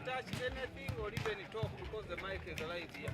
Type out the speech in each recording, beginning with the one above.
touch anything or even talk because the mic is right here.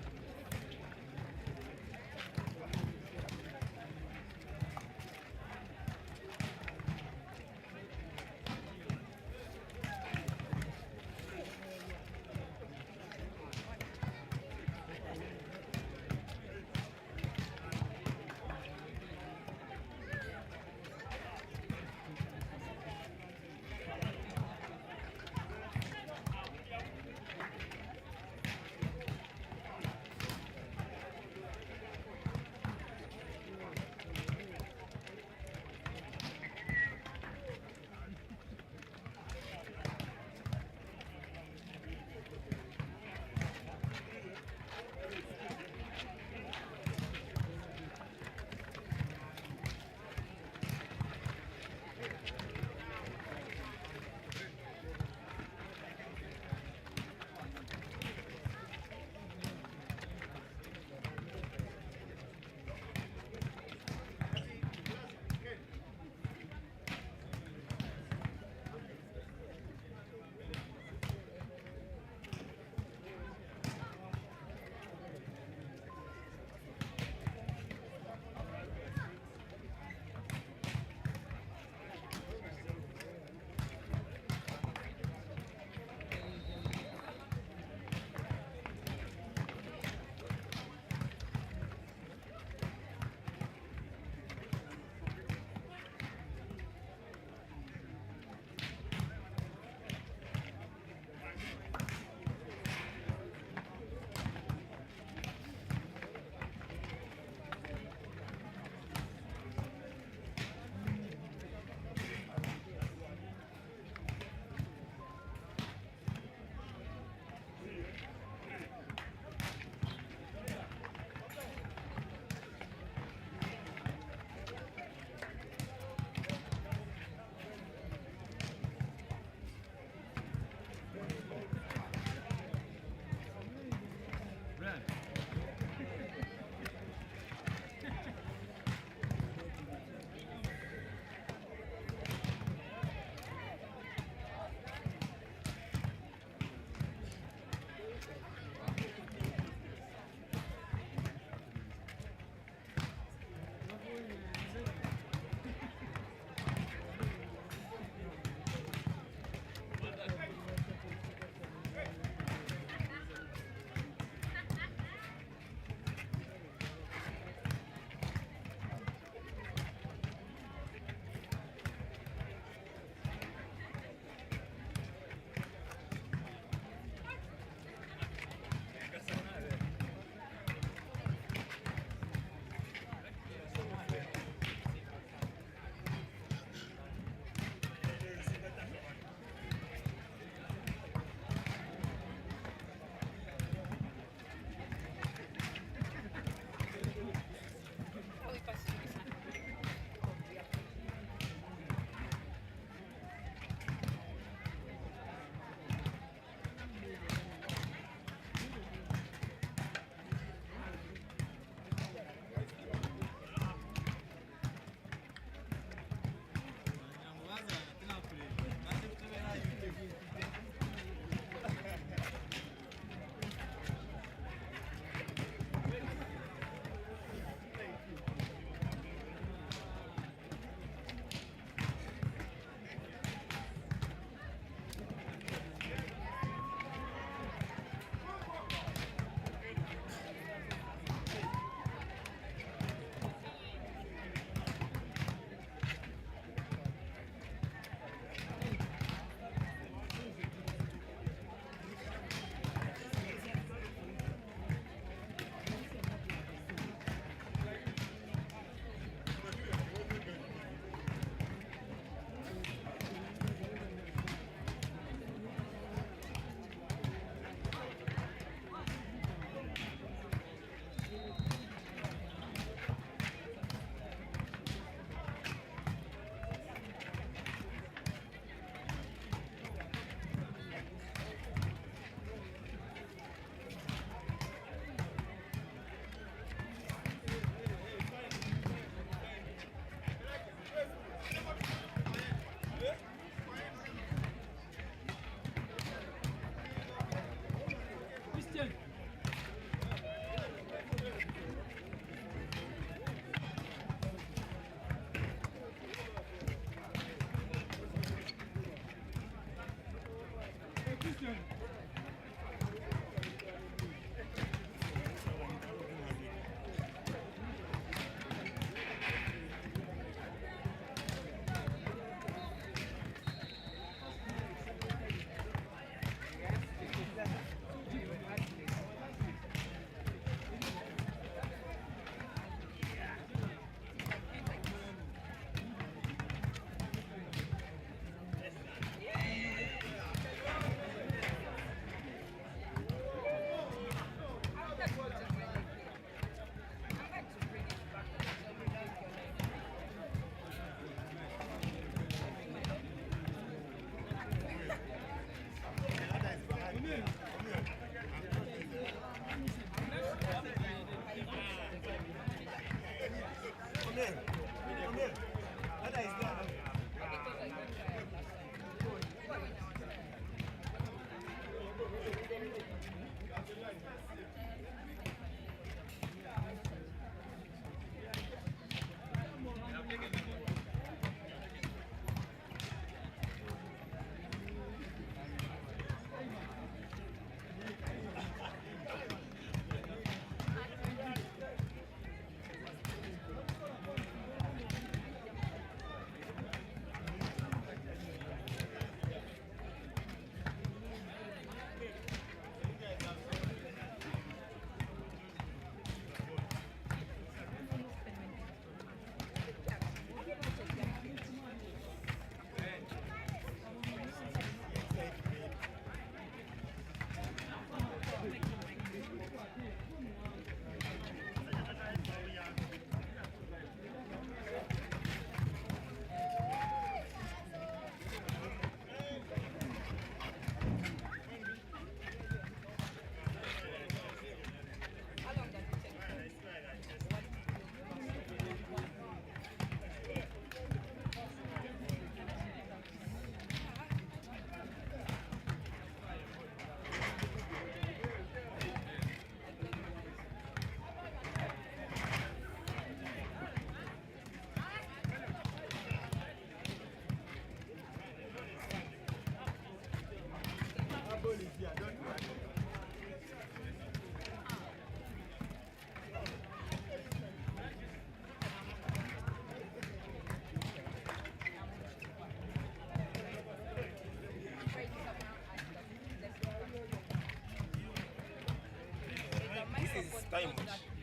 time.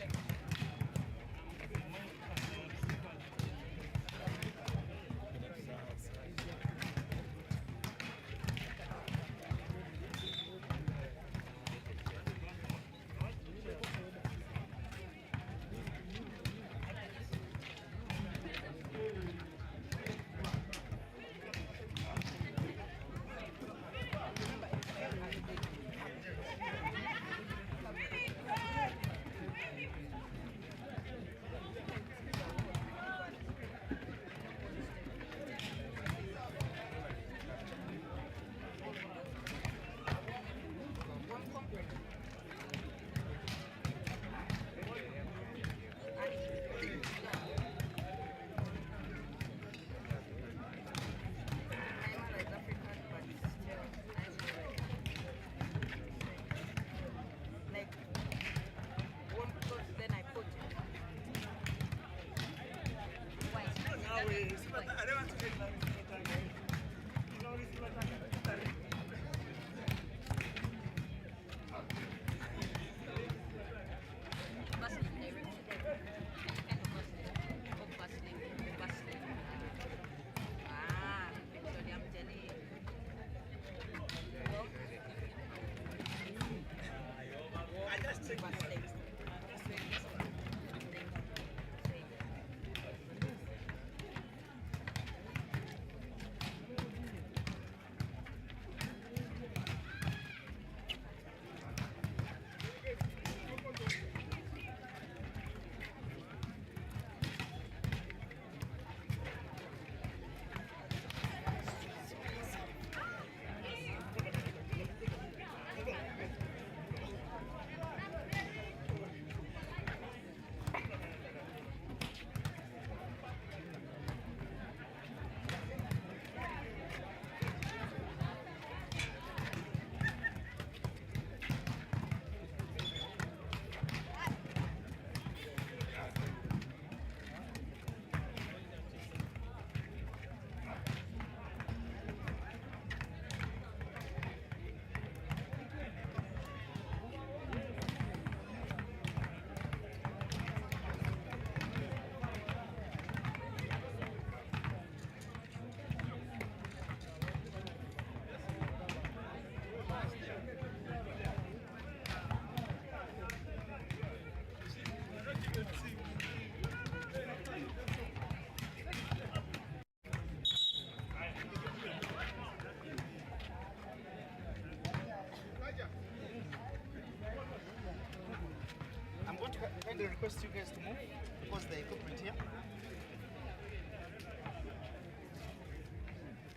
Kindly request you guys to move because the equipment here.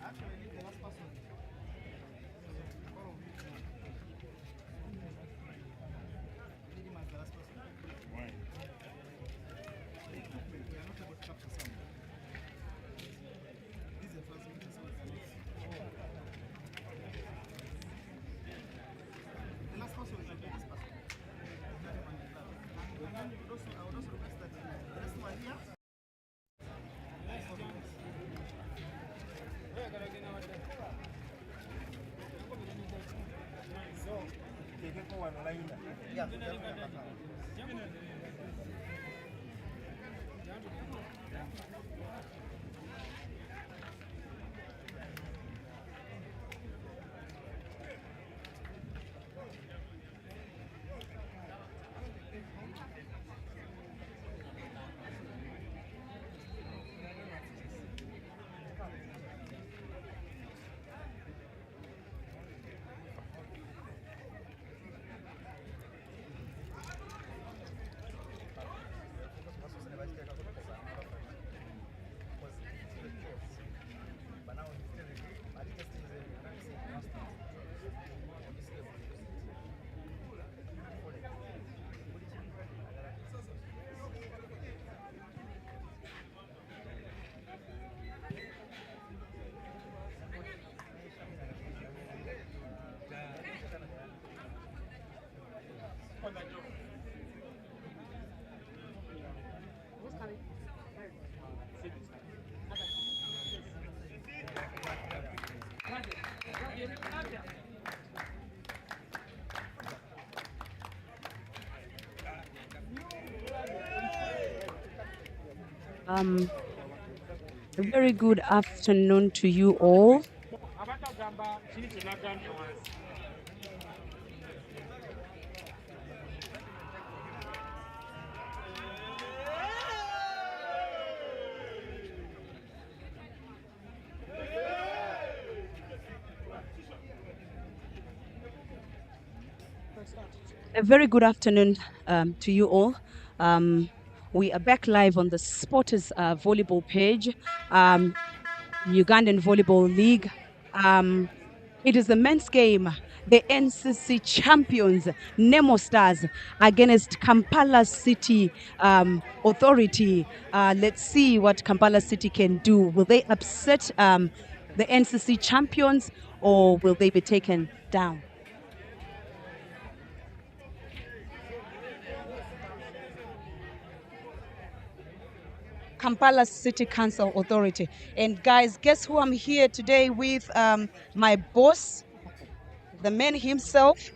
Actually, leave the last person. Leave him as the last person. Why? We are not able to capture sound. This is the first meeting, so it's the last person will be this person. I would also request that the rest one here. Yeah, A very good afternoon to you all. A very good afternoon to you all. We are back live on the Sporters Volleyball page, Ugandan Volleyball League. It is the men's game. The NCC champions, Nemo Stars, against Kampala City Authority. Let's see what Kampala City can do. Will they upset the NCC champions, or will they be taken down? Kampala City Council Authority. And guys, guess who I'm here today with? My boss, the man himself,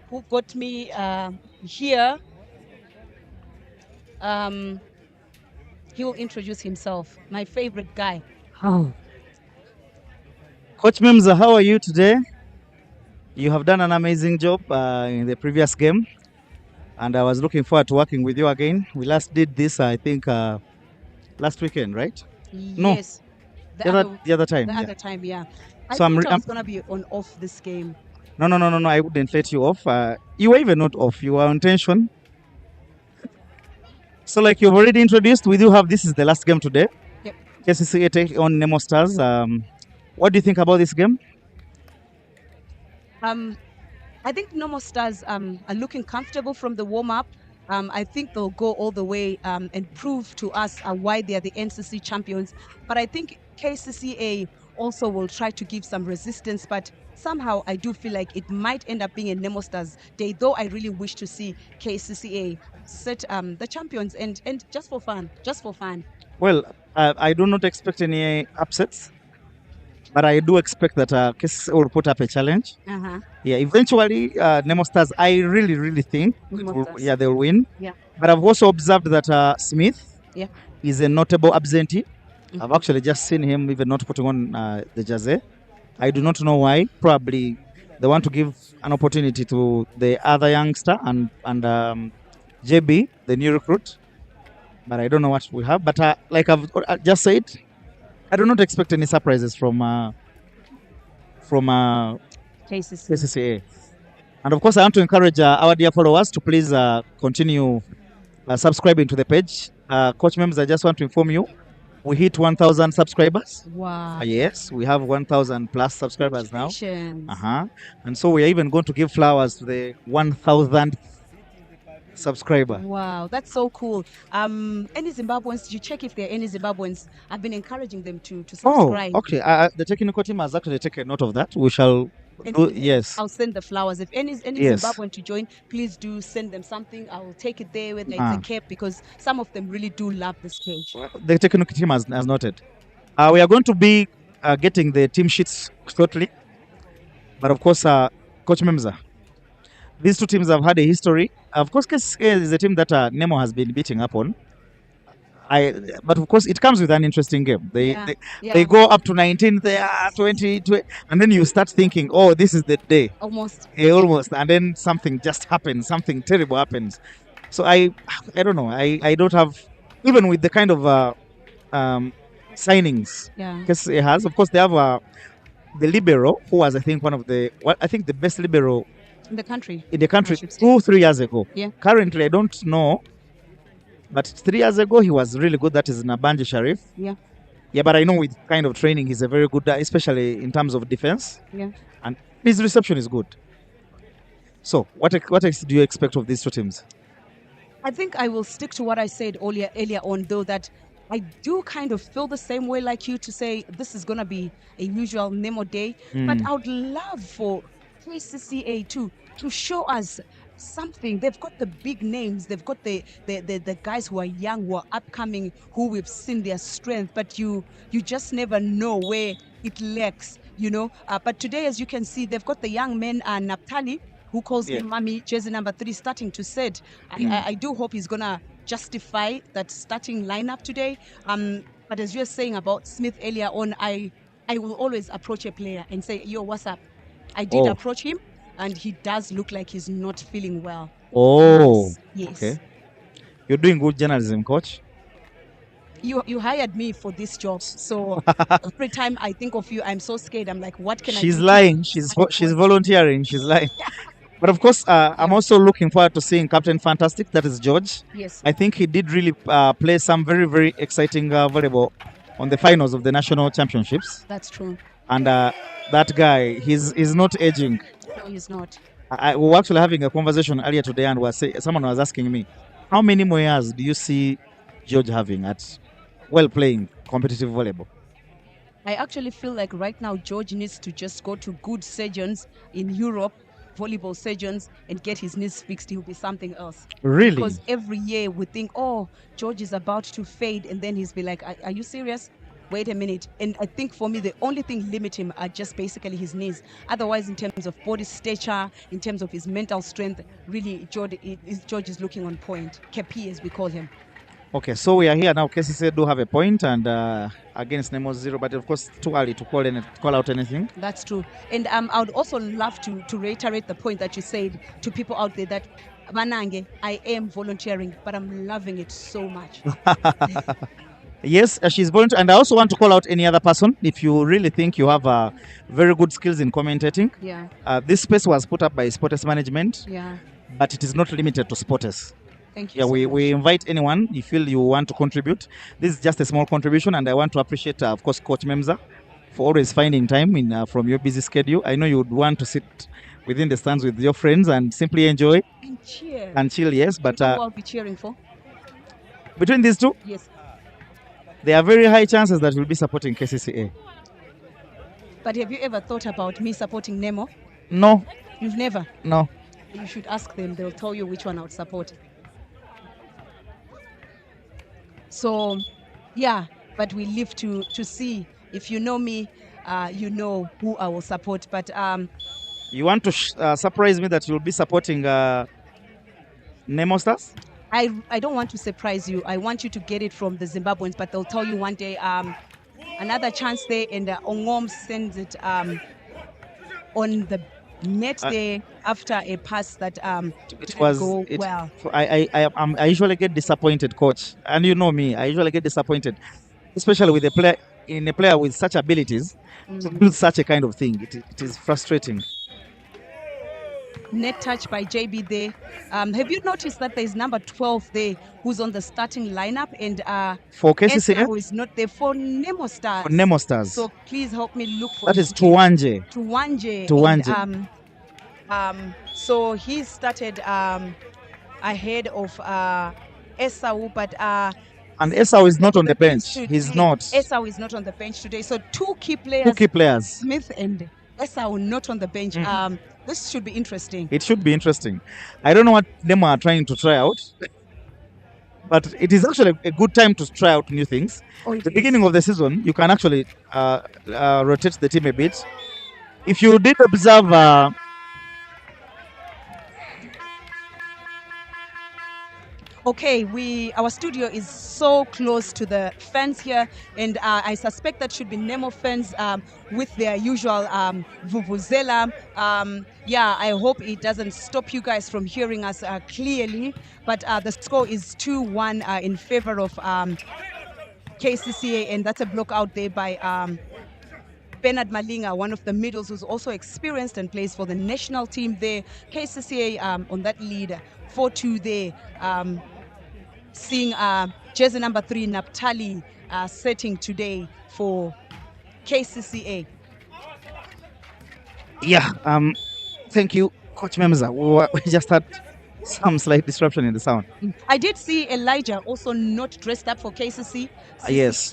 who got me here. He will introduce himself. My favorite guy. Oh. Coach Mimza, how are you today? You have done an amazing job in the previous game, and I was looking forward to working with you again. We last did this, I think, last weekend, right? No. Yes. The other time. The yeah. other time, yeah. I So thought I was gonna be on off this game. No, I wouldn't let you off. You were even not off. You were on tension. So, like you've already introduced, we do have this is the last game today. Yep. Kcca take on Nemo Stars. What do you think about this game? I think Nemo Stars are looking comfortable from the warm-up. I think they'll go all the way and prove to us why they are the NCC champions. But I think Kcca also will try to give some resistance. But somehow I do feel like it might end up being a Nemo Stars day, though I really wish to see Kcca set the champions and just for fun. Well, I do not expect any upsets, but I do expect that Kcca will put up a challenge. Yeah, eventually, Nemo Stars, I really think they'll win. Yeah. But I've also observed that Smith Yeah. is a notable absentee. I've actually just seen him even not putting on the jersey. I do not know why. Probably they want to give an opportunity to the other youngster and JB, the new recruit. But I don't know what we have. But like I've just said, I do not expect any surprises from Kcca. And of course, I want to encourage our dear followers to please continue subscribing to the page. Coach members, I just want to inform you, we hit 1,000 subscribers. Wow. Yes, we have 1,000 plus subscribers now. Congratulations. And so we are even going to give flowers to the 1,000th subscriber. Wow, that's so cool. Any Zimbabweans, did you check if there are any Zimbabweans? I've been encouraging them to subscribe. Oh, okay. The technical team has actually taken note of that. We shall do, yes. I'll send the flowers. If any Yes. Zimbabwean to join, please do send them something. I will take it there whether it's a cap, because some of them really do love this cage. The technical team has noted. We are going to be getting the team sheets shortly. But of course, Coach Memza, these two teams have had a history. Of course, Kcca is a team that Nemo has been beating up on. But of course, it comes with an interesting game. They go up to 19, they are 20, and then you start thinking, oh, this is the day. Almost. Almost. And then something just happens, something terrible happens. So I don't know. I don't have, even with the kind of signings Kcca has, of course, they have the libero, who was, I think, the best libero in the country 2-3 years ago. Yeah. Currently, I don't know. But 3 years ago, he was really good. That is Nabanji Sharif. Yeah. Yeah, but I know with kind of training, he's a very good, especially in terms of defense. Yeah. And his reception is good. So, what else do you expect of these two teams? I think I will stick to what I said earlier on, though, that I do kind of feel the same way like you, to say this is going to be a usual Nemo day. But I would love for Kcca to show us something. They've got the big names. They've got the guys who are young, who are upcoming, who we've seen their strength. But you just never know where it lacks, But today, as you can see, they've got the young men, Naphtali, who calls him Mami, jersey number 3, starting to set. I do hope he's gonna justify that starting lineup today. But as you're saying about Smith earlier on, I will always approach a player and say, yo, what's up? I did Oh. approach him, and he does look like he's not feeling well. Oh, Yes. okay. You're doing good journalism, coach. You hired me for this job, so every time I think of you, I'm so scared. I'm like, what can I do? She's to lying. She's support? volunteering. She's lying. But of course, I'm also looking forward to seeing Captain Fantastic. That is George. Yes, I think he did really play some very, very exciting volleyball on the finals of the national championships. that's true. And that guy, he's not aging. No, he's not. We were actually having a conversation earlier today, and someone was asking me, how many more years do you see George having at playing competitive volleyball? I actually feel like right now George needs to just go to good surgeons in Europe, volleyball surgeons, and get his knees fixed. He'll be something else. Really? Because every year we think, oh, George is about to fade, and then he's be like, are you serious? Wait a minute. And I think for me, the only thing limiting him are just basically his knees. Otherwise, in terms of body stature, in terms of his mental strength, really, George is looking on point. Kcca, as we call him. Okay, so we are here now. Kcca do have a point, and against Nemo 0, but of course too early to call out anything. That's true. And I would also love to reiterate the point that you said to people out there that Manange, I am volunteering, but I'm loving it so much. Yes, she's volunteering, and I also want to call out any other person if you really think you have very good skills in commentating. Yeah. This space was put up by Sporters Management, Yeah. but it is not limited to Sporters. Thank you. Yeah, so we much. invite anyone you feel you want to contribute. This is just a small contribution, and I want to appreciate, of course, Coach Memza for always finding time from your busy schedule. I know you would want to sit within the stands with your friends and simply enjoy And cheer. and chill, yes, but You know who I'll be cheering for? between these two, Yes. there are very high chances that we'll be supporting Kcca. But have you ever thought about me supporting Nemo? No, You've never. no. You should ask them. They'll tell you which one I would support. So, yeah, but we live to see. If you know me, you know who I will support. But You want to surprise me that you'll be supporting Nemo Stars? I don't want to surprise you. I want you to get it from the Zimbabweans, but they'll tell you one day another chance there, and Ongom sends it on the net there after a pass that It was go it, well. I usually get disappointed, coach, and you know me. I usually get disappointed, especially with a player with such abilities to do such a kind of thing. It is frustrating. Net touch by JB there. Have you noticed that there's number 12 there who's on the starting lineup, and For Kcca, Esau is not there for Nemo Stars. for Nemo Stars, So please help me look for that is his name. Tuwanje. Tuwanje. Tuwanje. And, so he started ahead of Esau, but And Esau is not on the bench. today, He's not. Esau is not on the bench today. So two key players, Smith and Esau, not on the bench. This should be interesting. It should be interesting. I don't know what Nemo are trying to try out, but it is actually a good time to try out new things. Oh, The beginning of the season, you can actually rotate the team a bit. If you did observe, Okay, our studio is so close to the fans here, and I suspect that should be Nemo fans with their usual vuvuzela. Yeah, I hope it doesn't stop you guys from hearing us clearly, but the score is 2-1 in favor of Kcca, and that's a block out there by Bernard Malinga, one of the middles who's also experienced and plays for the national team there. Kcca on that lead, 4-2 there. Seeing jersey number 3, Naphtali, setting today for Kcca. yeah, thank you, Coach Memza. We just had some slight disruption in the sound. I did see Elijah also not dressed up for Kcca. Yes.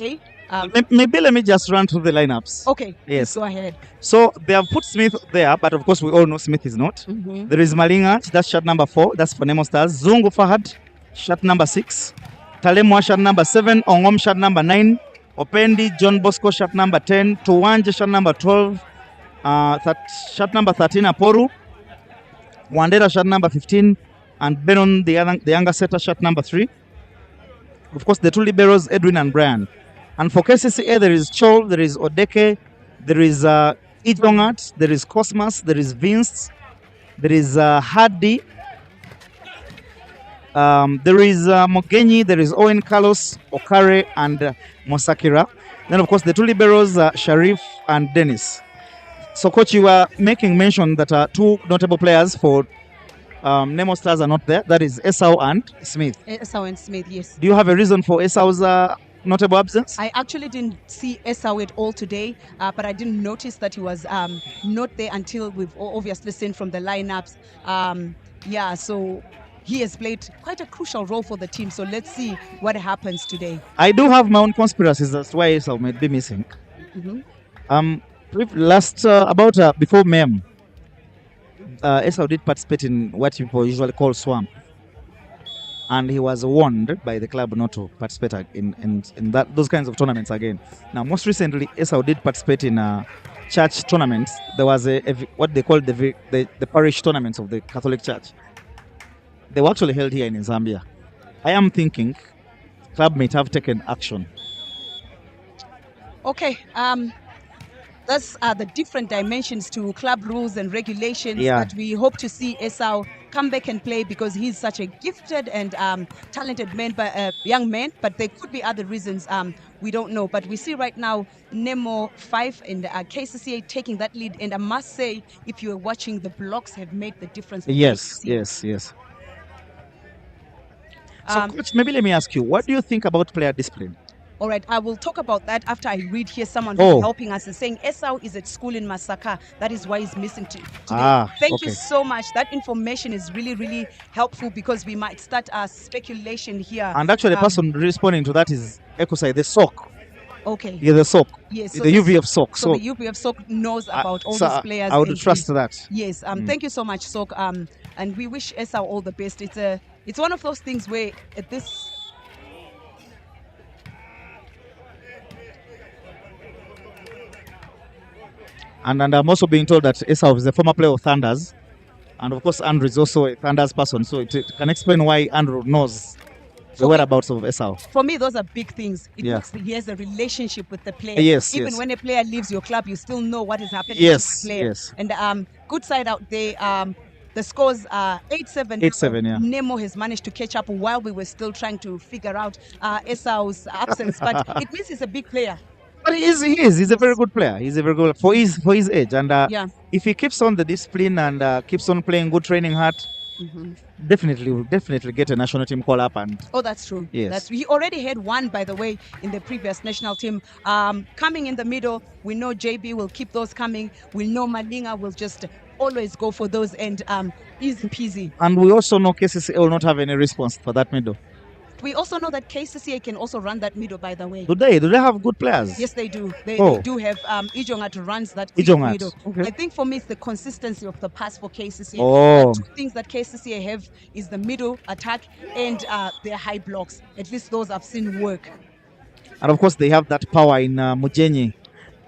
Maybe let me just run through the lineups. Okay. Yes. Go ahead. So they have put Smith there, but of course we all know Smith is not. There is Malinga, that's shirt number 4, that's for Nemo Stars. Zungu Fahad, shirt number 6. Talemwa, shirt number 7. Ongom, shirt number 9. Opendi, John Bosco, shirt number 10. Tuwanje, shirt number 12. Shirt number 13, Aporu. Wandera, shirt number 15. And Benon, the younger setter, shirt number 3. Of course, the two liberos, Edwin and Brian. And for KCCA, there is Chol, there is Odeke, there is Ijongat, there is Cosmas, there is Vince, there is Hadi, there is Mogenyi, there is Owen Carlos, Okare, and Mosakira. Then, of course, the two liberos, Sharif and Dennis. So, Coach, you were making mention that two notable players for Nemo Stars are not there. That is Esau and Smith. Esau and Smith, yes. Do you have a reason for Esau's notable absence? I actually didn't see Esau at all today, but I didn't notice that he was not there until we've obviously seen from the lineups. Yeah, so he has played quite a crucial role for the team. So let's see what happens today. I do have my own conspiracies as to why Esau might be missing. Before MEM, Esau did participate in what people usually call swamp, and he was warned by the club not to participate in those kinds of tournaments again. Now, most recently, Esau did participate in church tournaments. There was what they call the parish tournaments of the Catholic Church. They were actually held here in Zambia. I am thinking club might have taken action. Okay. That's the different dimensions to club rules and regulations. Yeah. But we hope to see Esau come back and play because he's such a gifted and talented young man. But there could be other reasons we don't know. But we see right now Nemo 5 and KCCA taking that lead. And I must say, if you are watching, the blocks have made the difference. Yes. So, Coach, maybe let me ask you, what do you think about player discipline? All right, I will talk about that after I read here someone who's helping us and saying Esau is at school in Masaka. That is why he's missing today. Thank you so much. That information is really, really helpful because we might start our speculation here. And actually, the person responding to that is Ekosai, the SOC. Okay. Yeah, the SOC. Yes. So the UVF SOC. So the UVF SOC knows about all these players. I would trust that. Yes. Thank you so much, SOC. And we wish Esau all the best. It's one of those things where at this. And I'm also being told that Esau is a former player of Thunders. And of course, Andrew is also a Thunders person. So it can explain why Andrew knows the whereabouts of Esau. For me, those are big things. It looks like he has a relationship with the player. Yes. Even when a player leaves your club, you still know what is happening to the player. Yes. And good side out there. The scores are 8-7. 8-7, yeah. Nemo has managed to catch up while we were still trying to figure out Esau's absence. But it means he's a big player. But he is. He's a very good player. He's a very good for his age. And if he keeps on the discipline and keeps on playing good training hard, definitely will get a national team call up. And that's true. Yes. He already had one, by the way, in the previous national team. Coming in the middle, we know JB will keep those coming. We know Malinga will just always go for those, and easy peasy. And we also know KCCA will not have any response for that middle. We also know that KCCA can also run that middle, by the way. Do they have good players? Yes, they do. They do have Ijongat runs that middle. Okay. I think for me, it's the consistency of the pass for KCCA. Two things that KCCA have is the middle attack and their high blocks. At least those I've seen work. And of course, they have that power in Mujenyi.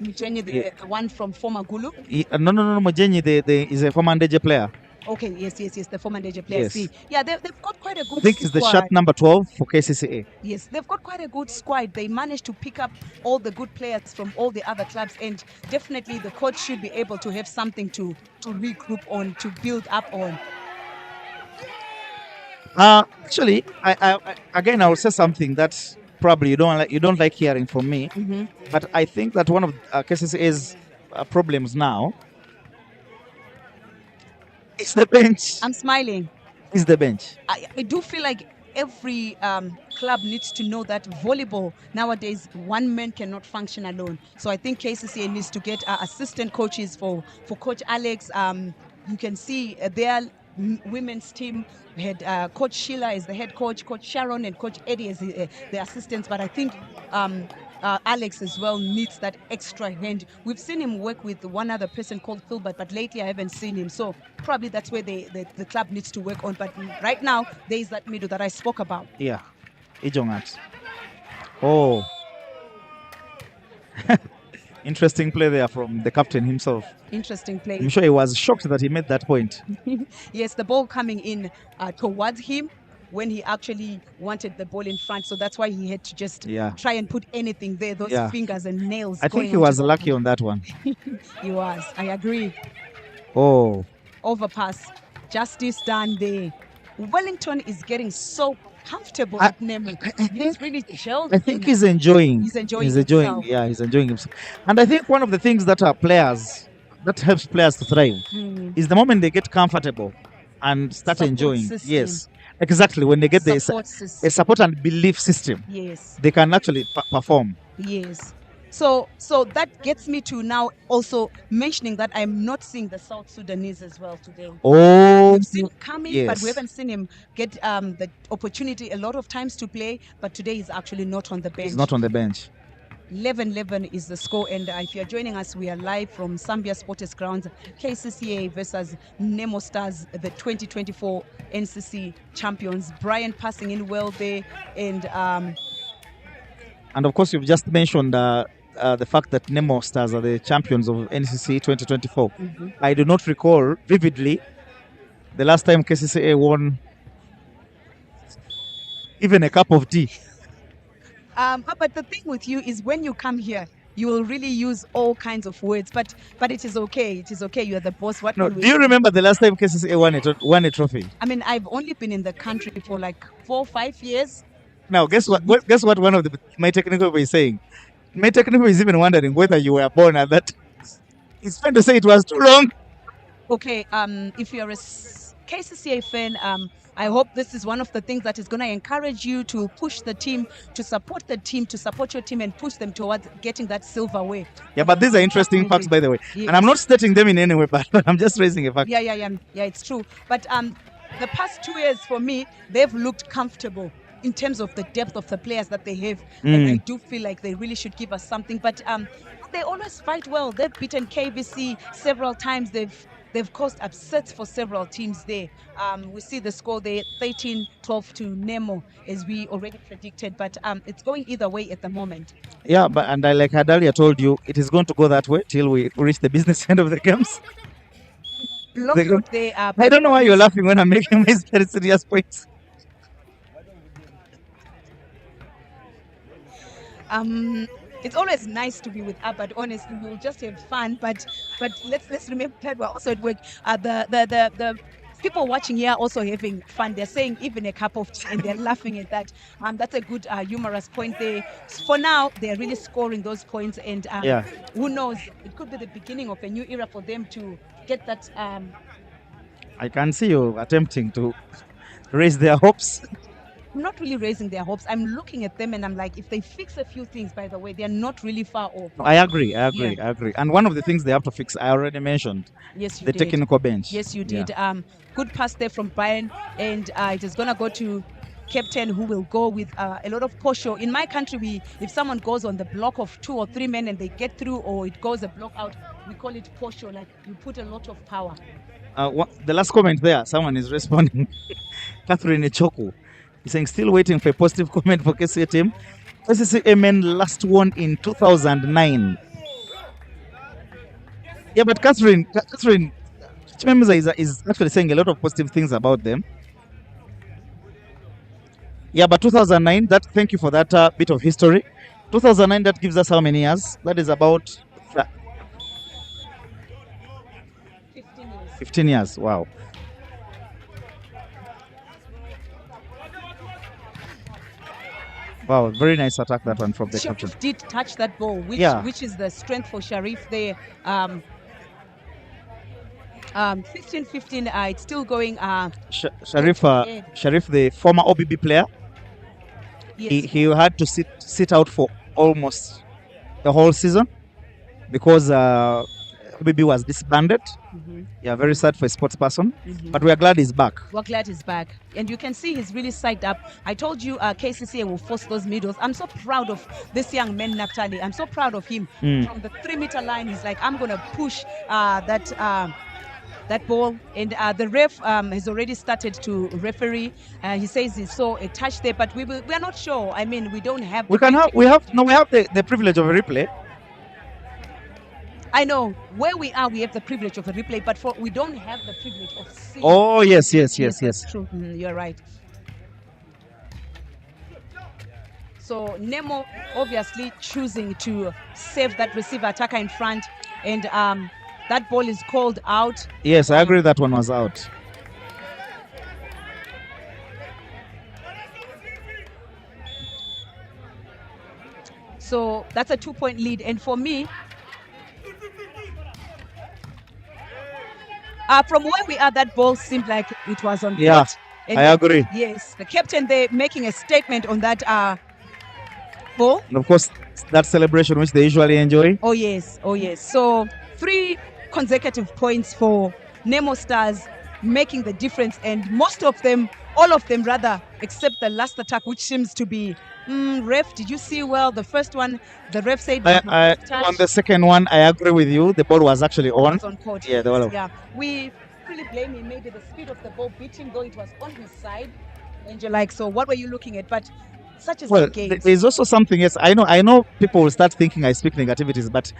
Mujenyi, the one from former Gulu? No. Mujenyi is a former Ndeje player. Okay, yes, the former Ndeje player. Yes. See, yeah, they've got quite a good squad. I think it's the shirt number 12 for KCCA. Yes, they've got quite a good squad. They managed to pick up all the good players from all the other clubs, and definitely the coach should be able to have something to regroup on, to build up on. Actually, I will say something that probably you don't like hearing from me, but I think that one of KCCA's problems now is the bench. I'm smiling. It's the bench. I do feel like every club needs to know that volleyball nowadays, one man cannot function alone. So I think KCCA needs to get assistant coaches for Coach Alex. You can see their women's team had Coach Sheila as the head coach, Coach Sharon and Coach Eddie as the assistants. But I think Alex as well needs that extra hand. We've seen him work with one other person called Philbert, but lately I haven't seen him. So probably that's where the club needs to work on. But right now, there is that middle that I spoke about. Yeah. Ijongat. Oh. Interesting play there from the captain himself. Interesting play. I'm sure he was shocked that he made that point. Yes, the ball coming in towards him. when he actually wanted the ball in front. So that's why he had to just Yeah. try and put anything there, those Yeah. fingers and nails. I think going he onto was that lucky ball. on that one. He was. I agree. Oh, Overpass. Justice done there. Wellington is getting so comfortable I- at Nemo. I He's really gelled I think in. he's enjoying. He's enjoying He's enjoying. himself. Yeah, he's enjoying himself. And I think one of the things that helps players to thrive Hmm. is the moment they get comfortable and start Support enjoying. system. Yes, exactly. When they get Support a system. support and belief system, Yes. they can actually perform. Yes. So that gets me to now also mentioning that I'm not seeing the South Sudanese as well today. Oh, We've seen him coming, but yes. we haven't seen him get the opportunity a lot of times to play. But today he's actually not on the bench. He's not on the bench. 11-11 is the score, and if you're joining us, we are live from Zambia Sports Grounds, Kcca versus Nemo Stars, the 2024 NCC champions. Brian passing in well there, and of course, you've just mentioned the fact that Nemo Stars are the champions of NCC 2024. I do not recall vividly the last time Kcca won even a cup of tea. but the thing with you is when you come here, you will really use all kinds of words, but it is okay. It is okay. You are the boss. What No, can we do you do? remember the last time Kcca won a trophy? I mean, I've only been in the country for like 4 or 5 years. Now, guess what? Guess what? One of my technical is saying. My technical is even wondering whether you were born at that. He's trying to say it was too long. Okay, if you're a KCCA fan, I hope this is one of the things that is going to encourage you to push the team, to support your team, and push them towards getting that silverware. Yeah, but these are interesting facts, by the way. Yes. And I'm not stating them in any way, but I'm just raising a fact. Yeah, it's true. But the past 2 years for me, they've looked comfortable in terms of the depth of the players that they have. And I do feel like they really should give us something. But they always fight well. They've beaten KBC several times. They've caused upsets for several teams there. We see the score there, 13-12 to Nemo, as we already predicted. But it's going either way at the moment. Yeah, but and like I earlier told you, it is going to go that way till we reach the business end of the games. Blocked there. I don't know why you're laughing when I'm making my very serious points. It's always nice to be with Abad. Honestly, we'll just have fun. But let's remember that we're also at work. The people watching here are also having fun. They're saying even a cup of tea, and they're laughing at that. That's a good humorous point there. For now, they're really scoring those points, and who knows? It could be the beginning of a new era for them to get that. I can see you attempting to raise their hopes. I'm not really raising their hopes. I'm looking at them and I'm like, if they fix a few things, by the way, they're not really far off. I agree. And one of the things they have to fix, I already mentioned. Yes, you the did. Technical bench. Yes, you did. Good pass there from Brian, and it is gonna go to captain, who will go with a lot of posho. In my country, if someone goes on the block of 2 or 3 men and they get through, or it goes a block out, we call it posho. Like you put a lot of power. The last comment there, someone is responding. Catherine Echoku. He's saying, still waiting for a positive comment for KCA team. KCA men last won in 2009. Yeah, but Catherine Chimemeza is actually saying a lot of positive things about them. Yeah, but 2009, thank you for that bit of history. 2009, that gives us how many years? That is about 15 years. Wow. Wow, very nice attack, that one from the captain. Sharif did touch that ball, which is the strength for Sharif there. 15-15, it's still going. Sharif, the former OBB player, yes. he had to sit out for almost the whole season because OBB was disbanded. Yeah, very sad for a sports person, but we are glad he's back. We're glad he's back, and you can see he's really psyched up. I told you KCCA will force those middles. I'm so proud of this young man, Naphtali. I'm so proud of him. From the 3-meter line, he's like, I'm going to push that ball, and the ref has already started to referee. He says he saw a touch there, but we are not sure. I mean, we don't have. We have the privilege of a replay. I know where we are. We have the privilege of a replay, but we don't have the privilege of seeing. Oh yes. That's true. You're right. So Nemo obviously choosing to save that receiver attacker in front, and that ball is called out. Yes, I agree that one was out. So that's a 2-point lead. And for me, from where we are, that ball seemed like it was on Yeah, court. And I agree. Yes, the captain there making a statement on that ball. And of course, that celebration which they usually enjoy. Oh yes, oh yes. So 3 consecutive points for Nemo Stars, making the difference, and most of them, all of them rather, except the last attack, which seems to be ref. Did you see well the first one? The ref said On the second one, I agree with you. The ball was actually on. on court. Yeah, the ball. Yeah, we really blame him. Maybe the speed of the ball beat him, though it was on his side. And you're like, so what were you looking at? But such is Well, the game. there's also something else. I know people will start thinking I speak negativities, but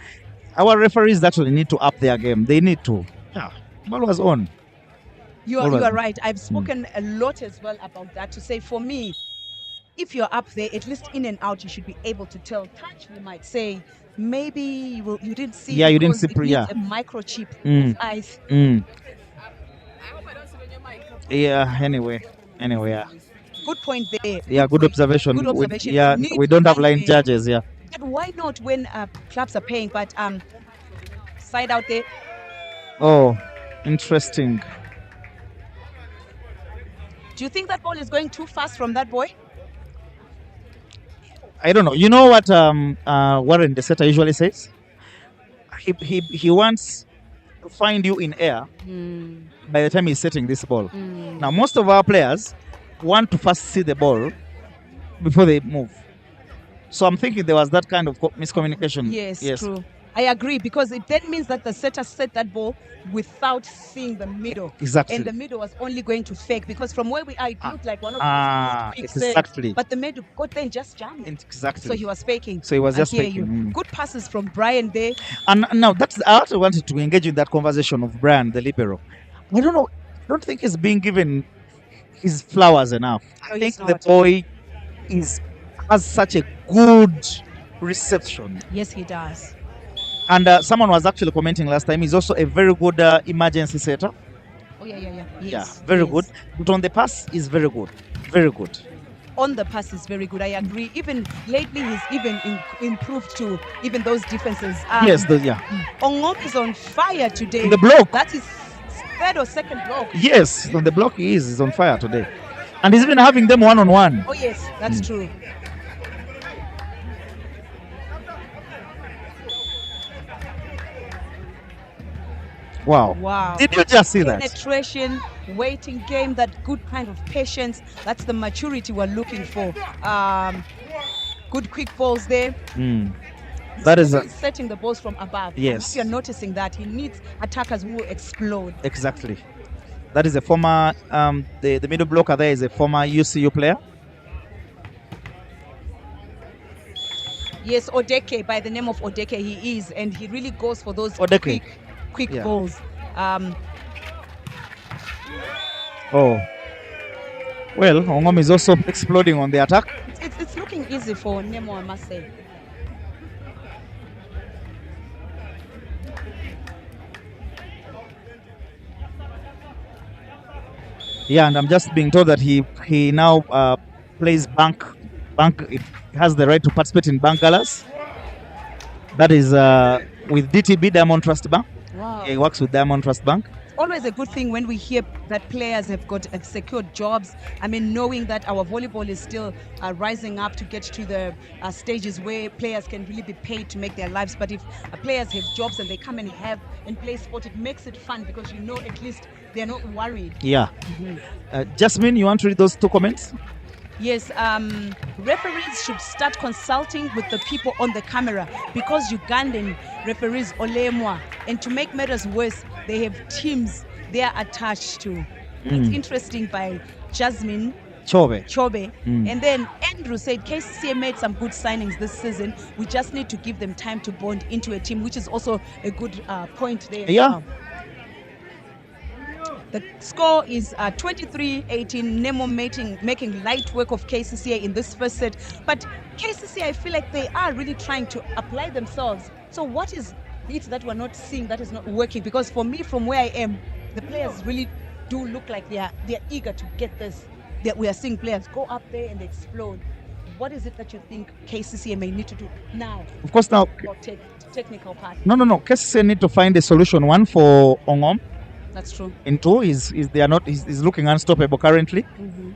our referees actually need to up their game. They need to. Yeah, ball was on. You are right. I've spoken a lot as well about that, to say, for me, if you're up there, at least in and out, you should be able to tell. Touch, we might say, maybe you didn't see. Yeah, you didn't see. It needs a microchip of eyes. Yeah. Anyway, yeah. Good point there. Yeah, good observation. Good observation. We don't have line judges. Yeah. But why not when clubs are paying? But side out there. Oh, interesting. Do you think that ball is going too fast from that boy? I don't know. You know what Warren the setter usually says? He wants to find you in air by the time he's setting this ball. Now, most of our players want to first see the ball before they move. So I'm thinking there was that kind of miscommunication. Yes. True. I agree, because it then means that the setter set that ball without seeing the middle. Exactly. And the middle was only going to fake, because from where we are, it looked like one of the exactly. But the middle got there and just jammed. Exactly. So he was faking. So he was just faking. Good passes from Brian there. And now I also wanted to engage in that conversation of Brian, the libero. I don't know. I don't think he's being given his flowers enough. I think the boy has such a good reception. Yes, he does. And someone was actually commenting last time, he's also a very good emergency setter. Oh, yeah. Yes. Yeah, very good. But on the pass, he's very good. Very good. On the pass is very good. I agree. Even lately, he's even improved to even those defenses. Yes, Ongom is on fire today. The block. That is third or second block. Yes, on the block he's on fire today. And he's even having them one-on-one. Oh, yes, that's true. Wow. Did you just see that? Penetration, waiting game, that good kind of patience. That's the maturity we're looking for. Good quick balls there. That is setting the balls from above. Yes. If you're noticing that, he needs attackers who will explode. Exactly. That is a former, the middle blocker there is a former UCU player. Yes, Odeke, by the name of Odeke, he is, and he really goes for those quick balls. Oh. Well, Ongom is also exploding on the attack. It's looking easy for Nemo, I must say. Yeah, and I'm just being told that he now plays bank. It has the right to participate in bank galas. That is with DTB, Diamond Trust Bank. Wow. He works with Diamond Trust Bank. Always a good thing when we hear that players have got secured jobs. I mean, knowing that our volleyball is still rising up to get to the stages where players can really be paid to make their lives. But if players have jobs and they come and play sport, it makes it fun, because you know at least they're not worried. Yeah. Jasmine, you want to read those 2 comments? Yes, referees should start consulting with the people on the camera, because Ugandan referees olemwa, and to make matters worse, they have teams they are attached to. It's interesting by Jasmine Chobe. And then Andrew said Kcca made some good signings this season. We just need to give them time to bond into a team, which is also a good point there. Yeah. The score is 23-18. Nemo making light work of Kcca in this first set. But Kcca, I feel like they are really trying to apply themselves. So what is it that we're not seeing that is not working? Because for me, from where I am, the players really do look like they're eager to get this. That we are seeing players go up there and explode. What is it that you think Kcca may need to do now? Of course, now Technical part. no. Kcca need to find a solution. One for Ongom. That's true. In two, is looking unstoppable currently.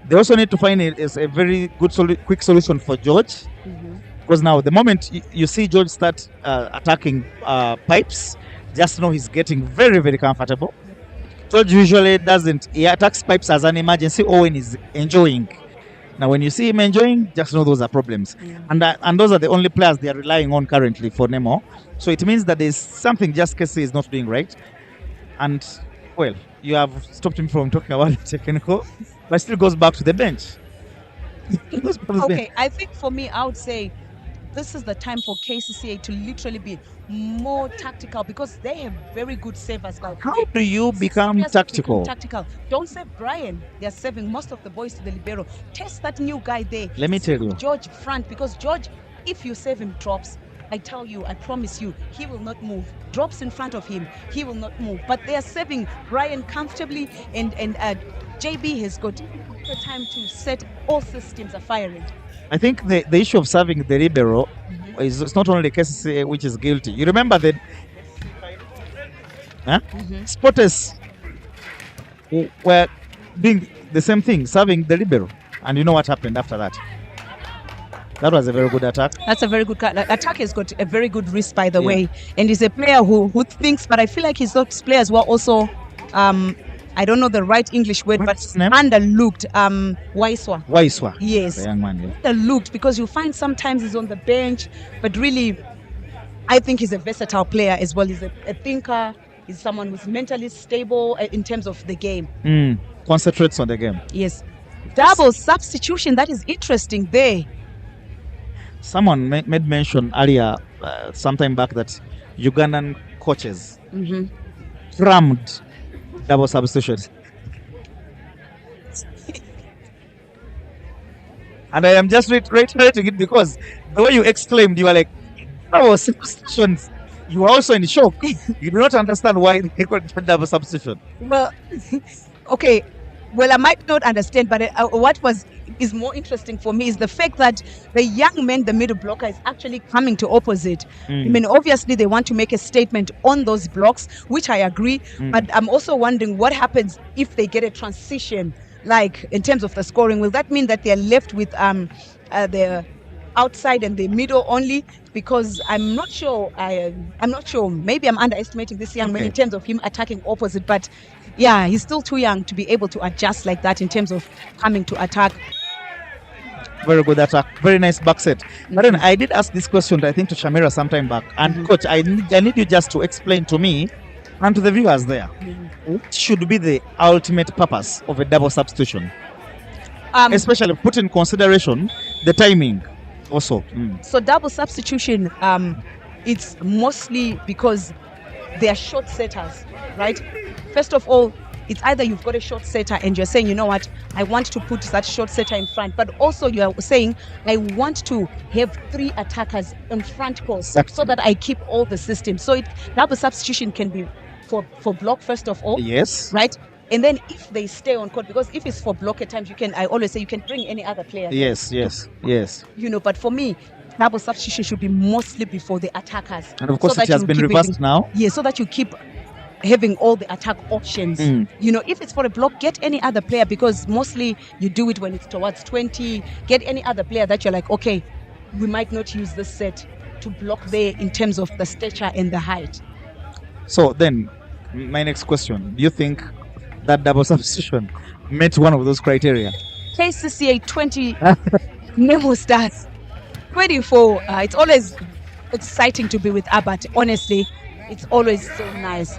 They also need to find a very good quick solution for George, because now the moment you see George start attacking pipes, just know he's getting very, very comfortable. George usually doesn't. He attacks pipes as an emergency or when he's enjoying. Now, when you see him enjoying, just know those are problems. Yeah. And those are the only players they are relying on currently for Nemo. So it means that there's something just Kcca is not doing right. And, well, you have stopped him from talking about the technical, but still goes back to the bench. Okay, I think for me, I would say this is the time for Kcca to literally be more tactical, because they have very good savers. Like, how do you become tactical? Don't save Brian. They're saving most of the boys to the libero. Test that new guy there. Let me tell you. George front, because George, if you save him drops, I tell you, I promise you, he will not move. Drops in front of him, he will not move. But they are saving Brian comfortably, and JB has got the time to set all systems are firing. I think the issue of serving the libero is it's not only Kcca which is guilty. You remember that spotters were doing the same thing, serving the libero, and you know what happened after that? That was a very good attack. That's a very good attack. Has got a very good wrist, by the way, and he's a player who thinks. But I feel like his players were also I don't know the right English word, but underlooked. Waiswa. Yes. The young man, yeah. Underlooked, because you find sometimes he's on the bench, but really, I think he's a versatile player as well. He's a thinker. He's someone who's mentally stable in terms of the game. Concentrates on the game. Yes. Double substitution. That is interesting there. Someone made mention earlier, sometime back, that Ugandan coaches crammed double substitutions. And I am just reiterating it because the way you exclaimed, you were like, double substitutions. You were also in shock. You do not understand why they called it double substitution. Well, okay. Well, I might not understand, but what is more interesting for me is the fact that the young man, the middle blocker, is actually coming to opposite. I mean, obviously they want to make a statement on those blocks, which I agree. But I'm also wondering what happens if they get a transition, like in terms of the scoring. Will that mean that they're left with the outside and the middle only? Because I'm not sure. I'm not sure. Maybe I'm underestimating this young man in terms of him attacking opposite. But yeah, he's still too young to be able to adjust like that in terms of coming to attack. Very good attack. Very nice back set. But then I did ask this question, I think, to Shamira sometime back. And coach, I need you just to explain to me and to the viewers there, what should be the ultimate purpose of a double substitution? Especially put in consideration the timing also. So double substitution, it's mostly because they are short setters, right? First of all, it's either you've got a short setter and you're saying, you know what, I want to put that short setter in front, but also you are saying, I want to have 3 attackers in front course so that I keep all the systems. So double substitution can be for block, first of all. Yes. Right? And then if they stay on court, because if it's for block at times, I always say you can bring any other player. Yes. You know, but for me, double substitution should be mostly before the attackers. And of course, it has been reversed now. Yeah, so that you keep having all the attack options. You know, if it's for a block, get any other player, because mostly you do it when it's towards 20. Get any other player that you're like, okay, we might not use this set to block there in terms of the stature and the height. So then, my next question, do you think that double substitution met one of those criteria? Kcca 20, Nemo Stars 24. It's always exciting to be with Abat. Honestly, it's always so nice.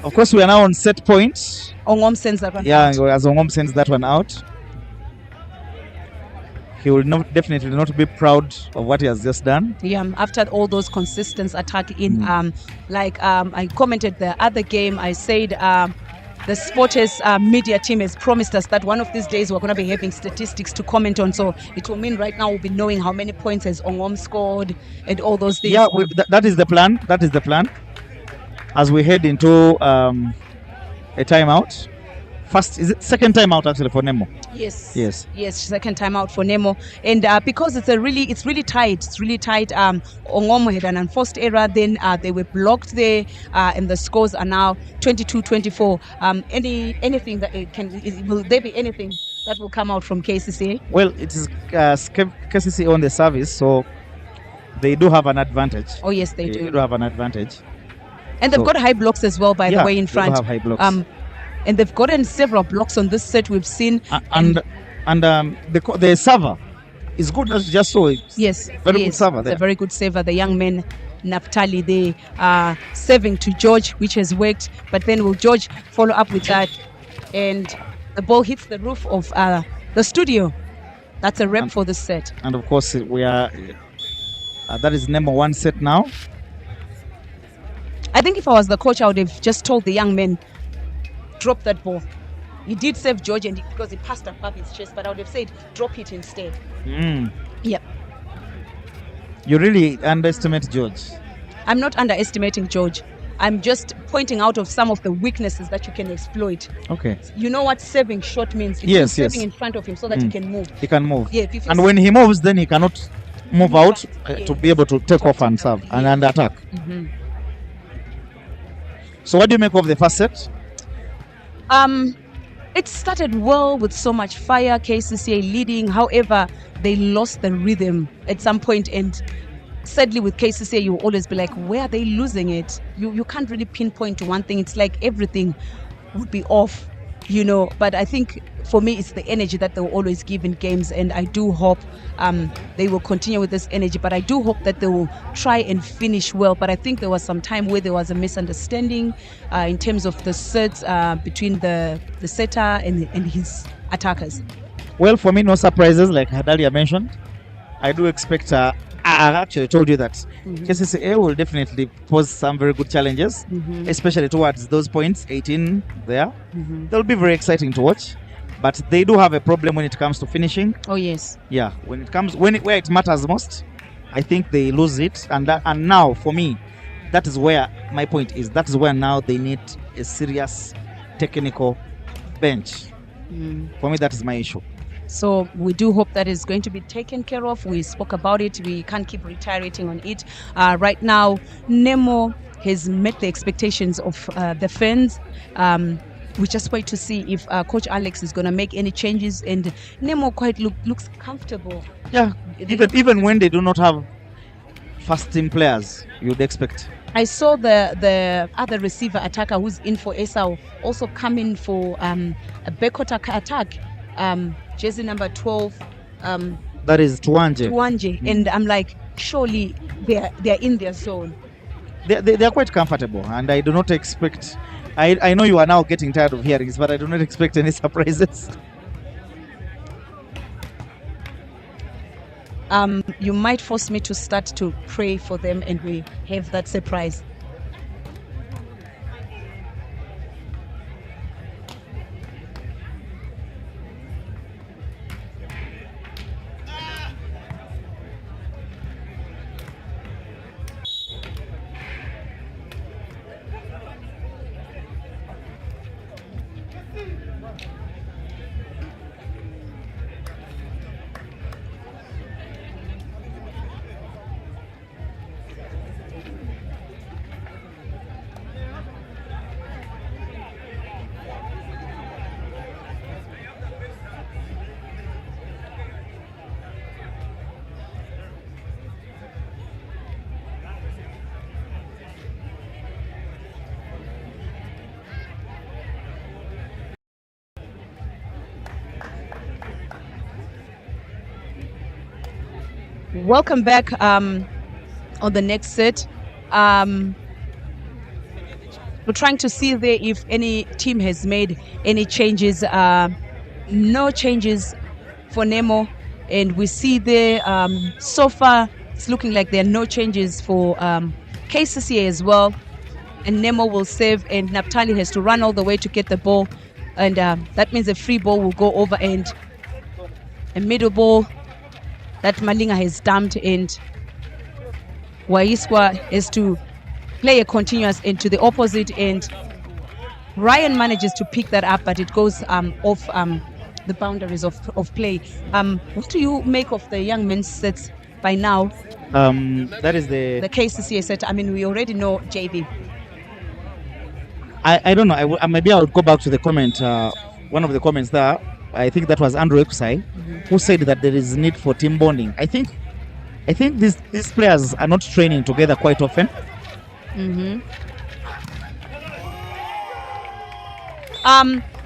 Of course, we are now on set point. Ongom sends that one out. Yeah, as Ongom sends that one out, he will definitely not be proud of what he has just done. Yeah, after all those consistent attack in, I commented the other game, I said, the Sporters media team has promised us that one of these days we're going to be having statistics to comment on. So it will mean right now we'll be knowing how many points has Ongom scored and all those things. Yeah, that is the plan. That is the plan. As we head into a timeout. Second timeout actually for Nemo. Yes, second time out for Nemo, and because it's really tight. Ongom had an enforced error, then they were blocked there, and the scores are now 22-24. Anything that will there be anything that will come out from Kcca? Well, it is Kcca on the service, so they do have an advantage. Oh yes, they do. They do have an advantage, and they've got high blocks as well. By the way, in front, they do have high blocks. And they've gotten several blocks on this set. We've seen, the server is good. As just so. Yes, very good server. It's a very good saver. The young man Naphtali, they are serving to George, which has worked. But then will George follow up with that? And the ball hits the roof of the studio. That's a wrap for the set. And of course, we are. That is Nemo one set now. I think if I was the coach, I would have just told the young men, drop that ball. He did save George because he passed above his chest, but I would have said drop it instead. Yep. You really underestimate George. I'm not underestimating George. I'm just pointing out of some of the weaknesses that you can exploit. Okay. You know what saving short means? Yes. Saving in front of him so that he can move. He can move. Yeah. And when he moves, then he cannot move out to be able to take off and serve and attack. So what do you make of the first set? It started well with so much fire, Kcca leading. However, they lost the rhythm at some point, and sadly with Kcca, you will always be like, where are they losing it? You can't really pinpoint to one thing. It's like everything would be off, but I think for me it's the energy that they'll always give in games, and I do hope they will continue with this energy, but I do hope that they will try and finish well. But I think there was some time where there was a misunderstanding in terms of the sets between the setter and his attackers. Well, for me, no surprises, like Hadalia mentioned. I do expect I actually told you that Kcca will definitely pose some very good challenges, especially towards those points 18 there. They'll be very exciting to watch. But they do have a problem when it comes to finishing. Oh yes. Yeah, when it comes where it matters most, I think they lose it. And now for me, that is where my point is. That is where now they need a serious technical bench. For me, that is my issue. So we do hope that is going to be taken care of. We spoke about it. We can't keep reiterating on it. Right now, Nemo has met the expectations of the fans. We just wait to see if Coach Alex is going to make any changes, and Nemo quite looks comfortable. Yeah, even when they do not have first team players, you'd expect. I saw the other receiver attacker who's in for Esau also come in for a backcourt attack. Jersey number 12. That is Tuanje. And I'm like, surely they're in their zone. They are quite comfortable, and I do not expect. I know you are now getting tired of hearing this, but I do not expect any surprises. You might force me to start to pray for them, and we have that surprise. Welcome back on the next set. We're trying to see there if any team has made any changes. No changes for Nemo, and we see there so far it's looking like there are no changes for Kcca as well. and Nemo will serve, and Naphtali has to run all the way to get the ball, and that means a free ball will go over, and a middle ball that Malinga has dumped, and Waiswa is to play a continuous into the opposite, and Ryan manages to pick that up, but it goes off the boundaries of play. What do you make of the young men's sets by now? That is the Kcca set. I mean, we already know JB. I don't know. Maybe I would go back to the comment. One of the comments there. I think that was Andrew Ekusai, who said that there is need for team bonding. I think these players are not training together quite often.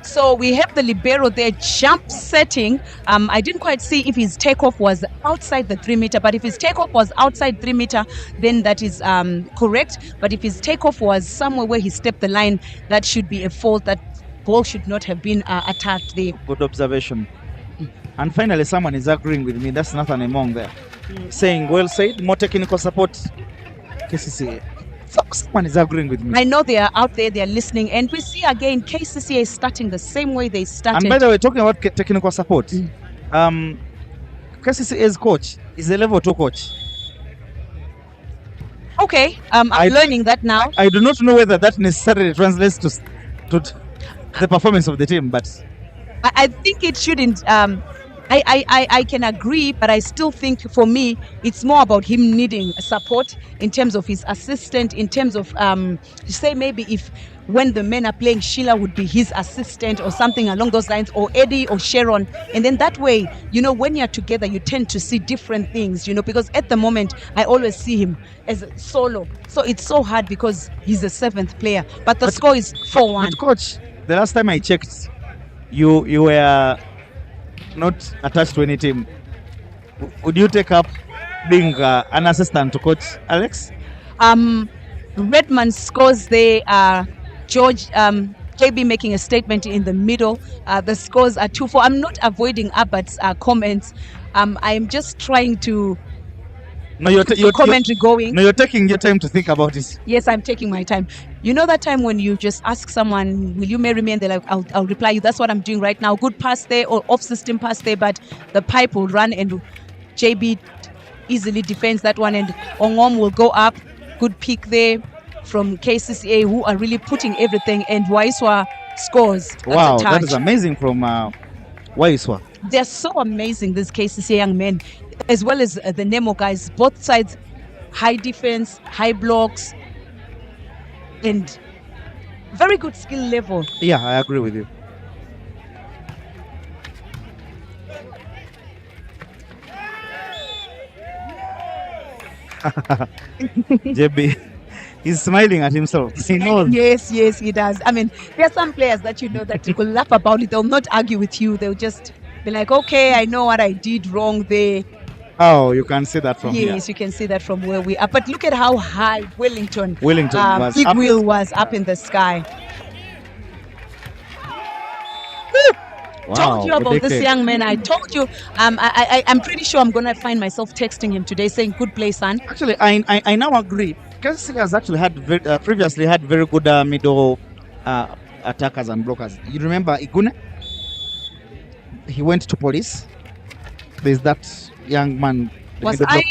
So we have the libero there jump setting. I didn't quite see if his takeoff was outside the 3 meter, but if his takeoff was outside 3 meter, then that is correct. But if his takeoff was somewhere where he stepped the line, that should be a fault. That ball should not have been attacked there. Good observation. And finally, someone is agreeing with me. That's Nathan Emong there, saying, well said, more technical support. Kcca. Someone is agreeing with me. I know they are out there, they are listening, and we see again Kcca is starting the same way they started. And by the way, talking about technical support, Kcca's coach is a level 2 coach. Okay, I'm learning that now. I do not know whether that necessarily translates to the performance of the team, but I think it shouldn't. I can agree, but I still think for me it's more about him needing support in terms of his assistant, in terms of say maybe if when the men are playing, Sheila would be his assistant or something along those lines, or Eddie or Sharon, and then that way, you know, when you're together you tend to see different things, you know, because at the moment I always see him as a solo, so it's so hard because he's the 7th player, but the score is 4-1. But coach, the last time I checked, you were not attached to any team. Would you take up being an assistant to Coach Alex? Redman scores there. George JB making a statement in the middle. The scores are 2-4. I'm not avoiding Abbott's comments. I'm just trying to commentary going. No, you're taking your time to think about it. Yes, I'm taking my time. You know that time when you just ask someone, will you marry me? And they're like, I'll reply you. That's what I'm doing right now. Good pass there or off-system pass there, but the pipe will run and JB easily defends that one, and Ongom will go up. Good pick there from Kcca, who are really putting everything, and Waiswa scores. Wow, that is amazing from Waiswa. They're so amazing, these Kcca young men, as well as the Nemo guys. Both sides, high defense, high blocks, and very good skill level. Yeah, I agree with you. JB, he's smiling at himself. He knows. Yes, he does. I mean, there are some players that you know that you could laugh about it. They'll not argue with you. They'll just be like, okay, I know what I did wrong there. Oh, you can see that from here. Yes, you can see that from where we are. But look at how high Wellington was Big up. Wheel was up in the sky. Wow, Told you about this young man. I told you. I'm pretty sure I'm gonna find myself texting him today saying, "Good play, son." Actually, I now agree. Kcca has actually had previously had very good middle attackers and blockers. You remember Igune? He went to police. There's that young man. Was I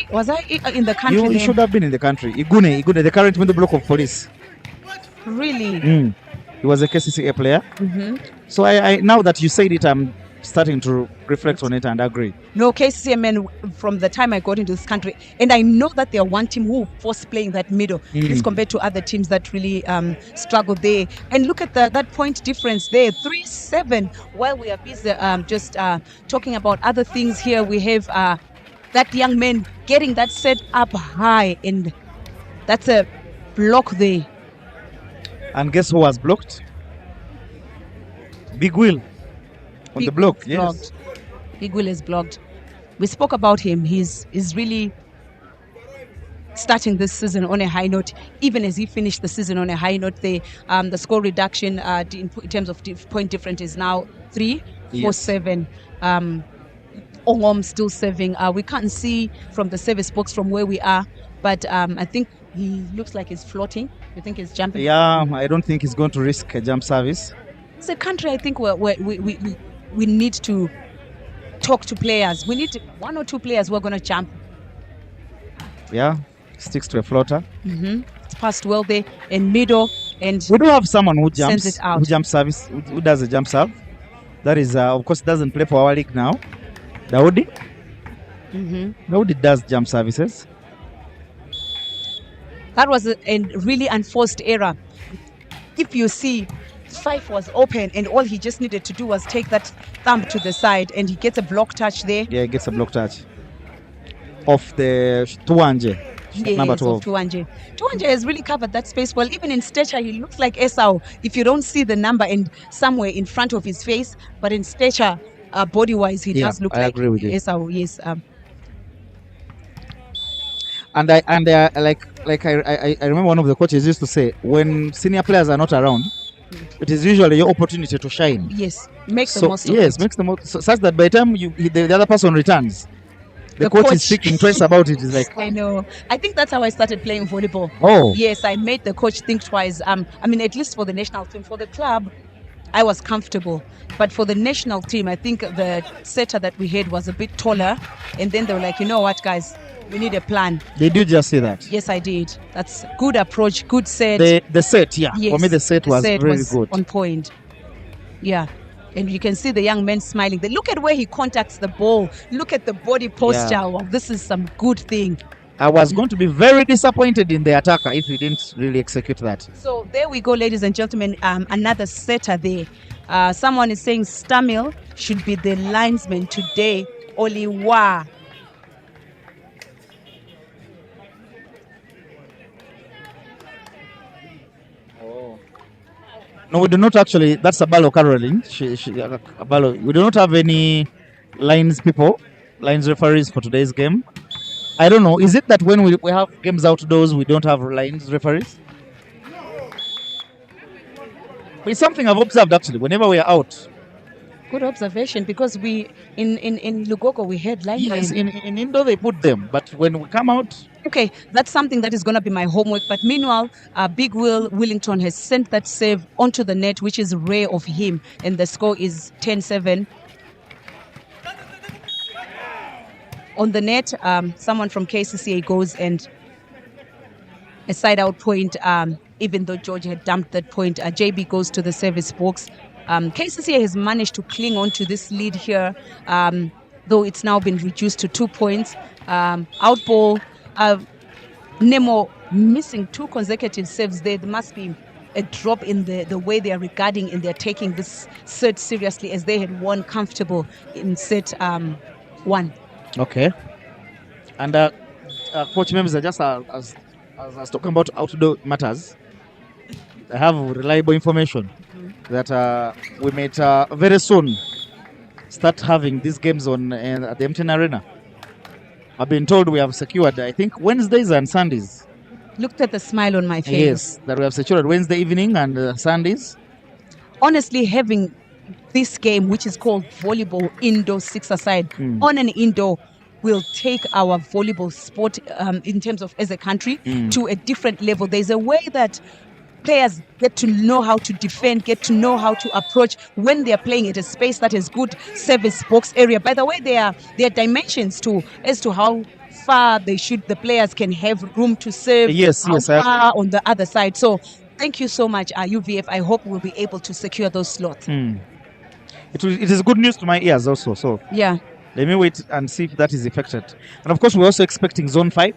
in the country? You should have been in the country. Igune, the current middle block of police. Really? He was a Kcca player. So I now that you said it, I'm starting to reflect on it and agree. No, Kcca men from the time I got into this country, and I know that they are one team who force playing that middle as compared to other teams that really struggle there. And look at that point difference there, 3-7. While we are busy just talking about other things here, we have that young man getting that set up high, and that's a block there. And guess who was blocked? Big Will on the block. Yes. Blocked. Big Will is blocked. We spoke about him. He's really starting this season on a high note, even as he finished the season on a high note. The score reduction in terms of point difference is now 3-4-7. Ongom still serving. We can't see from the service box from where we are, but I think he looks like he's floating. You think he's jumping? Yeah, I don't think he's going to risk a jump service. It's a country I think we need to talk to players. We need one or two players who are going to jump. Yeah, sticks to a floater. It's passed well there in middle, and We do have someone who Sends jumps, it out. who jumps service, who does a jump serve. That is, of course, doesn't play for our league now. Daudi. Daudi does jump services. that was a really unforced error. If you see, Fife was open, and all he just needed to do was take that thumb to the side, and he gets a block touch there. Yeah, he gets a block touch off the Tuanje, number Yes, of 12. Tuanje. Tuanje has really covered that space well. Even in stature, he looks like Esau if you don't see the number and somewhere in front of his face. But in stature, body-wise, he Yeah, does look I like agree with you. Esau. Yes. And I remember one of the coaches used to say, when senior players are not around, it is usually your opportunity to shine. Yes. Make the So most of yes, it. makes the most, so such that by the time the other person returns, the The coach coach- is thinking twice about it. Is like, I know. I think that's how I started playing volleyball. oh, Yes, I made the coach think twice. I mean, at least for the national team. For the club, I was comfortable. But for the national team, I think the setter that we had was a bit taller. And then they were like, you know what, guys? We need a plan. did you just see that? Yes, I did. That's good approach, good set. The set, yeah. Yes, For me, the set was very good. on point. Yeah. And you can see the young man smiling. Look at where he contacts the ball. Look at the body posture. Yeah. Wow, this is some good thing. I was going to be very disappointed in the attacker if he didn't really execute that. So there we go, ladies and gentlemen. Another setter there. Someone is saying Stamil should be the linesman today. Oliwa. No, we do not actually. That's Abalo Caroline. Abalo. We do not have any lines referees for today's game. I don't know. Is it that when we have games outdoors, we don't have lines referees? But it's something I've observed actually. Whenever we are out, Good observation, because we in Lugogo we had linesmen. yes, in indoor they put them, but when we come out, Okay, that's something that is going to be my homework. But meanwhile, Big Will Willington has sent that save onto the net, which is rare of him. And the score is 10-7. On the net, someone from Kcca goes and a side-out point, even though George had dumped that point. JB goes to the service box. Kcca has managed to cling on to this lead here, though it's now been reduced to 2 points. Outball. Nemo missing 2 consecutive saves there. There must be a drop in the way they are regarding and they're taking this set seriously, as they had won comfortable in set 1. okay. And coach members are just as talking about outdoor matters. I have reliable information that we might very soon start having these games on at the MTN Arena. I've been told we have secured, I think, Wednesdays and Sundays. Looked at the smile on my face. Yes, that we have secured Wednesday evening and Sundays. Honestly, having this game, which is called volleyball indoor 6-a-side, on an indoor will take our volleyball sport in terms of as a country to a different level. There's a way that players get to know how to defend, get to know how to approach when they're playing at a space that is good service box area. By the way, there are dimensions too as to how far the players can have room to serve. Yes, how yes, far on the other side. So thank you so much, UVF. I hope we'll be able to secure those slots. It is good news to my ears also. So Yeah. let me wait and see if that is effected. And of course, we're also expecting Zone 5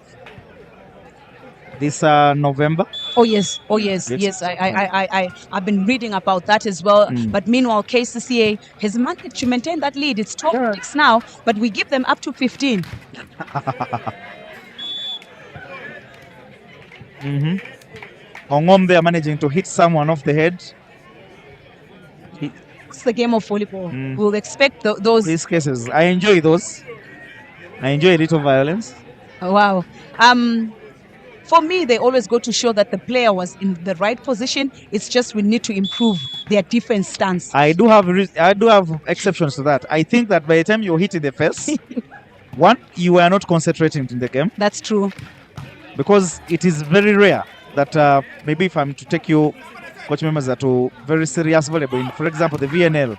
this November. Oh yes. Yes. I've been reading about that as well. But meanwhile, Kcca has managed to maintain that lead. It's 12 picks now, but we give them up to 15. Ongom, they are managing to hit someone off the head. It's the game of volleyball. We'll expect those. These cases, I enjoy those. I enjoy a little violence. Wow. For me, they always go to show that the player was in the right position. It's just we need to improve their defense stance. I do have exceptions to that. I think that by the time you hit in the face, one, you are not concentrating in the game, That's true. because it is very rare that maybe if I'm to take you, coach members, to very serious volleyball, for example, the VNL,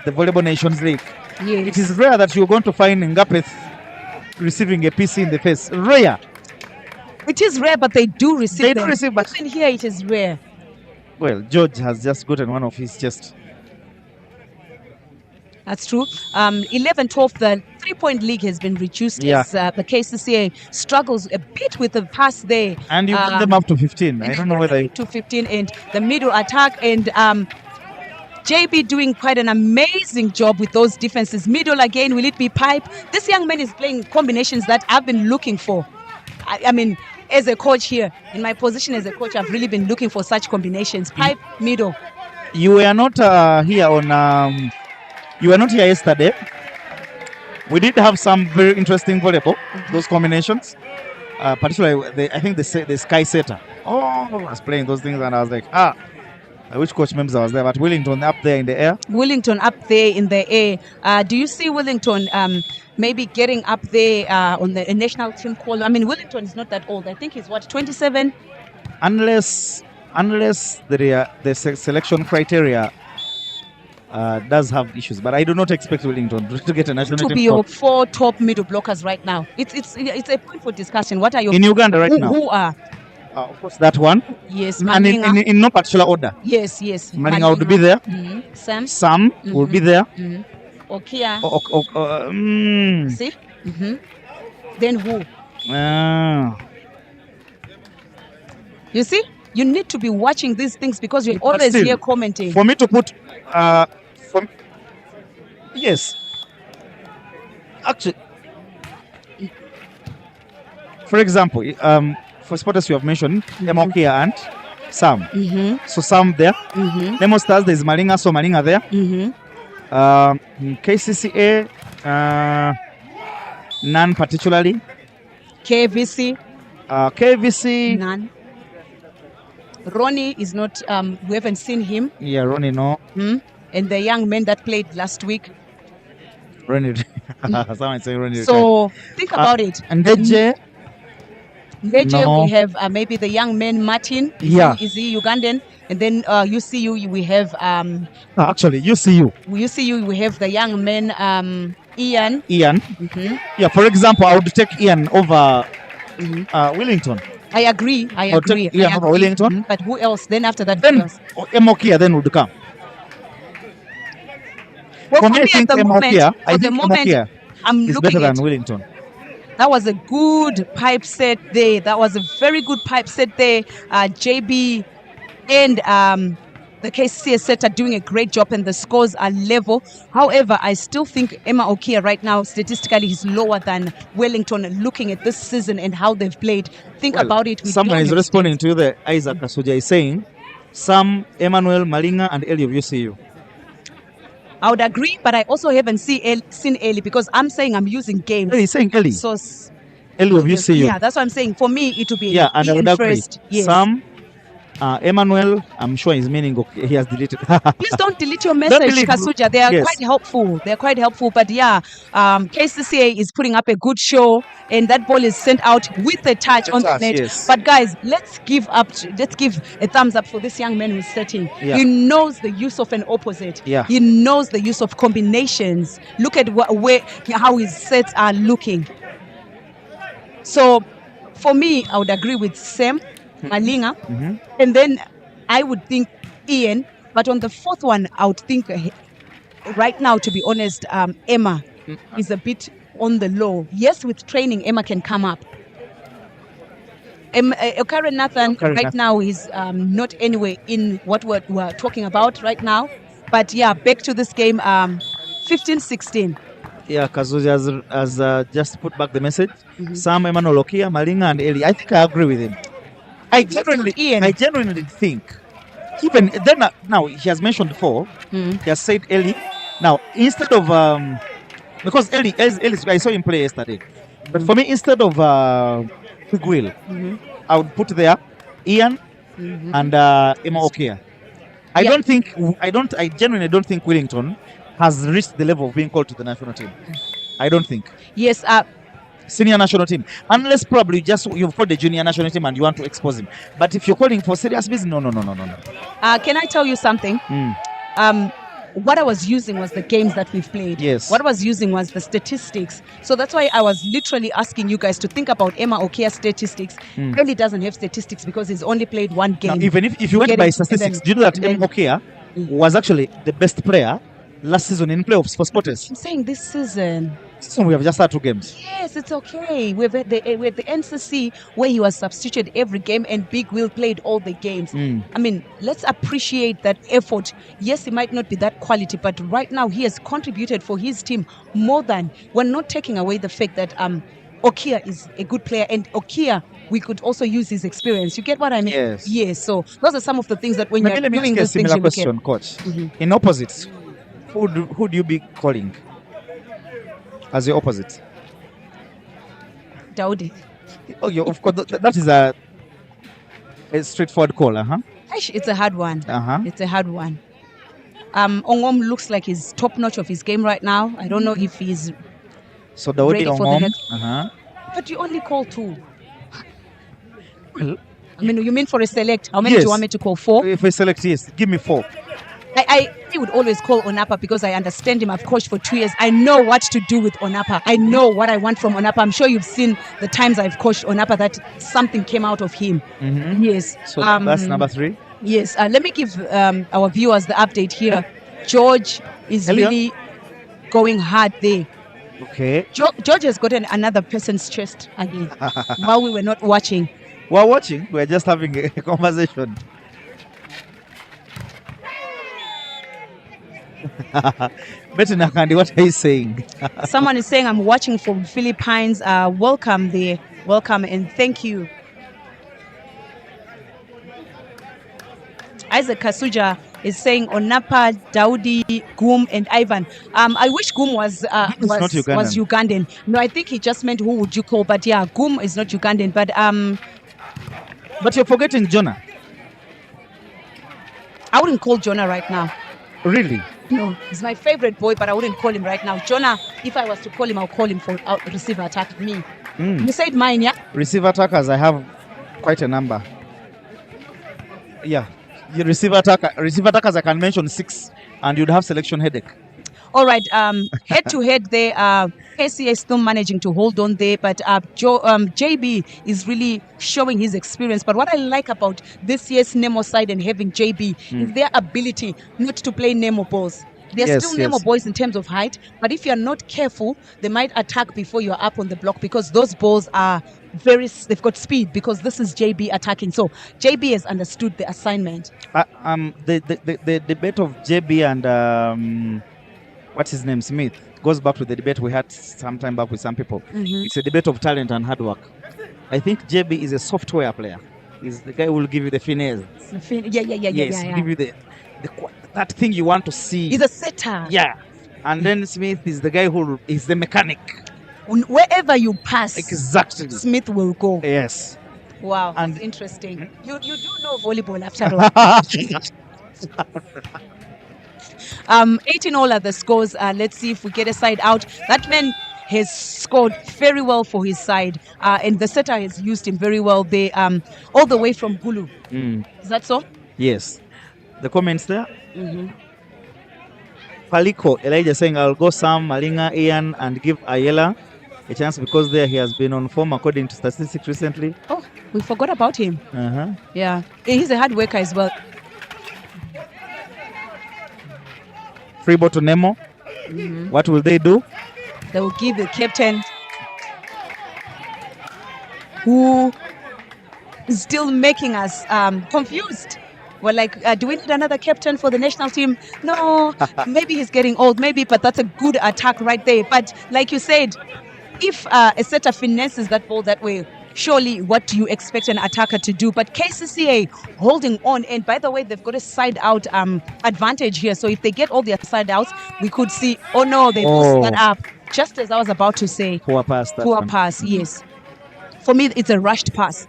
the Volleyball Nations League, Yes. it is rare that you're going to find Ngapeth receiving a PC in the face. Rare. It is rare, but they do receive They them. do receive, but Even here it is rare. well, George has just gotten one of his chest. That's true. 11-12, the three-point league has been reduced as the Kcca struggles a bit with the pass there. And you put them up to 15. I don't know whether... To 15 and the middle attack, and JB doing quite an amazing job with those defenses. Middle again, will it be pipe? This young man is playing combinations that I've been looking for. I mean, as a coach here, in my position as a coach, I've really been looking for such combinations. Pipe, middle. You were not here on... you were not here yesterday. We did have some very interesting volleyball, those combinations. Particularly, I think the Kcca. Oh, I was playing those things and I was like, I wish Coach Members was there, but Wellington up there in the air. Wellington up there in the air. Do you see Wellington maybe getting up there on the national team call? I mean, Wellington is not that old. I think he's, what, 27? Unless the selection criteria does have issues, but I do not expect Wellington to get a national team. To be your 4 top middle blockers right now. It's a point for discussion. What are your... In Uganda right now? Who are? Of course, that one. Yes, and in no particular order. Yes. Malinga would be there. Sam will be there. Okia. See? Then who? You see? You need to be watching these things because you're always still, here commenting. For me to put... yes. Actually... For example, for spotters you have mentioned, Okia and Sam. So Sam there. Nemo Stars, there is Malinga, so Malinga there. Kcca, none particularly. KVC. KVC. None. Ronnie is not, we haven't seen him. Yeah, Ronnie, no. And the young man that played last week. Ronnie. Someone say Ronnie. So think about it. And DJ. No. We have maybe the young man Martin. Is he Ugandan? And then UCU we have actually UCU. UCU we have the young man Ian. Yeah, for example, I would take Ian over Wellington. I agree. Ian over Wellington. But who else? Then after that, then Emokia then would come. Well, for me, at the moment, I'm is looking better at than Wellington. That was a good pipe set there. That was a very good pipe set there. JB and the Kcca set are doing a great job and the scores are level. However, I still think Emma Okia right now statistically is lower than Wellington looking at this season and how they've played. Think about it. Someone is responding to the Isaac Kasuja is saying Sam, Emmanuel, Malinga and Eli of UCU. I would agree, but I also haven't seen Eli because I'm saying I'm using games. He's saying Eli. So Eli of UCU. Yeah, that's what I'm saying. For me, it will be and I would agree. First. Yes. Sam, Emmanuel, I'm sure his meaning he has deleted. Please don't delete your message, Kasuja. They are quite helpful. They're quite helpful. But Kcca is putting up a good show, and that ball is sent out with a touch on the net. Yes. But guys, let's give a thumbs up for this young man who's setting. Yeah. He knows the use of an opposite. Yeah. He knows the use of combinations. Look at how his sets are looking. So, for me, I would agree with Sam. Malinga, and then I would think Ian, but on the fourth one, I would think right now, to be honest, Emma is a bit on the low. Yes, with training, Emma can come up. Karen Nathan right now is not anywhere in what we're talking about right now, but back to this game, 15-16. Yeah, Kazuja has just put back the message. Sam, Emmanuel Okia, Malinga and Eli. I think I agree with him. I genuinely think, even then, now he has mentioned 4, he has said Eli. Now, instead of, because Eli, I saw him play yesterday, but for me, instead of Big Will, I would put there Ian and Emma Okia. I genuinely don't think Wellington has reached the level of being called to the national team. I don't think. Yes, senior national team, unless probably you've called the junior national team and you want to expose him. But if you're calling for serious business, no. Can I tell you something? What I was using was the games that we've played. Yes. What I was using was the statistics. So that's why I was literally asking you guys to think about Emma Okia's statistics. Really doesn't have statistics because he's only played one game. Now, even if you went by statistics, do you know that Emma Okia was actually the best player last season in playoffs for Sporters? I'm saying this season. So we have just had 2 games. Yes, it's okay. We're at the NCC where he was substituted every game and Big Will played all the games. I mean, let's appreciate that effort. Yes, it might not be that quality, but right now he has contributed for his team more than. We're not taking away the fact that Okia is a good player, and Okia, we could also use his experience. You get what I mean? Yes. Yes. So those are some of the things that when Maybe you're let me doing ask you a these things, similar you look question, at. Coach. In opposites, who do you be calling as your opposite? Daudi. Oh, yeah, of course, that is a straightforward call, It's a hard one. It's a hard one. Ongom looks like he's top notch of his game right now. I don't know if he's so Daudi ready for the Ongom. next. But you only call 2. Well, I mean, you mean for a select? How many do yes. you want me to call? 4? If we select, yes, give me 4. I would always call Onapa because I understand him. I've coached for 2 years. I know what to do with Onapa. I know what I want from Onapa. I'm sure you've seen the times I've coached Onapa that something came out of him. Yes. So that's number 3. Yes. Let me give our viewers the update here. George is really going hard there. Okay. George has gotten another person's chest again while we were not watching. We're watching. We're just having a conversation. Betty Nakandi, what are you saying? Someone is saying, I'm watching from Philippines. Welcome there. Welcome and thank you. Isaac Kasuja is saying Onapa, Daudi, Goom, and Ivan. I wish Goom was Ugandan. No, I think he just meant who would you call. But yeah, Goom is not Ugandan. But you're forgetting Jonah. I wouldn't call Jonah right now. Really? No, he's my favorite boy, but I wouldn't call him right now. Jonah, if I was to call him, I'll call him for receiver attack. Me. You said mine, yeah? Receiver attackers, I have quite a number. Yeah. Your receiver attackers, I can mention 6, and you'd have selection headache. All right. Head to head there. Kcca is still managing to hold on there, but JB is really showing his experience. But what I like about this year's Nemo side and having JB is their ability not to play Nemo balls. They're still Nemo boys in terms of height, but if you're not careful, they might attack before you're up on the block because those balls are they've got speed because this is JB attacking. So JB has understood the assignment. The debate of JB and what's his name, Smith, goes back to the debate we had some time back with some people. It's a debate of talent and hard work. I think JB is a software player. He's the guy who will give you the finesse. Give you that thing you want to see. He's a setter. Yeah. And then Smith is the guy who is the mechanic. Wherever you pass, exactly, Smith will go. Yes. Wow, and that's interesting. You do know volleyball after all. 18 all are the scores. Let's see if we get a side out. That man has scored very well for his side, and the setter has used him very well. They all the way from Gulu. Is that so? Yes. The comments there. Paliko Elijah saying, "I'll go Sam, Malinga, Ian, and give Ayela a chance because there he has been on form according to statistics recently." Oh, we forgot about him. Yeah, he's a hard worker as well. Free ball to Nemo. What will they do? They will give the captain, who is still making us confused. We're like, do we need another captain for the national team? No, maybe he's getting old, maybe, but that's a good attack right there. But like you said, if a setter finesses that ball that way, surely what do you expect an attacker to do? But Kcca holding on, and by the way, they've got a side out advantage here. So if they get all their side outs, we could see, oh no, they post that up. Just as I was about to say. Poor pass. Poor pass, yes. For me, it's a rushed pass.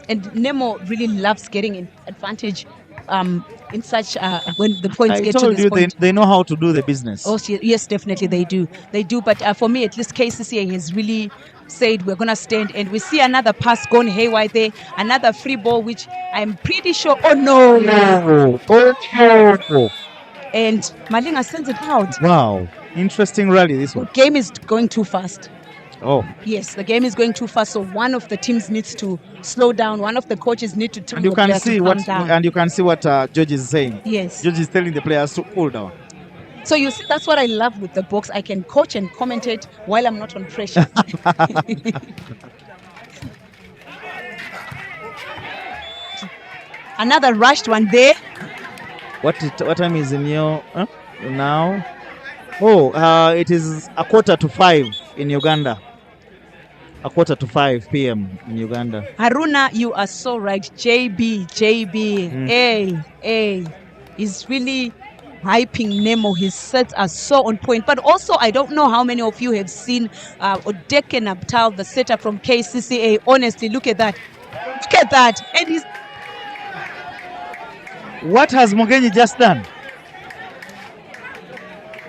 And Nemo really loves getting an advantage in such when the points I get to told this you point. they know how to do the business. Oh, yes, definitely they do. They do. But for me, at least Kcca has really said we're going to stand. And we see another pass gone haywire there. Another free ball, which I'm pretty sure. Oh, no. Oh, And Malinga sends it out. wow. Interesting rally, this The one. game is going too fast. Oh, Yes, the game is going too fast. So one of the teams needs to slow down. One of the coaches need to tell and you the can players see to what calm down. and you can see what George is saying. Yes. George is telling the players to cool down. So you see, that's what I love with the box. I can coach and commentate while I'm not on pressure. Another rushed one there. What time is in your now? Oh, it is 4:45 in Uganda. 4:45 p.m. in Uganda. Haruna, you are so right. JB, hey, is really hyping Nemo. His sets are so on point. But also, I don't know how many of you have seen Odeke Nabtal, the setter from Kcca. Honestly, look at that. Look at that. And he's... What has Mugenyi just done?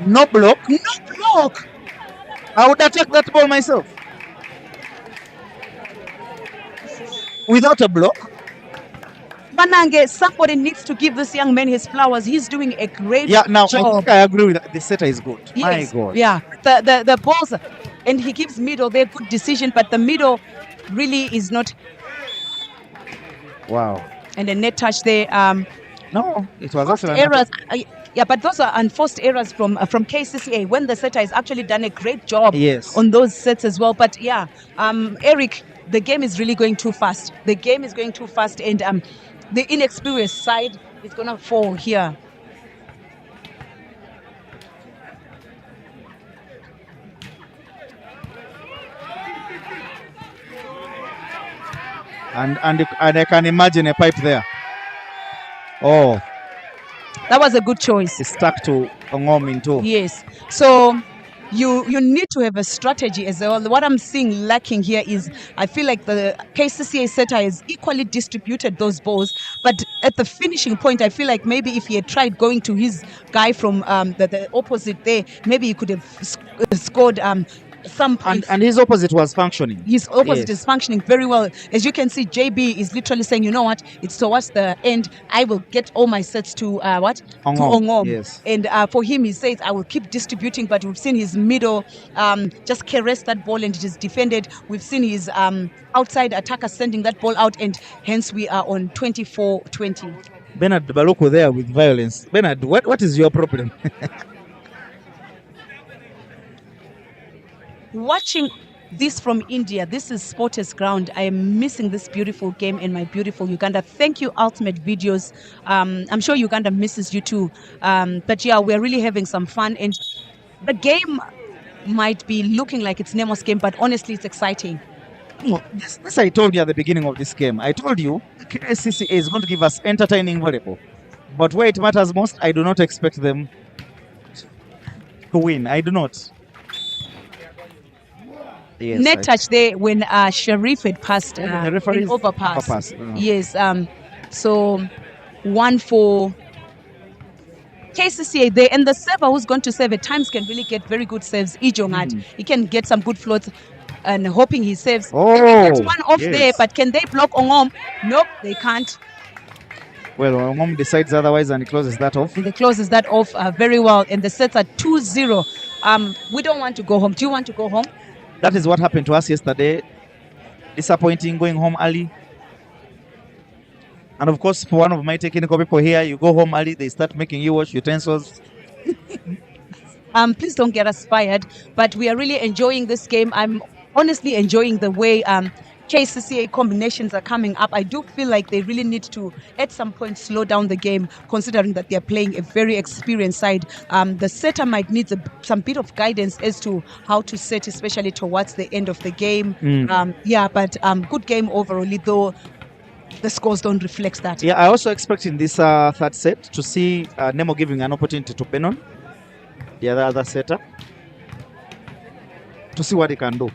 No block. No block. I would attack that ball myself. Without a block. Manange, somebody needs to give this young man his flowers. He's doing a great Yeah, now job. I think I agree with that. The setter is good. Yes, My God. yeah, the balls, and he gives middle. They're good decision, but the middle really is not. Wow. And the net touch there. No, it was actually Errors. Yeah, but those are unforced errors from Kcca when the setter has actually done a great job on those sets as well. But yeah, Eric, the game is really going too fast. The game is going too fast, and the inexperienced side is gonna fall here. And I can imagine a pipe there. Oh, that was a good choice. It's stuck to Ongom in two. Yes. So you need to have a strategy as well. What I'm seeing lacking here is I feel like the Kcca setter has equally distributed those balls, but at the finishing point, I feel like maybe if he had tried going to his guy from the opposite there, maybe he could have scored some points. And his opposite was functioning. His opposite is functioning very well. As you can see, JB is literally saying, you know what, it's towards the end. I will get all my sets to what? Ongom. To Ongom. Yes. And for him, he says, I will keep distributing, but we've seen his middle just caress that ball and it is defended. We've seen his outside attacker sending that ball out, and hence we are on 24-20. Bernard Baloko there with violence. Bernard, what is your problem? Watching this from India, this is Sporters Ground. I am missing this beautiful game in my beautiful Uganda. Thank you, Ultimate Videos. I'm sure Uganda misses you too. But yeah, we're really having some fun. And the game might be looking like it's Nemo's game, but honestly, it's exciting. This I told you at the beginning of this game. I told you Kcca is going to give us entertaining volleyball. But where it matters most, I do not expect them to win. I do not. Yes, net touch there when Sharif had passed an overpass. Yes. So one for Kcca there, and the server who's going to serve at times can really get very good saves. Ijongad, he can get some good floats, and hoping he saves. Gets one off there, but can they block Ongom? Nope, they can't. Well, Ongom decides otherwise and he closes that off. And he closes that off very well, and the sets are 2-0. We don't want to go home. Do you want to go home? That is what happened to us yesterday. Disappointing, going home early. And of course, for one of my technical people here, you go home early, they start making you wash utensils. Please don't get us fired, but we are really enjoying this game. I'm honestly enjoying the way Kcca combinations are coming up. I do feel like they really need to, at some point, slow down the game, considering that they're playing a very experienced side. The setter might need some bit of guidance as to how to set, especially towards the end of the game. But good game overall, though the scores don't reflect that. Yeah, I also expect in this third set to see Nemo giving an opportunity to Benon, the other setter, to see what he can do.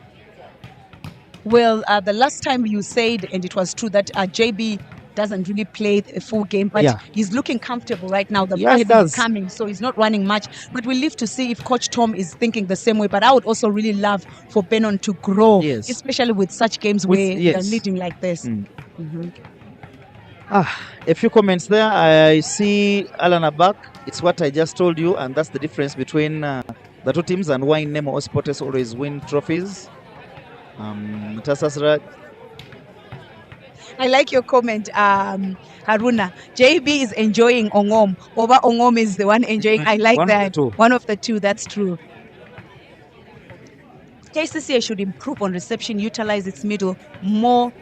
Well, the last time you said, and it was true, that JB doesn't really play a full game, but he's looking comfortable right now. The he pass does. is coming, so he's not running much. But we'll live to see if Coach Tom is thinking the same way. But I would also really love for Benon to grow, especially with such games where they're leading like this. A few comments there. I see Alana back. It's what I just told you, and that's the difference between the two teams and why Nemo Sports always win trophies. Tasasra. I like your comment, Haruna. JB is enjoying Ongom. Over Ongom is the one enjoying. I like that. One of the two. That's true. Kcca should improve on reception, utilize its middle more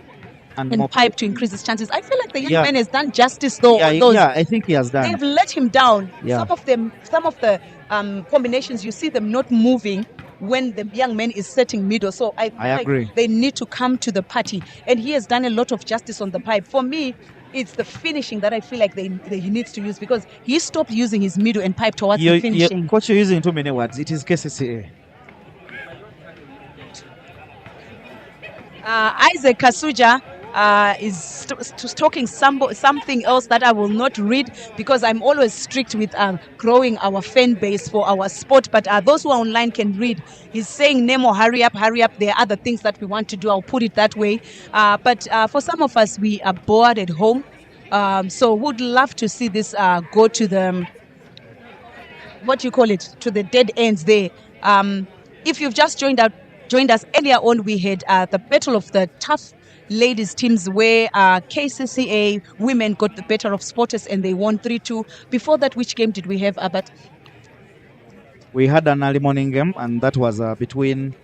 and pipe to increase his chances. I feel like the young man has done justice though. I think he has done. They've let him down. Some of the combinations, you see them not moving when the young man is setting middle. So I agree. Like they need to come to the party. And he has done a lot of justice on the pipe. For me, it's the finishing that I feel like he needs to use, because he stopped using his middle and pipe towards the finishing. Coach, you're using too many words. It is Kcca. Isaac Kasuja is talking something else that I will not read, because I'm always strict with growing our fan base for our sport. But those who are online can read. He's saying, Nemo, hurry up, hurry up. There are other things that we want to do. I'll put it that way. But for some of us, we are bored at home. So would love to see this go to the, to the dead ends there. If you've just joined us earlier on, we had the battle of the tough ladies teams where Kcca women got the better of Sporters and they won 3-2. Before that, which game did we have, Albert? We had an early morning game, and that was between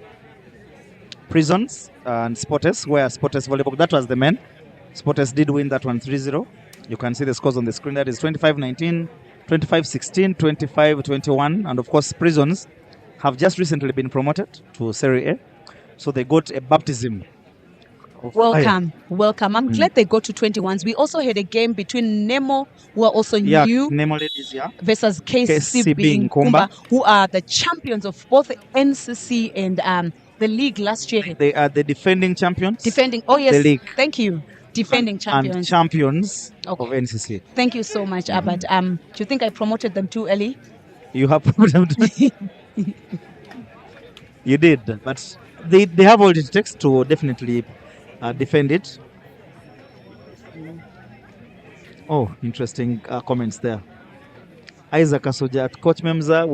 Prisons and Sporters, where Sporters volleyball, that was the men. Sporters did win that one 3-0. You can see the scores on the screen. That is 25-19, 25-16, 25-21, and of course Prisons have just recently been promoted to Serie A, so they got a baptism. Welcome. I'm glad they got to 21s. We also had a game between Nemo, who are also new, Nemo ladies, versus KCB Nkumba, who are the champions of both the NCC and the league last year. They are the defending champions. The league. Thank you. Defending champions. And champions of NCC. Thank you so much, Albert. Do you think I promoted them too early? You have promoted them. You did, but they have all it takes to definitely defend it. Oh, interesting comments there. Isaac Kasuja, Coach Memza,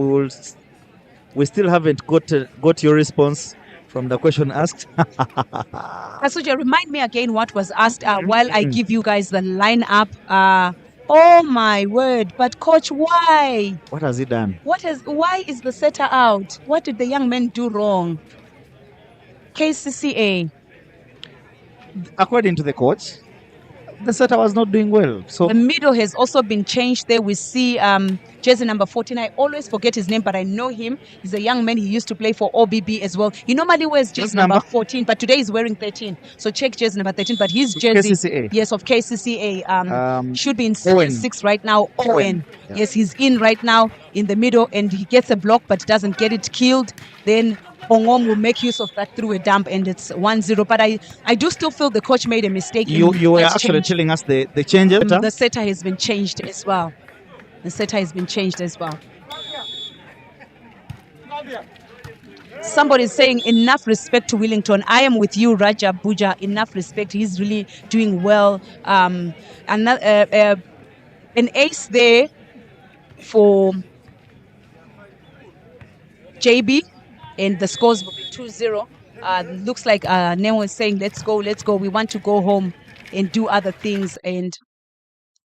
we still haven't got your response from the question asked. Kasuja, remind me again what was asked while I give you guys the lineup. Oh my word! But coach, why? What has he done? Why is the setter out? What did the young men do wrong? Kcca. According to the coach, the setter was not doing well. So the middle has also been changed there. We see jersey number 14. I always forget his name, but I know him. He's a young man. He used to play for OBB as well. He normally wears jersey number 14, but today he's wearing 13. So check jersey number 13. But his jersey, Kcca. Yes, of Kcca, should be in 6 right now. Owen. Yeah. Yes, he's in right now in the middle, and he gets a block, but doesn't get it killed. Then Ongom will make use of that through a dump, and it's 1-0. But I do still feel the coach made a mistake. You were actually telling us the changes. The setter has been changed as well. Somebody is saying enough respect to Wellington. I am with you, Raja Buja. Enough respect. He's really doing well. An ace there for JB. And the scores will be 2-0. Looks like Nemo is saying, let's go. We want to go home and do other things. And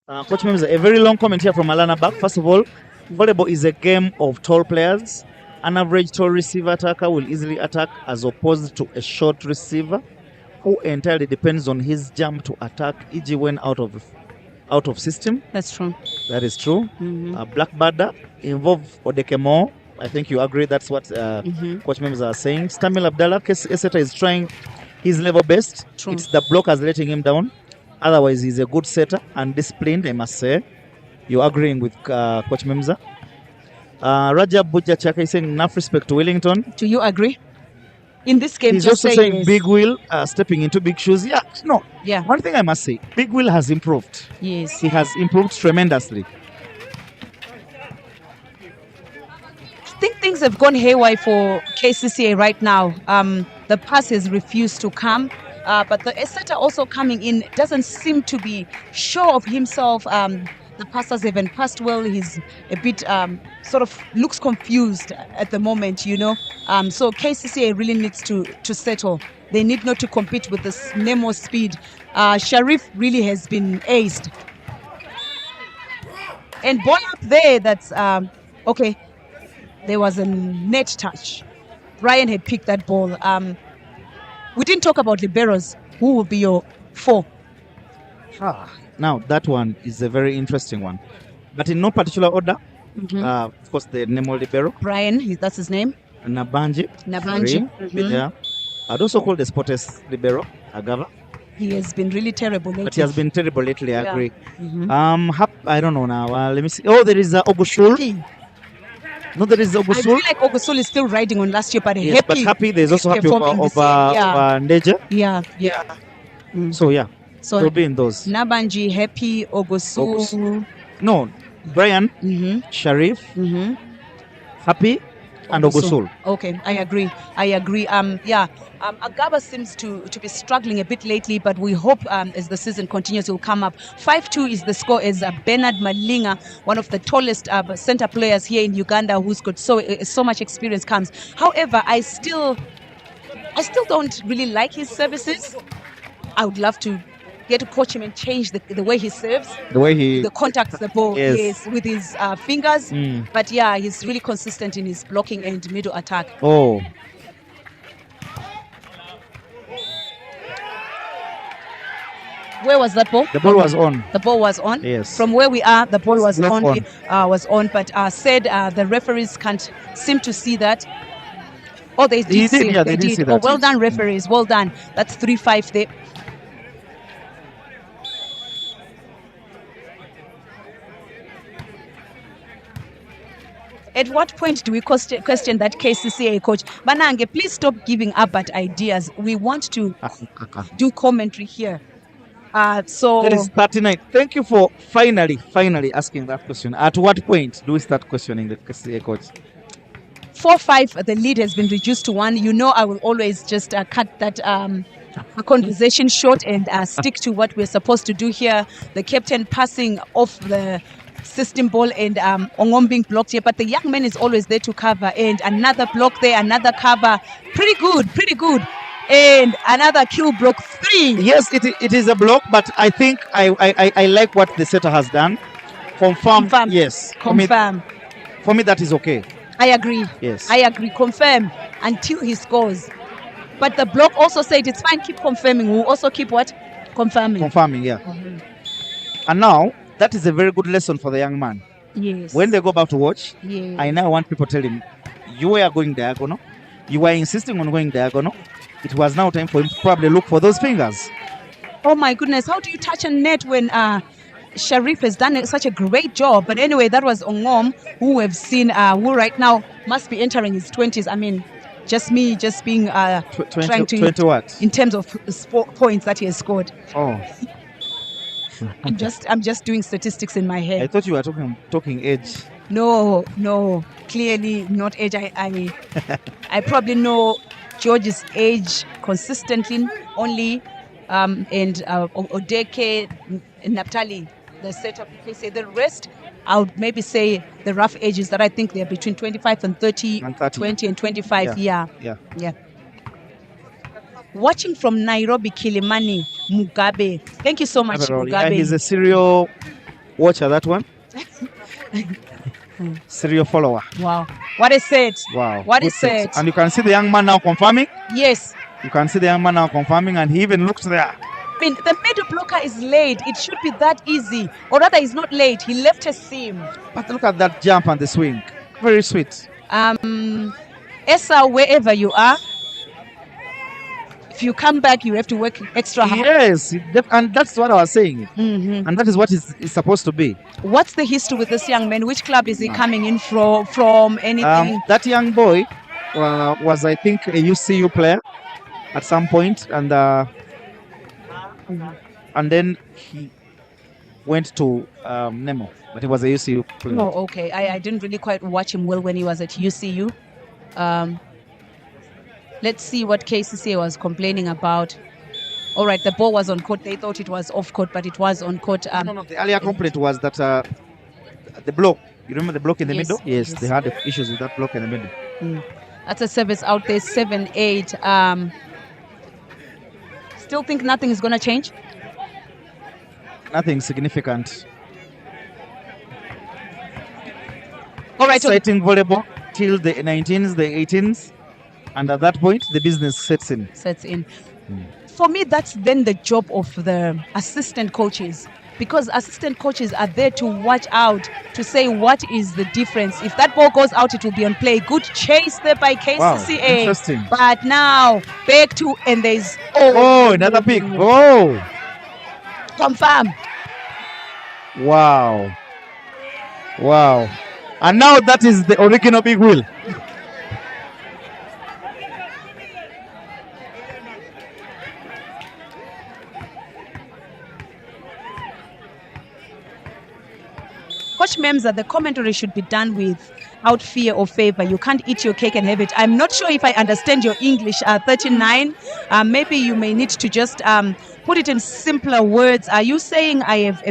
Coach Mems, a very long comment here from Alana Back. First of all, volleyball is a game of tall players. An average tall receiver attacker will easily attack as opposed to a short receiver who entirely depends on his jump to attack, e.g. when out of system. That's true. That is true. Blackbird involve Odekemo. I think you agree. That's what Coach Members are saying. Stamil Abdallah, Kcca is trying his level best. True. It's the blockers letting him down. Otherwise, he's a good setter and disciplined, I must say. You're agreeing with Coach Memza. Rajab Bujachaka is saying enough respect to Wellington. Do you agree? in this game. He's just also saying yes. Big Will stepping into big shoes. Yeah, no. Yeah. One thing I must say, Big Will has improved. Yes. He has improved tremendously. I think things have gone haywire for Kcca right now. The pass has refused to come, but the setter also coming in doesn't seem to be sure of himself. The passers haven't passed well. He's a bit sort of looks confused at the moment, you know. So Kcca really needs to settle. They need not to compete with this Nemo speed. Sharif really has been aced. And ball up there, that's okay. There was a net touch. Brian had picked that ball. We didn't talk about liberos. Who will be your 4? Now, that one is a very interesting one. But in no particular order, of course, the Nemo libero. Brian, that's his name. Nabanji. Nabanji. I'd also call the Sportes libero, Agava. He has been really terrible lately. But he has been terrible lately, I agree. I don't know now. Let me see. Oh, there is Ogushul. No, there is Ogusul. I feel like Ogusul is still riding on last year, but yes, Happy. But Happy, there's also Happy over Ndeja. Yeah. So, yeah. So they'll be in those. Nabanji, Happy, Ogusul. No, Brian, Sharif, Happy, and Ogusul. Okay, I agree. Agaba seems to be struggling a bit lately, but we hope as the season continues, he'll come up. 5-2 is the score as Bernard Malinga, one of the tallest center players here in Uganda, who's got so much experience, comes. However, I still don't really like his services. I would love to get to coach him and change the way he serves, the contacts the ball with his fingers. But yeah, he's really consistent in his blocking and middle attack. Oh. Where was that ball? The ball was on. The ball was on. Yes. From where we are, the ball was on. But said the referees can't seem to see that. Oh, they did see it. They did see that. Oh, well done, referees. Well done. That's 3-5 there. At what point do we question that Kcca coach? Banange, please stop giving up at ideas. We want to do commentary here. So that is 39. Thank you for finally asking that question. At what point do we start questioning the Kcca coach? 4-5, the lead has been reduced to 1. You know, I will always just cut that conversation short and stick to what we're supposed to do here. The captain passing off the system ball and Ongom being blocked here, but the young man is always there to cover. And another block there, another cover. Pretty good. And another kill block 3. Yes, it is a block, but I think I like what the setter has done. Confirm. Yes. Confirm. For me, that is okay. I agree. Yes. I agree. Confirm until he scores. But the block also said it's fine, keep confirming. We'll also keep what? Confirming. Confirming, yeah. And now, that is a very good lesson for the young man. Yes. When they go back to watch, yes. I now want people to tell him, you were going diagonal. You were insisting on going diagonal. It was now time for him to probably look for those fingers. Oh my goodness, how do you touch a net when Sharif has done such a great job? But anyway, that was Ongom, who we've seen, who right now must be entering his 20s. I mean, just being trying to 20 what? In terms of points that he has scored. Oh. I'm just doing statistics in my head. I thought you were talking age. No, clearly not age. I probably know George's age consistently only, and Odeke, Naphtali, the setup. Say the rest, I would maybe say the rough ages that I think they're between 25 and 30, 20 and 25. Yeah. Watching from Nairobi, Kilimani, Mugabe. Thank you so much, Mugabe. Yeah, he's a serial watcher, that one. Serial follower. Wow. What is it? Wow. What is it? And you can see the young man now confirming. Yes. You can see the young man now confirming, and he even looks there. I mean, the middle blocker is late. It should be that easy. Or rather, he's not late. He left a seam. But look at that jump and the swing. Very sweet. Esa, wherever you are, if you come back, you have to work extra hard. Yes, and that's what I was saying. And that is what it's supposed to be. What's the history with this young man? Which club is he coming in from? Anything? That young boy was, I think, a UCU player at some point, and then he went to Nemo, but he was a UCU player. Oh, okay. I didn't really quite watch him well when he was at UCU. Let's see what Kcca was complaining about. All right, the ball was on court. They thought it was off court, but it was on court. No, the earlier complaint was that the block. You remember the block in the Yes, middle? Yes, yes. they had issues with that block in the middle. That's a service out there, 7-8. Still think nothing is going to change? Nothing significant. All right, Exciting volleyball till the 19s, the 18s, and at that point, the business sets in. For me, that's then the job of the assistant coaches, because assistant coaches are there to watch out, to say what is the difference. If that ball goes out, it will be on play. Good chase there by Kcca. Wow, interesting. But now, back to, and there's... Oh, another pick. Oh! Confirm. Wow. Wow. And now that is the original big wheel. Coach Memza, the commentary should be done without fear or favor. You can't eat your cake and have it. I'm not sure if I understand your English, 39. Maybe you may need to just put it in simpler words. Are you saying I have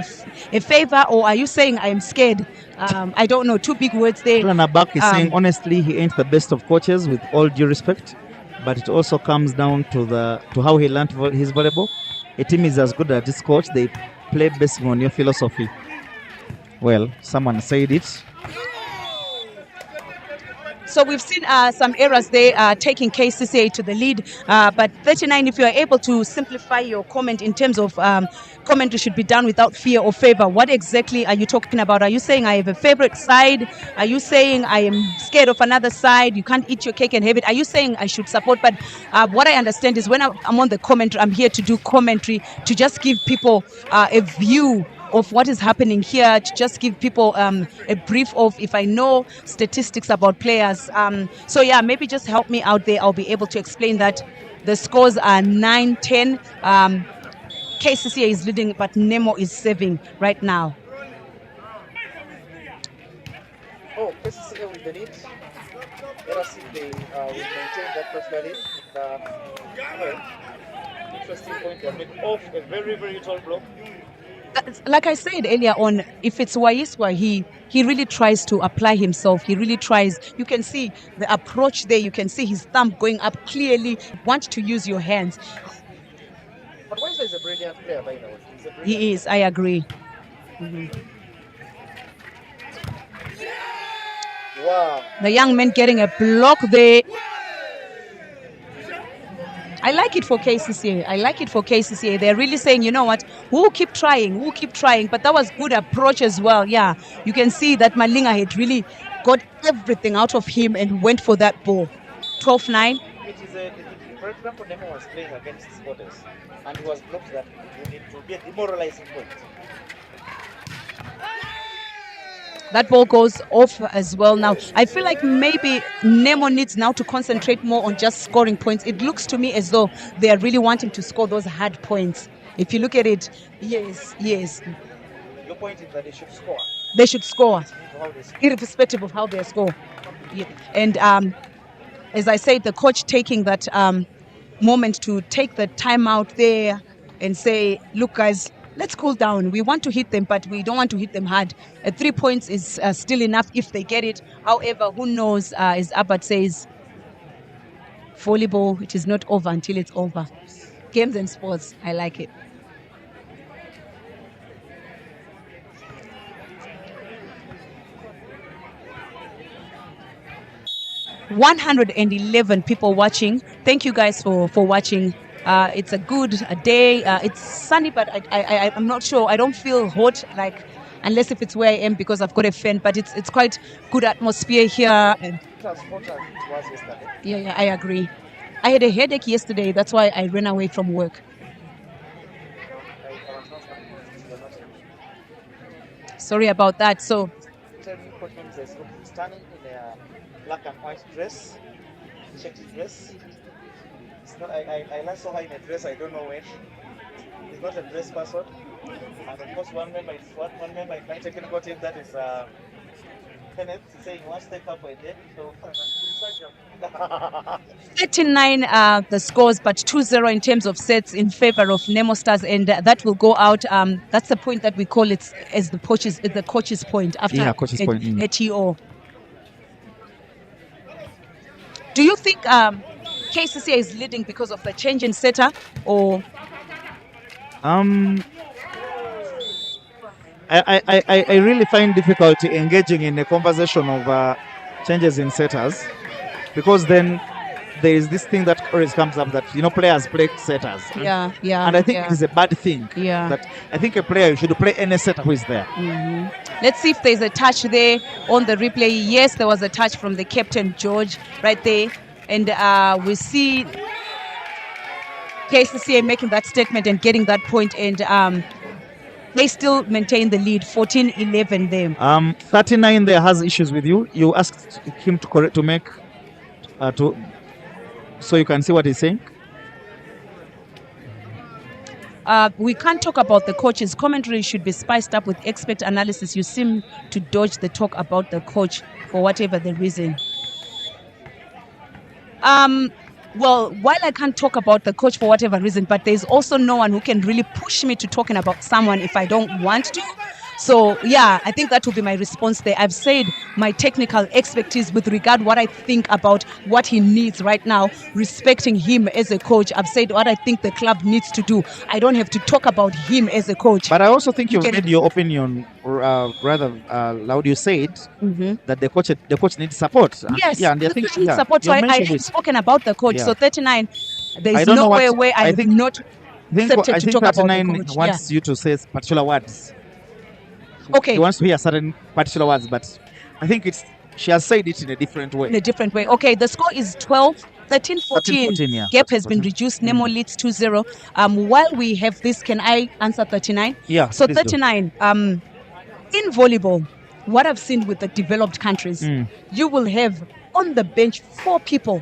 a favor, or are you saying I am scared? I don't know. Two big words there. Abak is saying, honestly, he ain't the best of coaches, with all due respect. But it also comes down to how he learned his volleyball. A team is as good as this coach. They play based on your philosophy. Well, someone said it. So we've seen some errors there taking Kcca to the lead. But 39, if you are able to simplify your comment in terms of commentary should be done without fear or favor, what exactly are you talking about? Are you saying I have a favorite side? Are you saying I am scared of another side? You can't eat your cake and have it. Are you saying I should support? But what I understand is when I'm on the commentary, I'm here to do commentary, to just give people a view of what is happening here, to just give people a brief of if I know statistics about players. So yeah, maybe just help me out there. I'll be able to explain that. The scores are 9-10. Kcca is leading, but Nemo is serving right now. Oh, Kcca with the lead. Let us see if they will maintain that particular lead. Interesting point to make off a very, very tall block. Like I said earlier on, if it's Waiswa, he really tries to apply himself. He really tries. You can see the approach there. You can see his thumb going up clearly. Want to use your hands. But Waiswa is a brilliant player, by the way. He is. I agree. Wow. The young man getting a block there. I like it for Kcca. I like it for Kcca. They're really saying, you know what, we'll keep trying. But that was good approach as well. Yeah, you can see that Malinga had really got everything out of him and went for that ball. 12-9. For example, Nemo was playing against his borders, and he was blocked that it would be a demoralizing point. That ball goes off as well now. I feel like maybe Nemo needs now to concentrate more on just scoring points. It looks to me as though they are really wanting to score those hard points. If you look at it, yes. Your point is that they should score. They should score, irrespective of how they score. Yeah. And as I said, the coach taking that moment to take the time out there and say, look, guys, let's cool down. We want to hit them, but we don't want to hit them hard. 3 points is still enough if they get it. However, who knows, as Abad says, volleyball, it is not over until it's over. Games and sports, I like it. $111 people watching. Thank you guys for watching. It's a good day. It's sunny, but I'm not sure. I don't feel hot, like, unless if it's where I am because I've got a fan. But it's quite good atmosphere here. And yeah, I agree. I had a headache yesterday. That's why I ran away from work. Sorry about that. So, standing in a black and white dress. checked his dress. It's not, I last saw her in a dress, I don't know when. He's not a dress person. And of course, one member in my technical team, that is Kenneth, saying he wants to take up a day. So, 39 the scores, but 2-0 in terms of sets in favor of Nemo Stars, and that will go out. That's the point that we call it as the coach's point after coach's point. a TO. Do you think Kcca is leading because of the change in setter, or? I really find difficulty engaging in a conversation of changes in setters, because then there is this thing that always comes up that players play setters. Yeah. And I think it is a bad thing. Yeah. That I think a player should play any setter who is there. Mm-hmm. Let's see if there's a touch there on the replay. Yes, there was a touch from the captain George right there, and we see Kcca making that statement and getting that point, and they still maintain the lead, 14-11 there. 39 there has issues with you. You asked him to make so you can see what he's saying. We can't talk about the coach's commentary. Should be spiced up with expert analysis. You seem to dodge the talk about the coach for whatever the reason. Well, while I can't talk about the coach for whatever reason, but there's also no one who can really push me to talking about someone if I don't want to. So, yeah, I think that will be my response there. I've said my technical expertise with regard what I think about what he needs right now, respecting him as a coach. I've said what I think the club needs to do. I don't have to talk about him as a coach. But I also think you've made your opinion rather loud. You said that the coach needs support. Yes, and the coach needs support. So I have spoken about the coach. Yeah. So 39, there's nowhere where I have not accepted to talk about the coach. Wants you to say particular words. Okay. He wants to hear certain particular words, but I think she has said it in a different way. Okay, the score is 12. 13-14. Yeah. Gap has been reduced. Nemo leads 2-0. While we have this, can I answer 39? Yeah. So 39. In volleyball, what I've seen with the developed countries, you will have on the bench 4 people.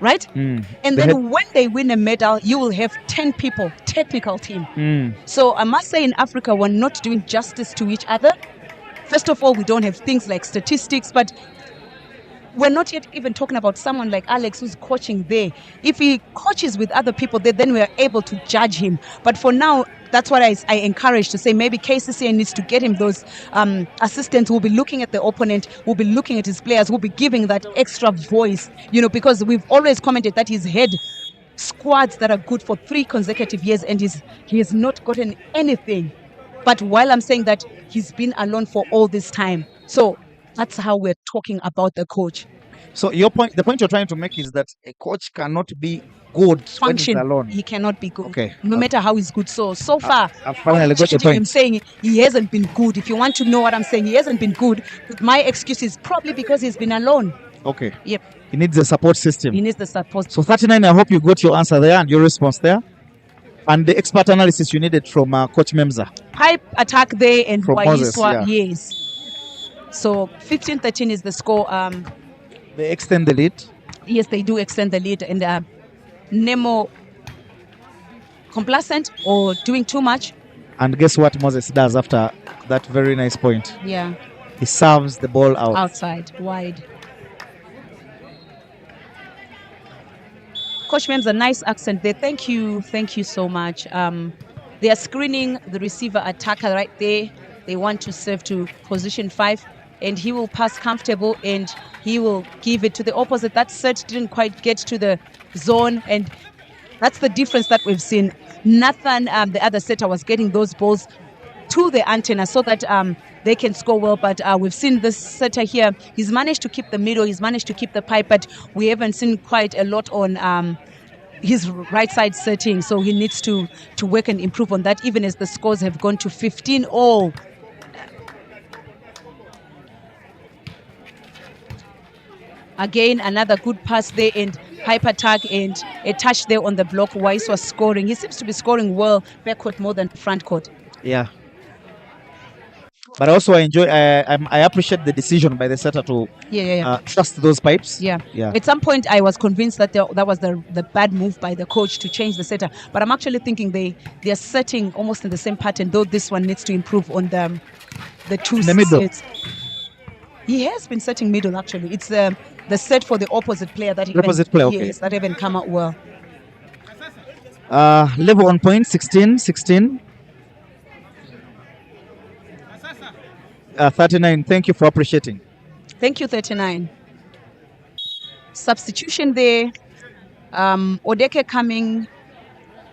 Right? And then when they win a medal, you will have 10 people, technical team. So I must say in Africa, we're not doing justice to each other. First of all, we don't have things like statistics, but we're not yet even talking about someone like Alex who's coaching there. If he coaches with other people there, then we are able to judge him. But for now, that's what I encourage to say. Maybe Kcca needs to get him those assistants who will be looking at the opponent, who will be looking at his players, who will be giving that extra voice, because we've always commented that he's had squads that are good for 3 consecutive years and he has not gotten anything. But while I'm saying that, he's been alone for all this time. So that's how we're talking about the coach. So the point you're trying to make is that a coach cannot be good when he's alone. He cannot be good. Okay. No matter how he's good. So far, I've finally got the point. I'm saying he hasn't been good. If you want to know what I'm saying, he hasn't been good. My excuse is probably because he's been alone. Okay. Yep. He needs the support system. He needs the support. So 39, I hope you got your answer there and your response there. And the expert analysis you needed from Coach Memza. Pipe attack there and Waiswa, yes. So 15-13 is the score. They extend the lead. Yes, they do extend the lead. And Nemo complacent or doing too much. And guess what Moses does after that very nice point? Yeah. He serves the ball out. Outside, wide. Coach Mems, a nice accent there. Thank you so much. They are screening the receiver attacker right there. They want to serve to position 5. And he will pass comfortable and he will give it to the opposite. That set didn't quite get to the zone, and that's the difference that we've seen. Nathan, the other setter, was getting those balls to the antenna so that they can score well. But we've seen this setter here. He's managed to keep the middle. He's managed to keep the pipe, but we haven't seen quite a lot on his right side setting. So he needs to work and improve on that, even as the scores have gone to 15-all. Again, another good pass there and hyper tag and a touch there on the block. Weiss was scoring. He seems to be scoring well backcourt more than front court. Yeah. But also I enjoy. I appreciate the decision by the setter to Yeah. trust those pipes. Yeah. Yeah. At some point, I was convinced that that was the bad move by the coach to change the setter. But I'm actually thinking they're setting almost in the same pattern, though this one needs to improve on the two In the middle. sets. He has been setting middle, actually. It's the set for the opposite player that Opposite player, okay. Yes, that haven't come out well. Level on point, 16. 39. Thank you for appreciating. Thank you, 39. Substitution there. Odeke coming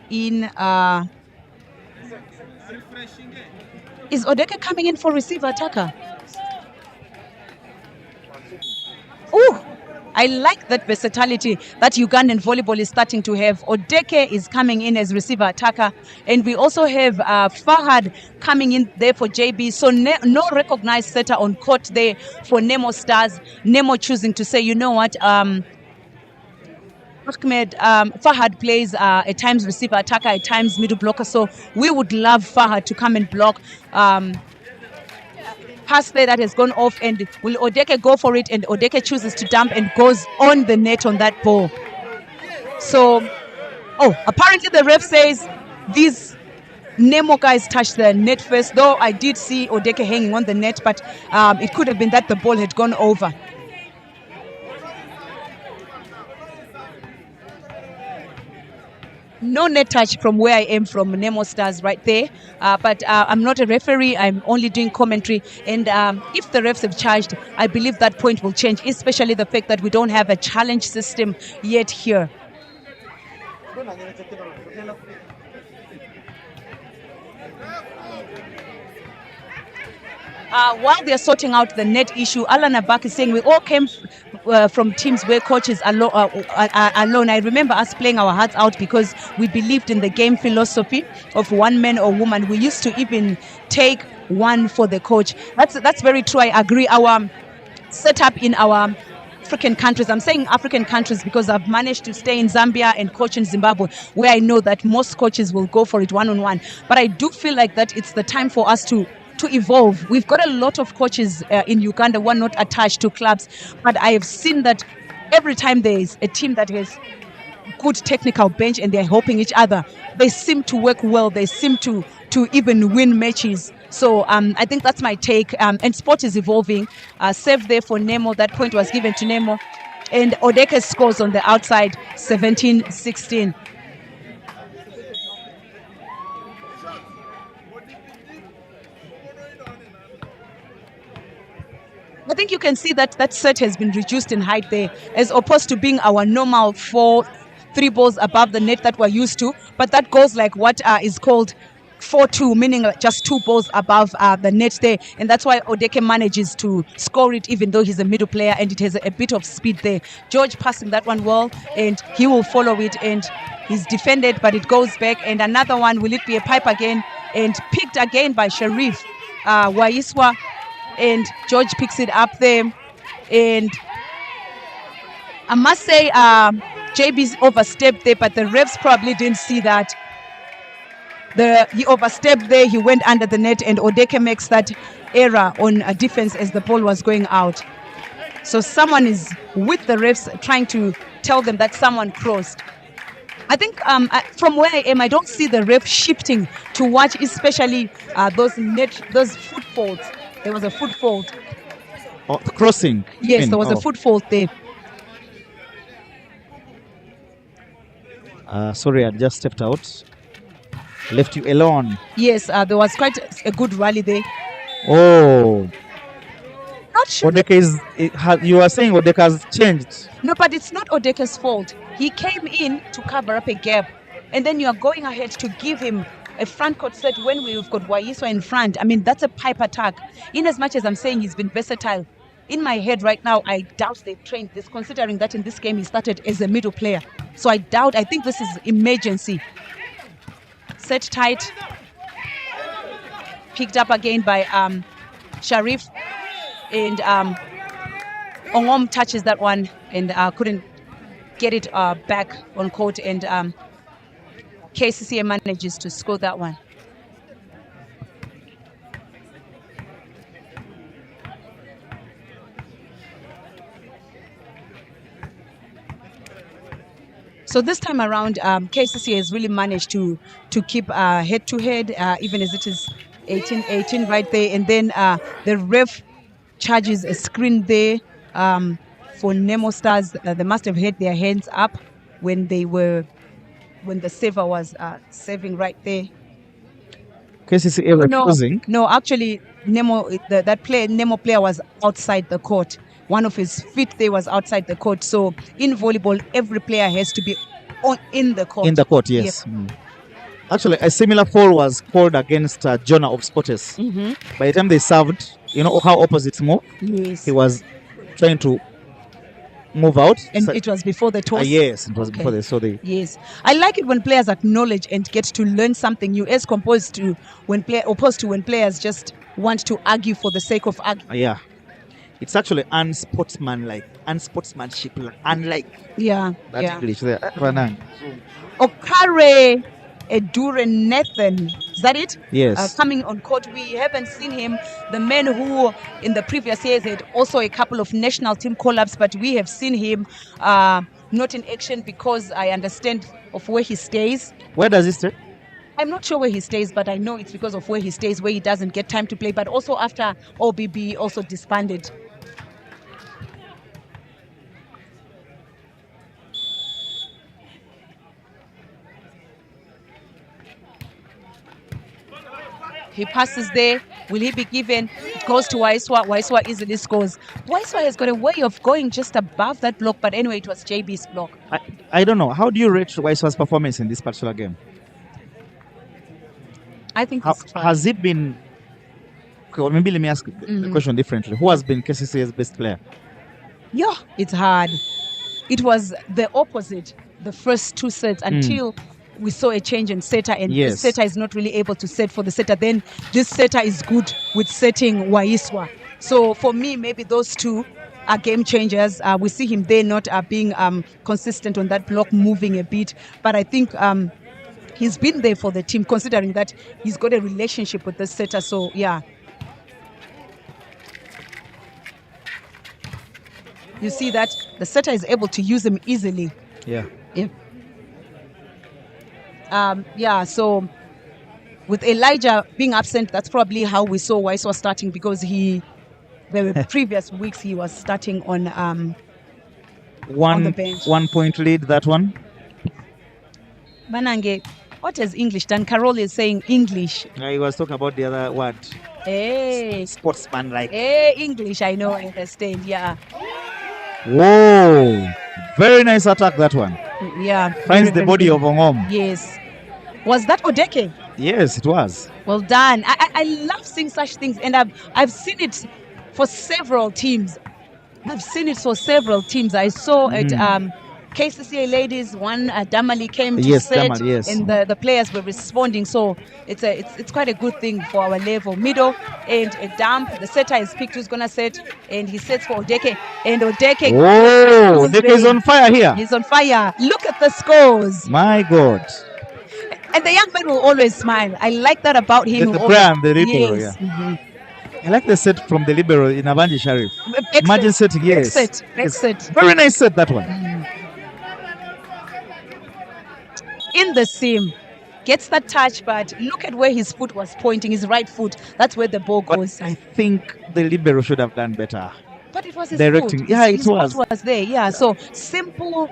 in. Is Odeke coming in for receiver attacker? Oh, I like that versatility that Ugandan volleyball is starting to have. Odeke is coming in as receiver attacker, and we also have Fahad coming in there for JB. So no recognized setter on court there for Nemo Stars. Nemo choosing to say, you know what, Ahmed, Fahad plays at times receiver attacker, at times middle blocker. So we would love Fahad to come and block. Pass there that has gone off, and will Odeke go for it? And Odeke chooses to dump and goes on the net on that ball. So, apparently the ref says these Nemo guys touched the net first, though I did see Odeke hanging on the net, but it could have been that the ball had gone over. No net touch from where I am from Nemo Stars right there. But I'm not a referee. I'm only doing commentary. And if the refs have charged, I believe that point will change, especially the fact that we don't have a challenge system yet here. While they're sorting out the net issue, Alan Abak is saying we all came from teams where coaches are alone. I remember us playing our hearts out because we believed in the game philosophy of one man or woman. We used to even take one for the coach. That's very true. I agree. Our setup in our African countries, I'm saying African countries because I've managed to stay in Zambia and coach in Zimbabwe, where I know that most coaches will go for it one-on-one. But I do feel like that it's the time for us to evolve. We've got a lot of coaches in Uganda who are not attached to clubs, but I have seen that every time there is a team that has good technical bench and they're helping each other, they seem to work well. They seem to even win matches. So I think that's my take. And sport is evolving. Save there for Nemo. That point was given to Nemo. And Odeke scores on the outside, 17-16. I think you can see that that set has been reduced in height there, as opposed to being our normal 3 balls above the net that we're used to. But that goes like what is called 4-2, meaning just 2 balls above the net there. And that's why Odeke manages to score it, even though he's a middle player, and it has a bit of speed there. George passing that one well, and he will follow it, and he's defended, but it goes back. And another one, will it be a pipe again? And picked again by Sharif Waiswa. And George picks it up there, and I must say JB's overstepped there, but the refs probably didn't see that. He overstepped there, he went under the net, and Odeke makes that error on defense as the ball was going out. So someone is with the refs trying to tell them that someone crossed. I think from where I am, I don't see the ref shifting to watch, especially those foot faults. There was a foot fault. Oh, crossing. Yes, there was a foot fault there. Sorry, I just stepped out. Left you alone. Yes, there was quite a good rally there. Oh. Not sure. Odeke you are saying Odeke has changed. No, but it's not Odeke's fault. He came in to cover up a gap, and then you are going ahead to give him a front court set when we've got Waiswa in front. I mean, that's a pipe attack. In as much as I'm saying he's been versatile, in my head right now, I doubt they've trained this, considering that in this game he started as a middle player. So I think this is emergency. Set tight. Picked up again by Sharif. And Ongom touches that one and couldn't get it back on court. And Kcca manages to score that one. So this time around, Kcca has really managed to keep head-to-head, even as it is 18-18 right there. And then the ref charges a screen there for Nemo Stars. They must have had their hands up when the saver was serving right there. Kcca refusing. No, actually, Nemo player was outside the court. One of his feet there was outside the court. So in volleyball, every player has to be in the court. In the court, yes. Yep. Actually, a similar foul was called against Jonah of Spotters. By the time they served, you know how opposites move? Yes. He was trying to move out. And it was before the toss? Yes, it was before they saw the... Yes. I like it when players acknowledge and get to learn something new as opposed to when players just want to argue for the sake of arguing. Yeah. It's actually unsportsmanship, unlike that English there. Okare Edure Nathan, is that it? Yes. Coming on court, we haven't seen him. The man who in the previous years had also a couple of national team call-ups, but we have seen him not in action because I understand of where he stays. Where does he stay? I'm not sure where he stays, but I know it's because of where he stays, where he doesn't get time to play, but also after OBB also disbanded. He passes there. Will he be given? It goes to Waiswa. Waiswa easily scores. Waiswa has got a way of going just above that block, but anyway, it was JB's block. I don't know. How do you rate Waiswa's performance in this particular game? I think has it been... Okay, maybe let me ask the question differently. Who has been Kcca's best player? Yeah, it's hard. It was the opposite the first two sets until we saw a change in setter, and the setter is not really able to set for the setter. Then this setter is good with setting Waiswa. So for me, maybe those two are game changers. We see him there not being consistent on that block, moving a bit. But I think he's been there for the team, considering that he's got a relationship with the setter. So, yeah. You see that the setter is able to use him easily. Yeah. So with Elijah being absent, that's probably how we saw Waiswa starting, because the previous weeks he was starting on the bench. 1 point lead, that one. Manange, what has English done? Carol is saying English. He was talking about the other word. Hey. Sportsman-like. Hey, English, I know, I understand, yeah. Whoa. Very nice attack, that one. Yeah. Finds the body of Ongom. Yes. Was that Odeke? Yes, it was. Well done. I love seeing such things, and I've seen it for several teams. I saw it Kcca ladies, one Damali came to set, and the players were responding. So it's quite a good thing for our level. Middle and a dump. The setter is picked who's gonna set, and he sets for Odeke. And Odeke. Whoa! Odeke is on fire here. He's on fire. Look at the scores. My God. And the young man will always smile. I like that about him. The libero, yeah. I like the set from the libero in Avanji Sharif. Imagine setting, yes. Exit. Very nice set, that one. In the seam. Gets that touch, but look at where his foot was pointing, his right foot. That's where the ball goes. But I think the libero should have done better. But it was his directing. Foot. Yeah, his it was. Foot was there. Yeah, so simple.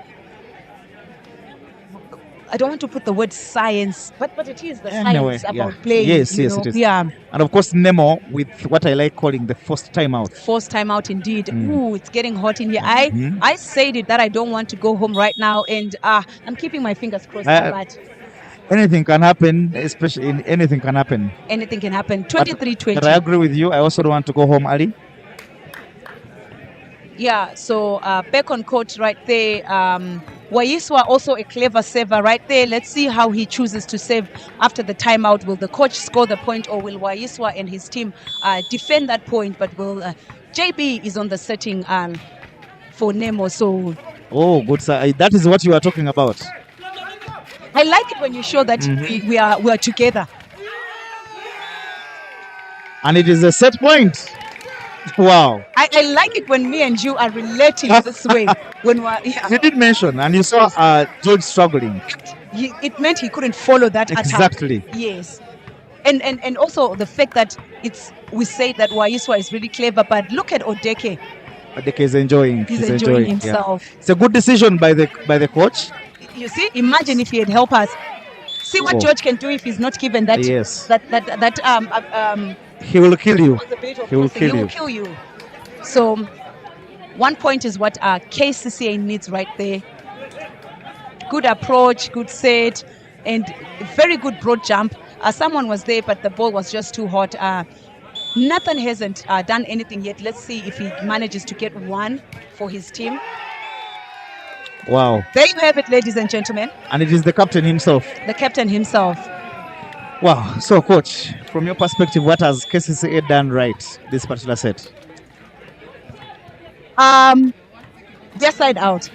I don't want to put the word science, but it is the science about playing. Yes, it is. Yeah. And of course, Nemo with what I like calling the forced timeout. Forced timeout, indeed. Ooh, it's getting hot in here. I said it that I don't want to go home right now, and I'm keeping my fingers crossed for that. Anything can happen, especially anything can happen. Anything can happen. 23-20. But I agree with you. I also don't want to go home early. Yeah, so back on court right there. Waiswa also a clever saver right there. Let's see how he chooses to save after the timeout. Will the coach score the point, or will Waiswa and his team defend that point? But will JB is on the setting for Nemo. So good. That is what you are talking about. I like it when you show that we are together. And it is a set point. Wow. I like it when me and you are relating this way. When we're, yeah, You did mention, and you saw Yes. George struggling. it meant he couldn't follow that attack. Exactly. Yes. And also the fact that we say that Waiswa is really clever, but look at Odeke. Odeke is enjoying. He's enjoying Yeah. himself. It's a good decision by the coach. You see, imagine if he had helped us. See what Oh. George can do if he's not given that. Yes. That He will kill you. responsibility of He will crossing. kill you. Kill you. So 1 point is what Kcca needs right there. Good approach, good set, and very good broad jump. Someone was there, but the ball was just too hot. Nathan hasn't done anything yet. Let's see if he manages to get one for his team. Wow. There you have it, ladies and gentlemen. And it is the captain himself. The captain himself. Wow. So, coach, from your perspective, what has Kcca done right this particular set? Their side out.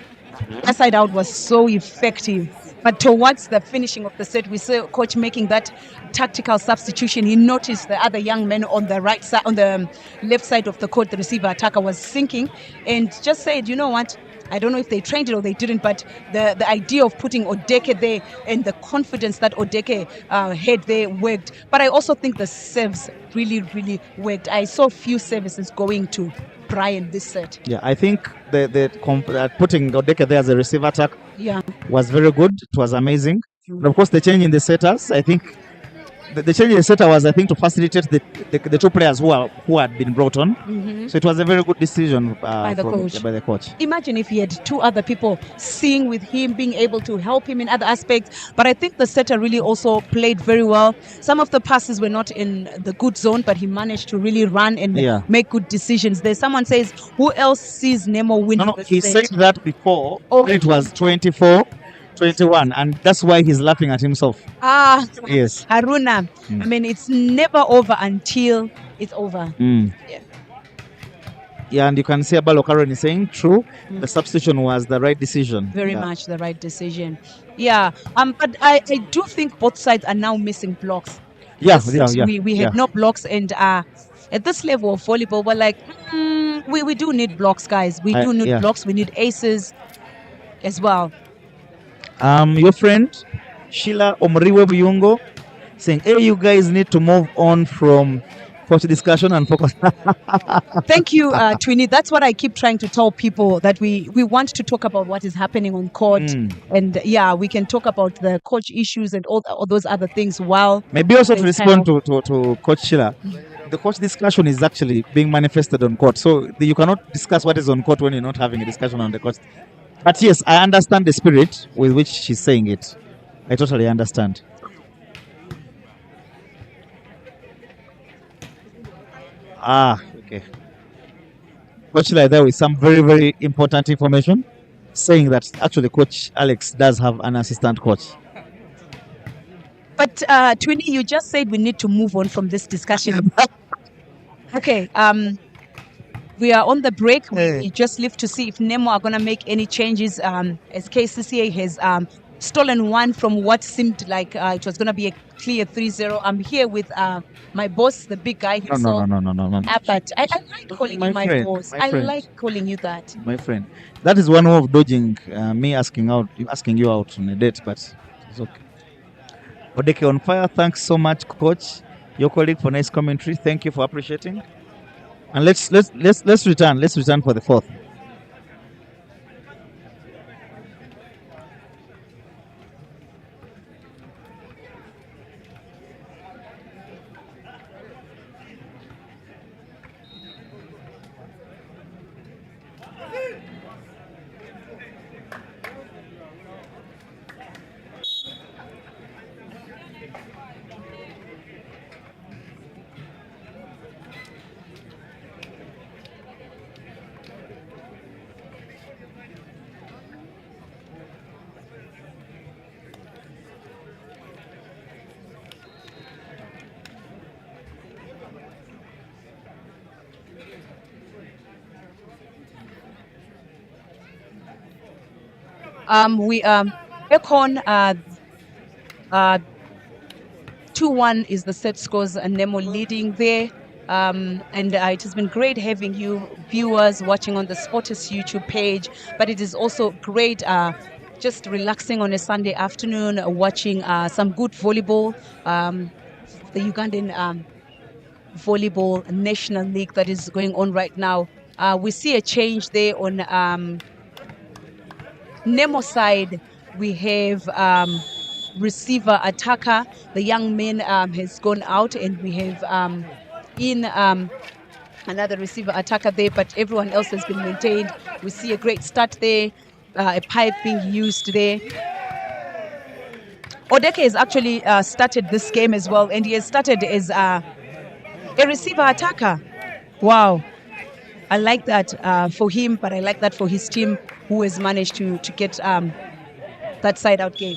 Their side out was so effective. But towards the finishing of the set, we saw coach making that tactical substitution. He noticed the other young man on the right side, on the left side of the court, the receiver attacker was sinking, and just said, you know what? I don't know if they trained it or they didn't, but the idea of putting Odeke there and the confidence that Odeke had there worked. But I also think the serves really, really worked. I saw few services going to Brian this set. Yeah, I think putting Odeke there as a receiver attack was very good. It was amazing. And of course, the change in the setters, I think the change in the setter was, I think, to facilitate the two players who had been brought on. Mm-hmm. So it was a very good decision by the coach. Imagine if he had two other people seeing with him, being able to help him in other aspects. But I think the setter really also played very well. Some of the passes were not in the good zone, but he managed to really run and make good decisions. There, someone says, who else sees Nemo win? No, he said that before. Okay. It was 24-21, and that's why he's laughing at himself. Yes. Haruna. I mean, it's never over until it's over. Yeah, and you can see Abalo Karen is saying true. The substitution was the right decision. Very much the right decision. Yeah. But I do think both sides are now missing blocks. We had no blocks, and at this level of volleyball, we're like, we do need blocks, guys. We do need blocks. We need aces as well. Your friend Sheila Omriwe Buyungo saying, hey, you guys need to move on from coach discussion and focus. Thank you, Twinny. That's what I keep trying to tell people, that we want to talk about what is happening on court. And we can talk about the coach issues and all those other things while... Maybe also to respond to Coach Sheila. The coach discussion is actually being manifested on court. So you cannot discuss what is on court when you're not having a discussion on the court. But yes, I understand the spirit with which she's saying it. I totally understand. Okay. Coach like that with some very, very important information, saying that actually Coach Alex does have an assistant coach. But Twinny, you just said we need to move on from this discussion. Okay. We are on the break. We just live to see if Nemo are going to make any changes, as Kcca has stolen one from what seemed like it was going to be a clear 3-0. I'm here with my boss, the big guy himself. No. But I like calling you my boss. I like calling you that. My friend. That is one way of dodging me asking you out on a date, but it's okay. Odeke on fire. Thanks so much, coach. Your colleague, for nice commentary. Thank you for appreciating. And let's return. Let's return for the fourth. We Econ 2-1 is the set scores, and Nemo leading there. And it has been great having you viewers watching on the Sportus YouTube page, but it is also great just relaxing on a Sunday afternoon, watching some good volleyball, the Ugandan Volleyball National League that is going on right now. We see a change there on Nemo side. We have receiver attacker. The young man has gone out, and we have in another receiver attacker there, but everyone else has been maintained. We see a great start there, a pipe being used there. Odeke has actually started this game as well, and he has started as a receiver attacker. Wow. I like that for him, but I like that for his team, who has managed to get that side out game.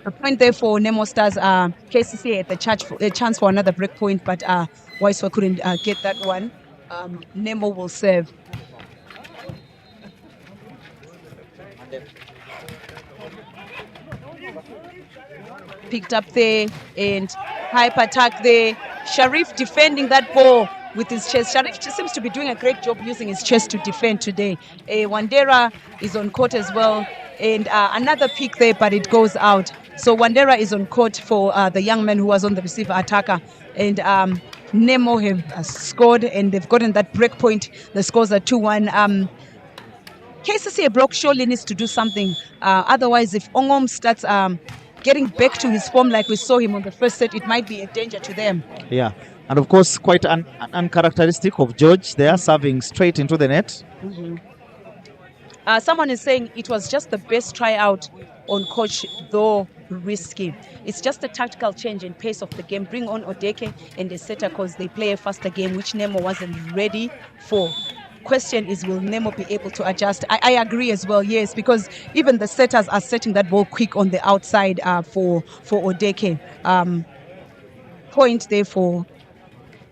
A point there for Nemo Stars. Kcca at the chance for another break point, but Waiswa couldn't get that one. Nemo will serve. Picked up there and hyper attack there. Sharif defending that ball with his chest. Sharif seems to be doing a great job using his chest to defend today. Wandera is on court as well. And another pick there, but it goes out. So Wandera is on court for the young man who was on the receiver attacker. And Nemo have scored, and they've gotten that break point. The scores are 2-1. Kcca block surely needs to do something. Otherwise, if Ongom starts getting back to his form like we saw him on the first set, it might be a danger to them. Yeah. And of course, quite uncharacteristic of George. They are serving straight into the net. Mm-hmm. Someone is saying it was just the best tryout on coach, though risky. It's just a tactical change in pace of the game. Bring on Odeke and the setter because they play a faster game, which Nemo wasn't ready for. Question is, will Nemo be able to adjust? I agree as well, yes, because even the setters are setting that ball quick on the outside for Odeke. Point there for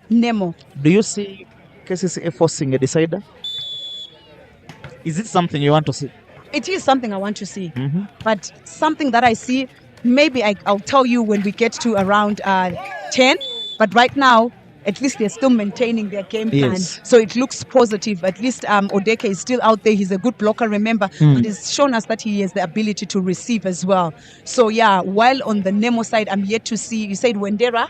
Nemo. Do you see Kcca forcing a decider? Is it something you want to see? It is something I want to see. Mm-hmm. But something that I see, maybe I'll tell you when we get to around 10. But right now, at least they're still maintaining their game plan. Yes. So it looks positive. At least Odeke is still out there. He's a good blocker, remember. But he's shown us that he has the ability to receive as well. So, yeah, while on the Nemo side, I'm yet to see, you said Wandera.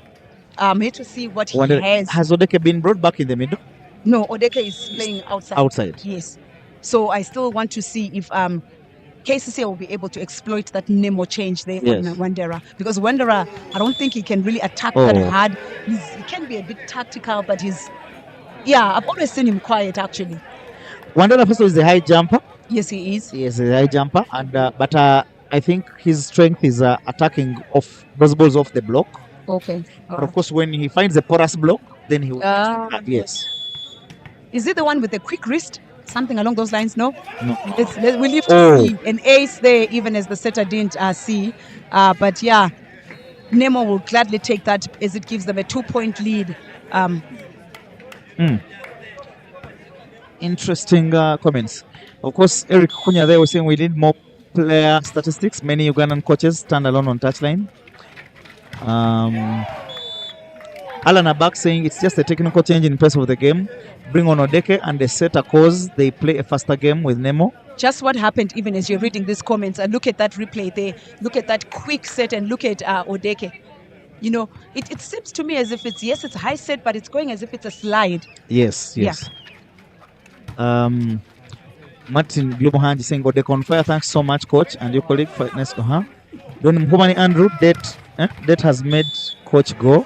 I'm yet to see what he has. Has Odeke been brought back in the middle? No, Odeke is playing outside. Outside. Yes. So I still want to see if Kcca will be able to exploit that Nemo change there on Wandera. Because Wandera, I don't think he can really attack that hard. He can be a bit tactical, but I've always seen him quiet actually. Wandera first is a high jumper. Yes, he is. Yes, a high jumper. And but I think his strength is attacking off those balls off the block. Okay. But of course, when he finds a porous block, then he will. Yes. Is it the one with the quick wrist? Something along those lines, no? No. We leave to see an ace there, even as the setter didn't see. But yeah, Nemo will gladly take that as it gives them a 2-point lead. Interesting comments. Of course, Eric Kunya there was saying we need more player statistics. Many Ugandan coaches stand alone on touchline. Alan Abak saying it's just a technical change in pace of the game. Bring on Odeke and the setter cause they play a faster game with Nemo. Just what happened even as you're reading these comments, and look at that replay there. Look at that quick set and look at Odeke. You know, it seems to me as if it's a high set, but it's going as if it's a slide. Yes. Yeah. Martin Globohanji saying Odeke on fire. Thanks so much, coach, and your colleague for next to her. Don Mhumani Andrew, that has made coach go.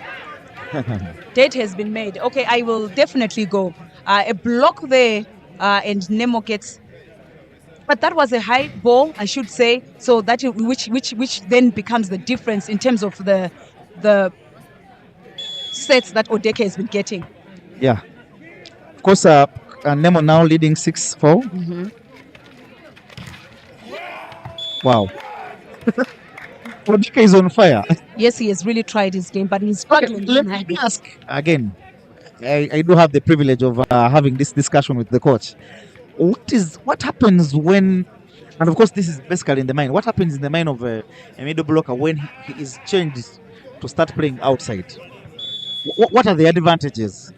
Date has been made. Okay, I will definitely go. A block there, and Nemo gets. But that was a high ball, I should say. So that which then becomes the difference in terms of the sets that Odeke has been getting. Yeah. Of course, Nemo now leading 6-4. Mm-hmm. Wow. Odeke is on fire. Yes, he has really tried his game, but he's struggling. Let me ask again. I do have the privilege of having this discussion with the coach. What happens when, and of course this is basically in the mind, what happens in the mind of a middle blocker when he is changed to start playing outside? What are the advantages?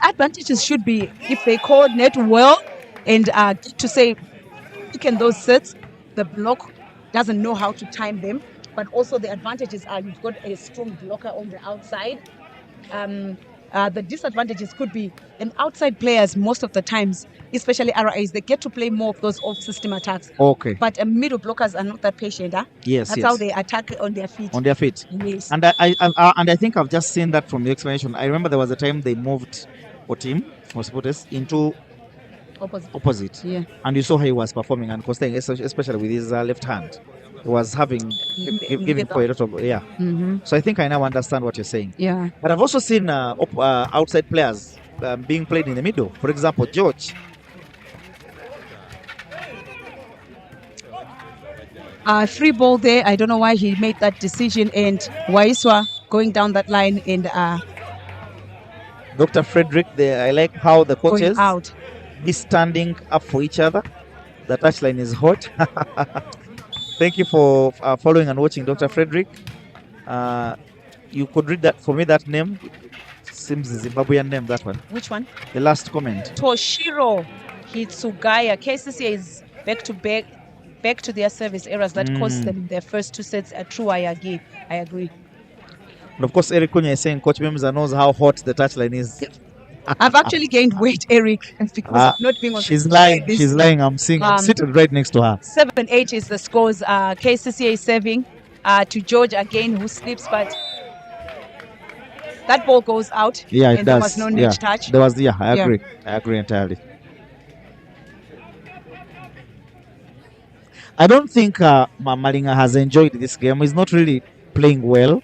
Advantages should be if they coordinate well and get to say, in those sets, the block doesn't know how to time them. But also the advantages are you've got a strong blocker on the outside. The disadvantages could be an outside players most of the times, especially RAs, they get to play more of those off-system attacks. Okay. But middle blockers are not that patient. Huh? Yes, That's yes. how they attack on their feet. On their feet. Yes. And I think I've just seen that from the explanation. I remember there was a time they moved Otim for supporters into opposite. Yeah. And you saw how he was performing and Costain, especially with his left hand. He was having giving for a lot of So I think I now understand what you're saying. Yeah. But I've also seen outside players being played in the middle. For example, George. Free ball there. I don't know why he made that decision. And Waiswa going down that line and Dr. Frederick, I like how the coaches out. Be standing up for each other. The touchline is hot. Thank you for following and watching, Dr. Frederick. You could read that for me. That name seems a Zimbabwean name. That one. Which one? The last comment. Toshiro Hitsugaya. Kcca is back to their service errors that cost them their first two sets. True, I agree. And of course, Eric Kunya is saying Coach Memza knows how hot the touchline is. I've actually gained weight, Eric, because of not being on. She's lying. She's lying. I'm seeing. I'm sitting right next to her. 7-8 is the scores. Kcca is serving to George again, who slips, but that ball goes out. Yeah, it and does. There was no net touch. There was. Yeah, I agree. I agree entirely. I don't think Malinga has enjoyed this game. He's not really playing well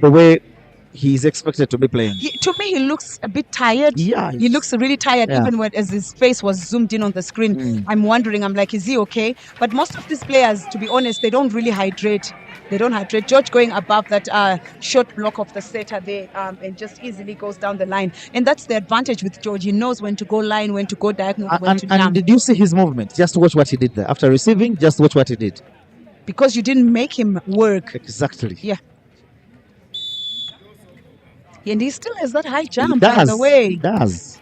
the way he is expected to be playing. To me, he looks a bit tired. Yeah. He looks really tired, even as his face was zoomed in on the screen. I'm wondering, I'm like, is he okay? But most of these players, to be honest, they don't really hydrate. They don't hydrate. George going above that short block of the setter there and just easily goes down the line. And that's the advantage with George. He knows when to go line, when to go diagonal, when to jump. And did you see his movement? Just watch what he did there. After receiving, just watch what he did. Because you didn't make him work. Exactly. Yeah. And he still has that high jump, by the way. He does.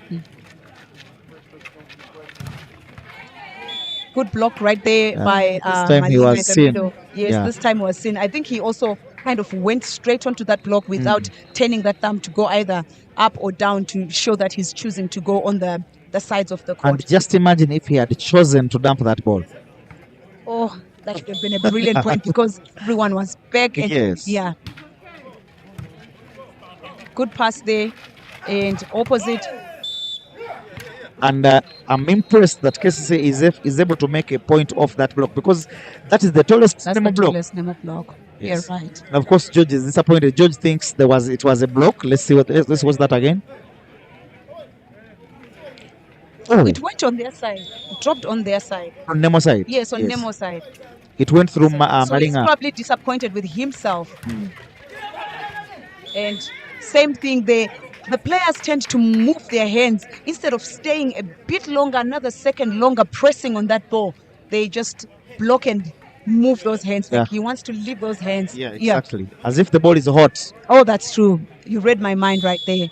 Good block right there by this time he was seen. Yes, this time was seen. I think he also kind of went straight onto that block without turning that thumb to go either up or down to show that he's choosing to go on the sides of the court. And just imagine if he had chosen to dump that ball. Oh, that would have been a brilliant point because everyone was back. And, yes. Yeah. Good pass there and opposite. And I'm impressed that Kcca is able to make a point off that block because that is the tallest Nemo block. Nemo block. Yes. Yeah, right. And of course, George is disappointed. George thinks it was a block. Let's watch that again. Oh. It went on their side. It dropped on their side. On Nemo side? Yes, on Nemo side. It went through So Malinga. he's probably disappointed with himself. And same thing there. The players tend to move their hands instead of staying a bit longer, another second longer, pressing on that ball. They just block and move those hands. Like he wants to leave those hands. Yeah, exactly. As if the ball is hot. Oh, that's true. You read my mind right there.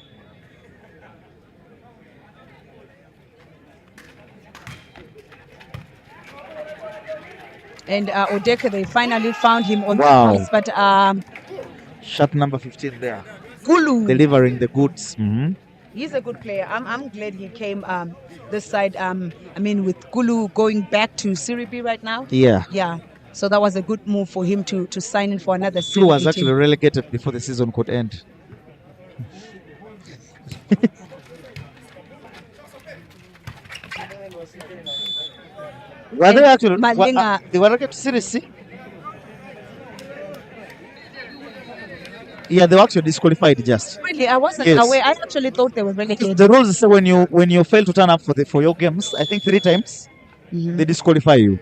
And Odeka, they finally found him on the pass, but shot number 15 there. Gulu delivering the goods. He's a good player. I'm glad he came this side. I mean, with Gulu going back to Serie B right now. Yeah. So that was a good move for him to sign in for another season. Gulu was actually relegated before the season could end. Were they actually? They were relegated to Serie C? Yeah, they were actually disqualified just. Really, I wasn't aware. I actually thought they were relegated. The rules say when you fail to turn up for your games, I think 3 times, they disqualify you.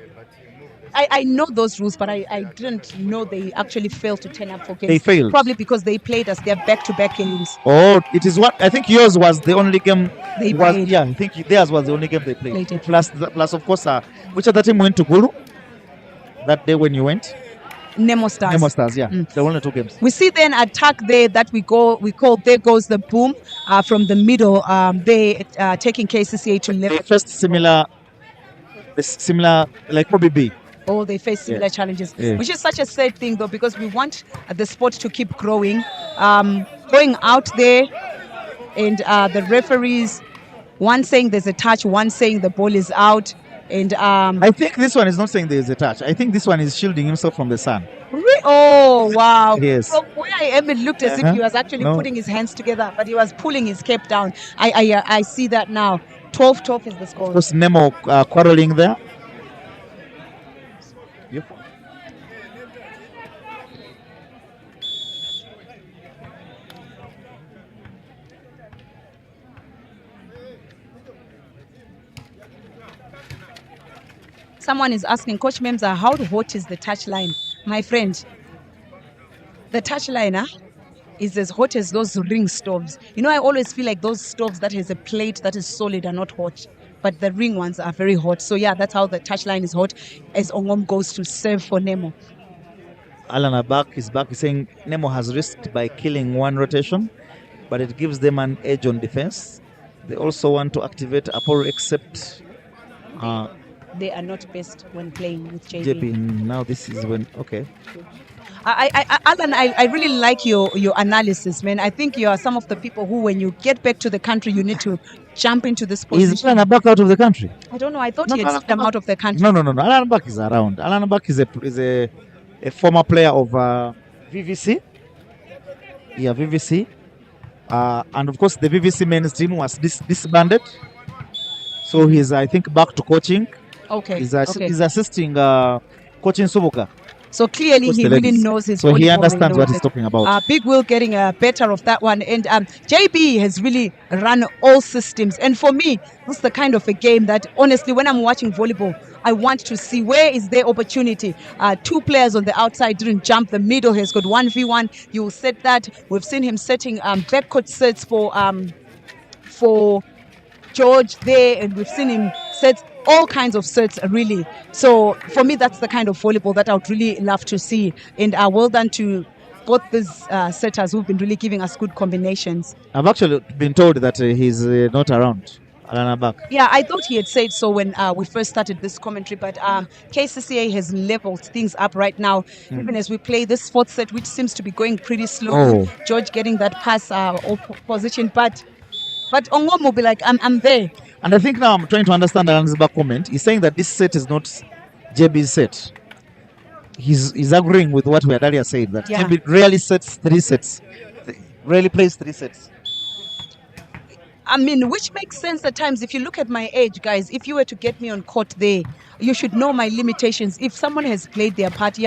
I know those rules, but I didn't know they actually failed to turn up for games. They failed. Probably because they played us their back-to-back games. Oh, it is what I think yours was the only game They was. played. Yeah, I think theirs was the only game they played. Played it. Plus, of course, which other team went to Gulu that day when you went? Nemo Stars. Nemo Stars, yeah. The only 2 games. We see then attack there that we call there goes the boom from the middle. They taking KCCA to They level. faced similar like OBB. Oh, they face similar challenges, which is such a sad thing though, because we want the sport to keep growing. Going out there, and the referees, one saying there's a touch, one saying the ball is out, and I think this one is not saying there is a touch. I think this one is shielding himself from the sun. Oh wow! Yes. From where I am, it looked as if he was actually putting his hands together, but he was pulling his cap down. I see that now. 12-12 is the score. Of course, Nemo quarreling there. Yep. Someone is asking, Coach Memza, how hot is the touchline? My friend, the touchline is as hot as those ring stoves. You know, I always feel like those stoves that has a plate that is solid are not hot, but the ring ones are very hot. So yeah, that's how the touchline is hot as Ongom goes to serve for Nemo. Alan Abak is back. He's saying Nemo has risked by killing 1 rotation, but it gives them an edge on defense. They also want to activate Apollo, except they are not best when playing with JB. JB. Now this is when Alan, I really like your analysis, man. I think you are some of the people who, when you get back to the country, you need to jump into this position. Is Alan Abak out of the country? I don't know. I thought he had sent them out of the country. No. Alan Abak is around. Alan Abak is a former player of VVC. Yeah, VVC. And of course, the VVC men's team was disbanded. So he's, I think, back to coaching. Okay. He's assisting coaching Subuka. So clearly he really knows his So he understands what he's talking about. Big Will getting better of that one. And JB has really run all systems. And for me, this is the kind of a game that, honestly, when I'm watching volleyball, I want to see where is their opportunity. 2 players on the outside didn't jump. The middle has got 1v1. You will set that. We've seen him setting backcourt sets for George there. And we've seen him set all kinds of sets, really. So for me, that's the kind of volleyball that I would really love to see. And well done to both these setters who've been really giving us good combinations. I've actually been told that he's not around. Alan Abak. Yeah, I thought he had said so when we first started this commentary, but Kcca has leveled things up right now, even as we play this 4th set, which seems to be going pretty slow. George getting that pass position, but Ongom will be like, I'm there. And I think now I'm trying to understand Alan's back comment. He's saying that this set is not JB's set. He's agreeing with what we had earlier said, that JB rarely sets 3 sets. Rarely plays 3 sets. I mean, which makes sense at times. If you look at my age, guys, if you were to get me on court there, you should know my limitations. If someone has played their part,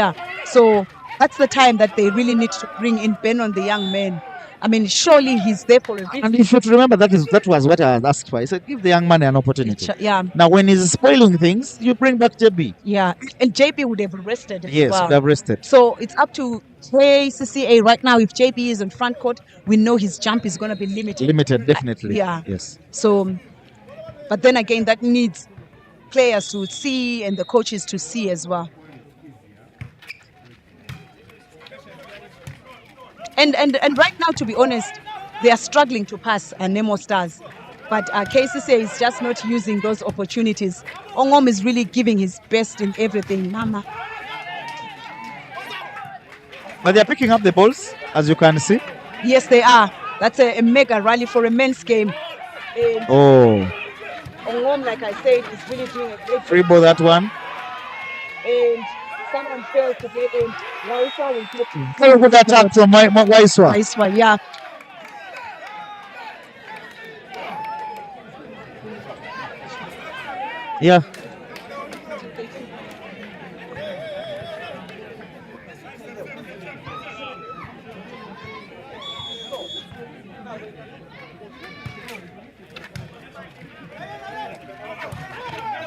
so that's the time that they really need to bring in Ben on the young man. I mean, surely he's there for a reason. And you should remember that was what I asked for. I said, give the young man an opportunity. Now, when he's spoiling things, you bring back JB. Yeah, and JB would have rested. Yes, would have rested. So it's up to Kcca right now. If JB is in front court, we know his jump is going to be limited. Limited, definitely. Yes. So, but then again, that needs players to see and the coaches to see as well. And right now, to be honest, they are struggling to pass Nemo Stars. But Kcca is just not using those opportunities. Ongom is really giving his best in everything. Mama. But they're picking up the balls, as you can see. Yes, they are. That's a mega rally for a men's game. And Ongom, like I said, is really doing a great job. Free ball, that one. And someone failed to get in. Waiswa will take it. Very good attack from Waiswa. Waiswa, yeah. Yeah.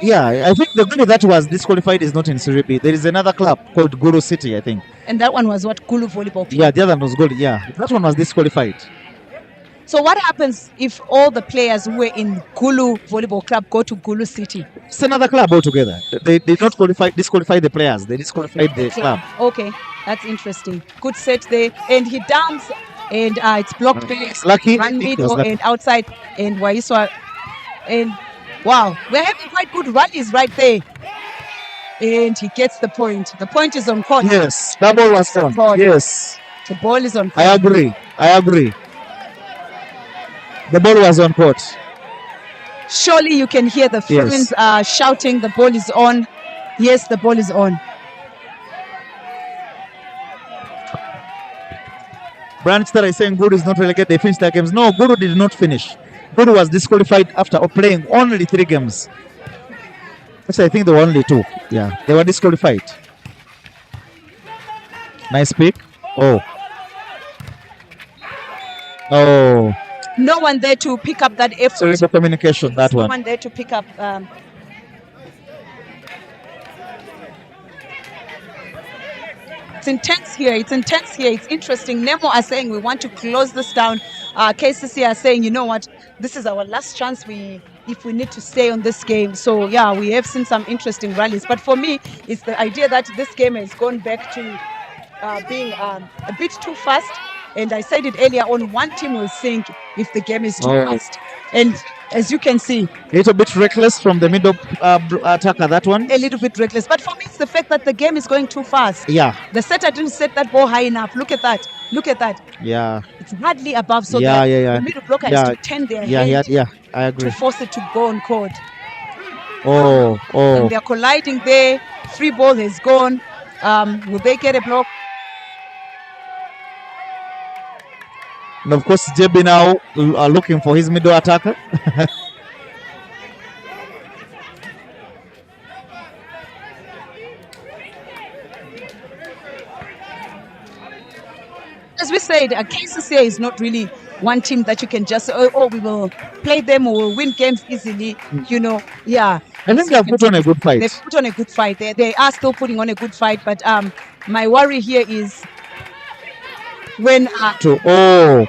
Yeah, I think the goalie that was disqualified is not in Serie B. There is another club called Guru City, I think. And that one was what? Gulu Volleyball Club. Yeah, the other one was goalie. Yeah, that one was disqualified. So what happens if all the players who were in Gulu Volleyball Club go to Gulu City? It's another club altogether. They did not disqualify the players. They disqualified the club. Okay, that's interesting. Good set there. And he dumps, and it's blocked back. It's lucky. Run I think he was middle lucky. and outside. And Waiswa. And wow, we're having quite good rallies right there. And he gets the point. The point is on court. Yes, that ball was on. Court. Yes, The ball is on I court. agree. I agree. The ball was on court. Surely you can hear the Yes. fans shouting, the ball is on. Yes, the ball is on. Branch that is saying Guru is not relegated. They finished their games. No, Guru did not finish. Guru was disqualified after playing only 3 games. Actually, I think there were only 2. Yeah, they were disqualified. Nice pick. Oh. Oh. No one there to pick up that effort. Sorry for communication, that No one. one there to pick up. It's intense here. It's intense here. It's interesting. Nemo are saying we want to close this down. Kcca are saying, you know what, this is our last chance. If we need to stay on this game. So yeah, we have seen some interesting rallies. But for me, it's the idea that this game has gone back to being a bit too fast. And I said it earlier on, one team will sink if the game is too fast. And as you can see, A little bit reckless from the middle attacker, that one. a little bit reckless. But for me, it's the fact that the game is going too fast. Yeah, The setter didn't set that ball high enough. Look at that. Look at that. yeah, It's hardly above. So Yeah, the, yeah, yeah. the middle blocker Yeah. has to turn their yeah, head yeah, I to agree. force it to go on court. Oh, And oh. they're colliding there. Free ball has gone. Will they get a block? And of course, JB now are looking for his middle attacker. As we said, Kcca is not really one team that you can just say, oh, we will play them or we'll win games easily. You know, yeah. I think they've put on a good fight. They've put on a good fight. They are still putting on a good fight. But my worry here is when Oh,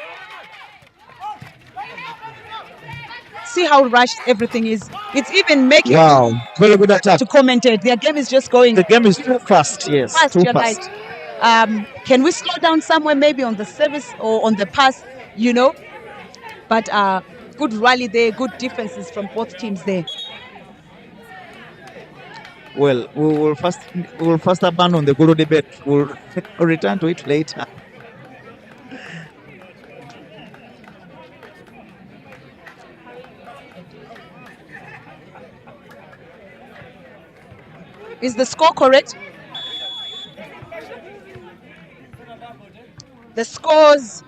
see how rushed everything is. It's even making wow. Very good attack. to commentate. Their game is just going The game is too fast. Yes, fast. too You're fast. right. Can we slow down somewhere, maybe on the service or on the pass? You know, but good rally there, good defenses from both teams there. Well, we will first abandon the Guru debate. We'll return to it later. Is the score correct? The scores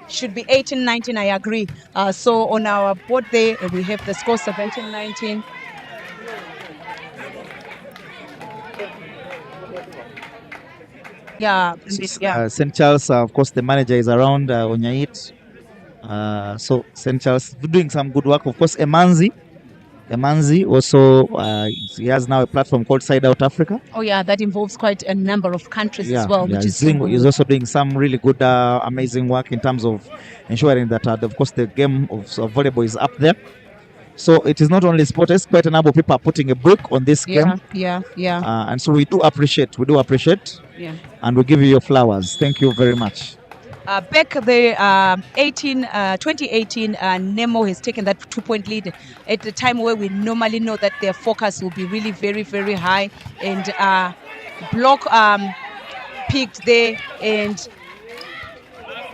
should be 18-19, I agree. So on our board there, we have the score 17-19. Yeah, yeah. St. Charles, of course, the manager is around Onyait. So St. Charles doing some good work. Of course, Emanzi also, he has now a platform called Side Out Africa. Oh yeah, that involves quite a number of countries as well, which is he's also doing some really good, amazing work in terms of ensuring that, of course, the game of volleyball is up there. So it is not only sport; it's quite a number of people are putting a book on this game. Yeah. And so we do appreciate, Yeah. and we give you your flowers. Thank you very much. Back the 2018, Nemo has taken that 2-point lead at the time where we normally know that their focus will be really very, very high. And block picked there. And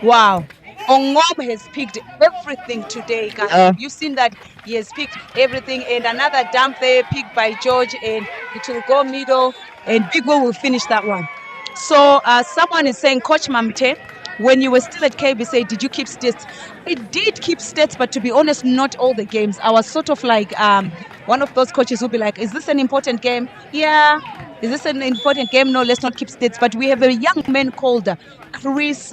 wow, Ongom has picked everything today, guys. You've seen that he has picked everything. And another dump there picked by George, and it will go middle. And Big Will finish that one. So someone is saying, Coach Mamte, when you were still at KBC, did you keep stats? I did keep stats, but to be honest, not all the games. I was sort of like one of those coaches who would be like, is this an important game? Yeah. Is this an important game? No, let's not keep stats. But we have a young man called Chris.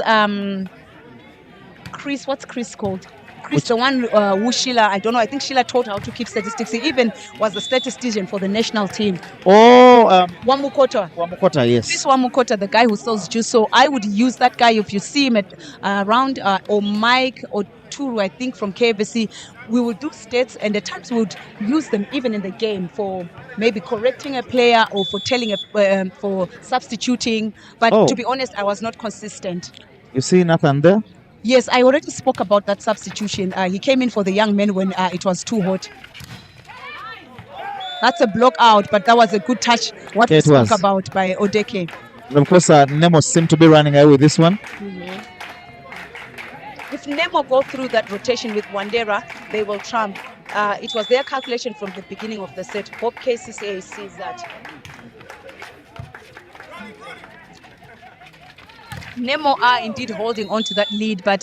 Chris, what's Chris called? Chris, the one who Sheila, I don't know, I think Sheila taught how to keep statistics. He even was a statistician for the national team. Oh, Wamukota. Wamukota, yes. Chris Wamukota, the guy who sells juice. So I would use that guy if you see him at around, or Mike or Turu, I think, from KBC. We would do stats, and at times we would use them even in the game for maybe correcting a player or for telling for substituting. But to be honest, I was not consistent. You see Nathan there? Yes, I already spoke about that substitution. He came in for the young men when it was too hot. That's a block out, but that was a good touch. What we spoke about by Odeke. And of course, Nemo seemed to be running away with this one. Mm-hmm. If Nemo go through that rotation with Wandera, they will trump. It was their calculation from the beginning of the set. Hope Kcca sees that. Nemo are indeed holding on to that lead, but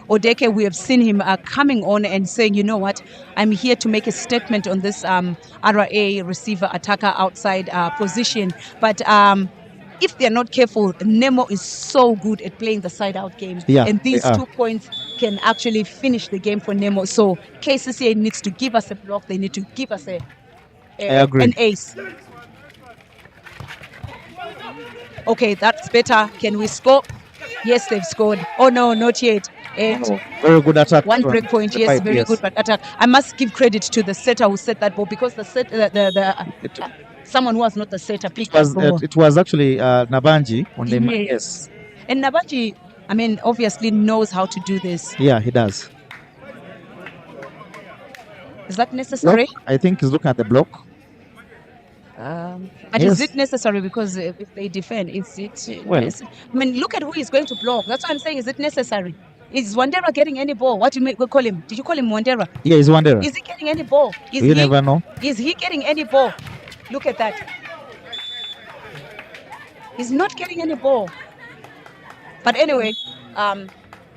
Odeke, we have seen him coming on and saying, you know what, I'm here to make a statement on this RA receiver attacker outside position. But if they're not careful, Nemo is so good at playing the side-out game. Yeah, and these 2 points can actually finish the game for Nemo. So Kcca needs to give us a block. They need to give us an ace. Okay, that's better. Can we score? Yes, they've scored. Oh, no, not yet. And very good attack. One break point, yes, very good attack. I must give credit to the setter who set that ball, because the set, someone who was not the setter picked that ball. It was actually Nabanji on the yes. And Nabanji, I mean, obviously knows how to do this. Yeah, he does. Is that necessary? Block. I think he's looking at the block. But is it necessary? Because if they defend, is it? Well, I mean, look at who he's going to block. That's what I'm saying. Is it necessary? Is Wandera getting any ball? What do you call him? Did you call him Wandera? Yeah, he's Wandera. Is he getting any ball? You never know. Is he getting any ball? Look at that. He's not getting any ball. But anyway,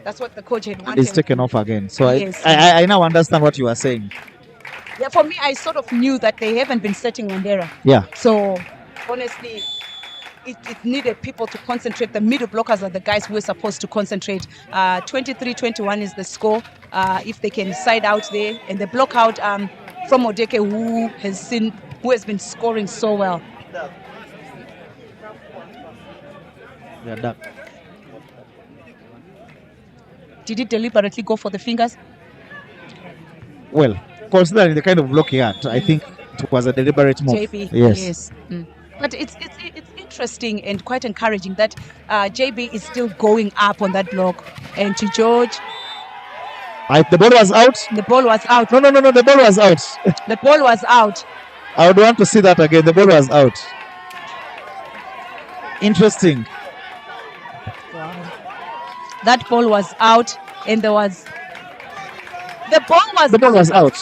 that's what the coach had wanted. He's taken off again. So yes. I now understand what you are saying. Yeah, for me, I sort of knew that they haven't been setting Wandera. Yeah. So, honestly, it needed people to concentrate. The middle blockers are the guys who are supposed to concentrate. 23-21 is the score. If they can side out there, and the block out from Odeke, who has been scoring so well. Yeah, that. Did he deliberately go for the fingers? Well, considering the kind of block he had, I think it was a deliberate move. JB, yes. But it's interesting and quite encouraging that JB is still going up on that block. And to George, the ball was out. The ball was out. No, the ball was out. The ball was out. I would want to see that again. The ball was out. Interesting. Wow. That ball was out, and there was. The ball was out.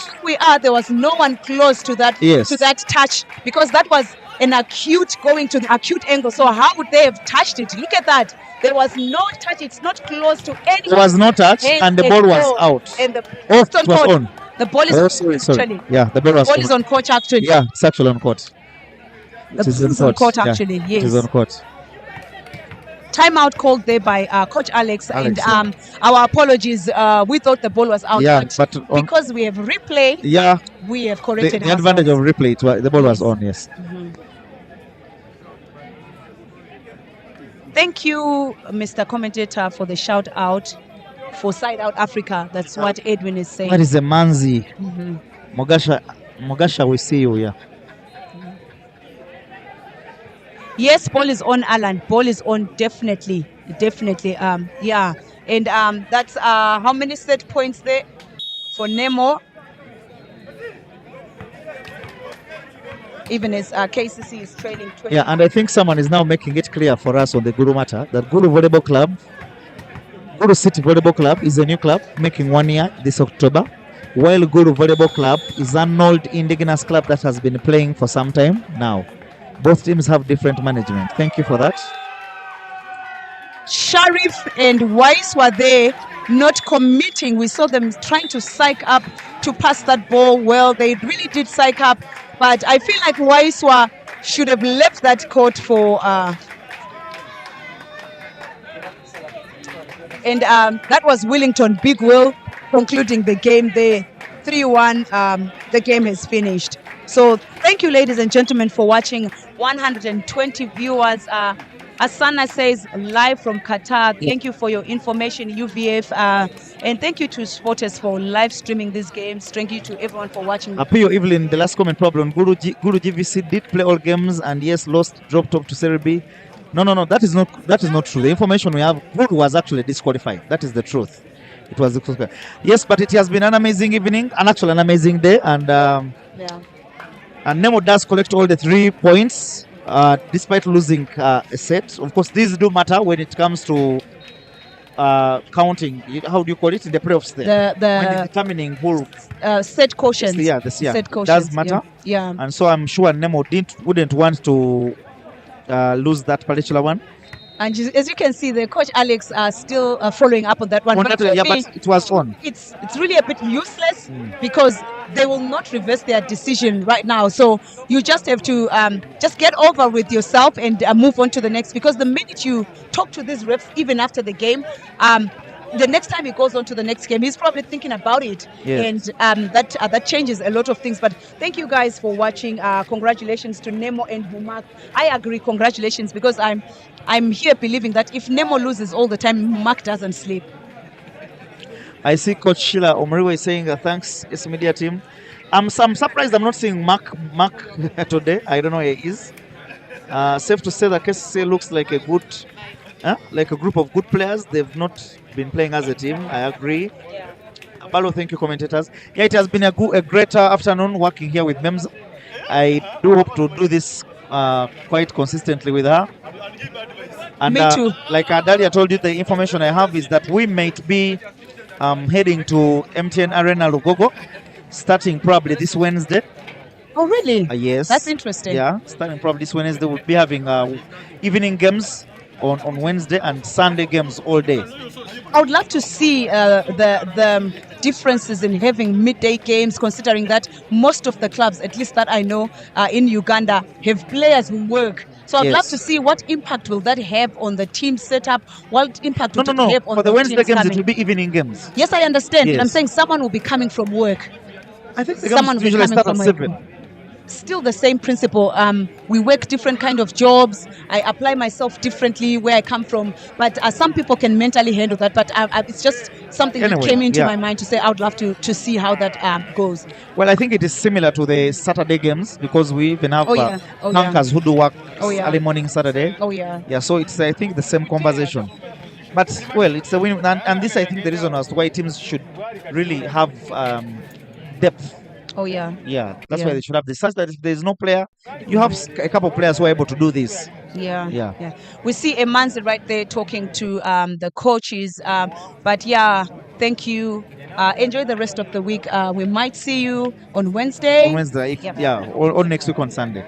There was no one close to that to that touch, because that was an acute going to the acute angle. So how would they have touched it? Look at that. There was no touch. It's not close to any. There was no touch, and the ball was out. And the it was on. The ball is actually. Yeah, the ball is on court actually. Yeah, it's actually on court. It is on court actually. Yes. It is on court. Timeout called there by Coach Alex, and our apologies. We thought the ball was out, but because we have replay, we have corrected the advantage of replay. The ball was on, yes. Thank you, Mr. Commentator, for the shout out for Side Out Africa. That's what Edwin is saying. That is a Manzi. Mogasha, we see you, yeah. Yes, ball is on, Alan. Ball is on, definitely. Yeah. And that's how many set points there for Nemo? Even as Kcca is trailing 20. Yeah, and I think someone is now making it clear for us on the Guru matter that Guru Volleyball Club, Guru City Volleyball Club is a new club making 1 year this October, while Guru Volleyball Club is an old indigenous club that has been playing for some time now. Both teams have different management. Thank you for that. Sharif and Weiss were there, not committing. We saw them trying to psych up to pass that ball well. They really did psych up, but I feel like Weiss should have left that court for. And that was Willington, Big Will, concluding the game there. 3-1, the game is finished. So thank you, ladies and gentlemen, for watching. 120 viewers. Asana says live from Qatar. Thank you for your information, UVF. And thank you to Sporters for live streaming these games. Thank you to everyone for watching. Apio Evelyn, the last comment problem. Guru GVC did play all games and yes, lost, dropped off to Serie B. No, that is not true. The information we have, Guru was actually disqualified. That is the truth. It was disqualified. Yes, but it has been an amazing evening, and actually an amazing day, and and Nemo does collect all the 3 points despite losing a set. Of course, these do matter when it comes to counting. How do you call it in the playoffs? There, when determining who set quotient. Set quotient does matter. Yeah. And so I'm sure Nemo wouldn't want to lose that particular one. And as you can see, the coach Alex are still following up on that one. But it was on. It's really a bit useless because they will not reverse their decision right now. So you just have to just get over with yourself and move on to the next. Because the minute you talk to these refs, even after the game, the next time he goes on to the next game, he's probably thinking about it. Yes. And that changes a lot of things. But thank you guys for watching. Congratulations to Nemo and Humak. I agree, congratulations, because I'm here believing that if Nemo loses all the time, Mark doesn't sleep. I see Coach Sheila Omriwe saying thanks, NSAMBYA team. I'm surprised I'm not seeing Mark today. I don't know where he is. Safe to say that Kcca looks like a good, like a group of good players. They've not been playing as a team. I agree. Apollo, thank you, commentators. Yeah, it has been a great afternoon working here with Mems. I do hope to do this quite consistently with her. And Me too. Like Adalia told you, the information I have is that we might be heading to MTN Arena Lugogo, starting probably this Wednesday. Oh, really? Yes. That's interesting. Yeah, starting probably this Wednesday. We'll be having evening games on Wednesday and Sunday games all day. I would love to see the differences in having midday games, considering that most of the clubs, at least that I know in Uganda, have players who work. So I'd love to see what impact will that have on the team setup, what impact will it have on for the Wednesday games coming. it will be evening games. Yes, I understand. Yes. But I'm saying someone will be coming from work. I think the Someone games will be usually coming start from at work. 7. Still the same principle. We work different kind of jobs. I apply myself differently where I come from. But some people can mentally handle that. But it's just something that came into my mind to say I would love to see how that goes. Well, I think it is similar to the Saturday games because we even have tankers who do work early morning Saturday. Oh, yeah. Yeah, so it's, I think, the same conversation. But, well, it's a win. And this, I think, the reason as to why teams should really have depth. Oh, yeah. Yeah, that's why they should have this. Such that if there's no player, you have a couple of players who are able to do this. Yeah. We see Emanzi right there talking to the coaches. But yeah, thank you. Enjoy the rest of the week. We might see you on Wednesday. On Wednesday, or next week on Sunday.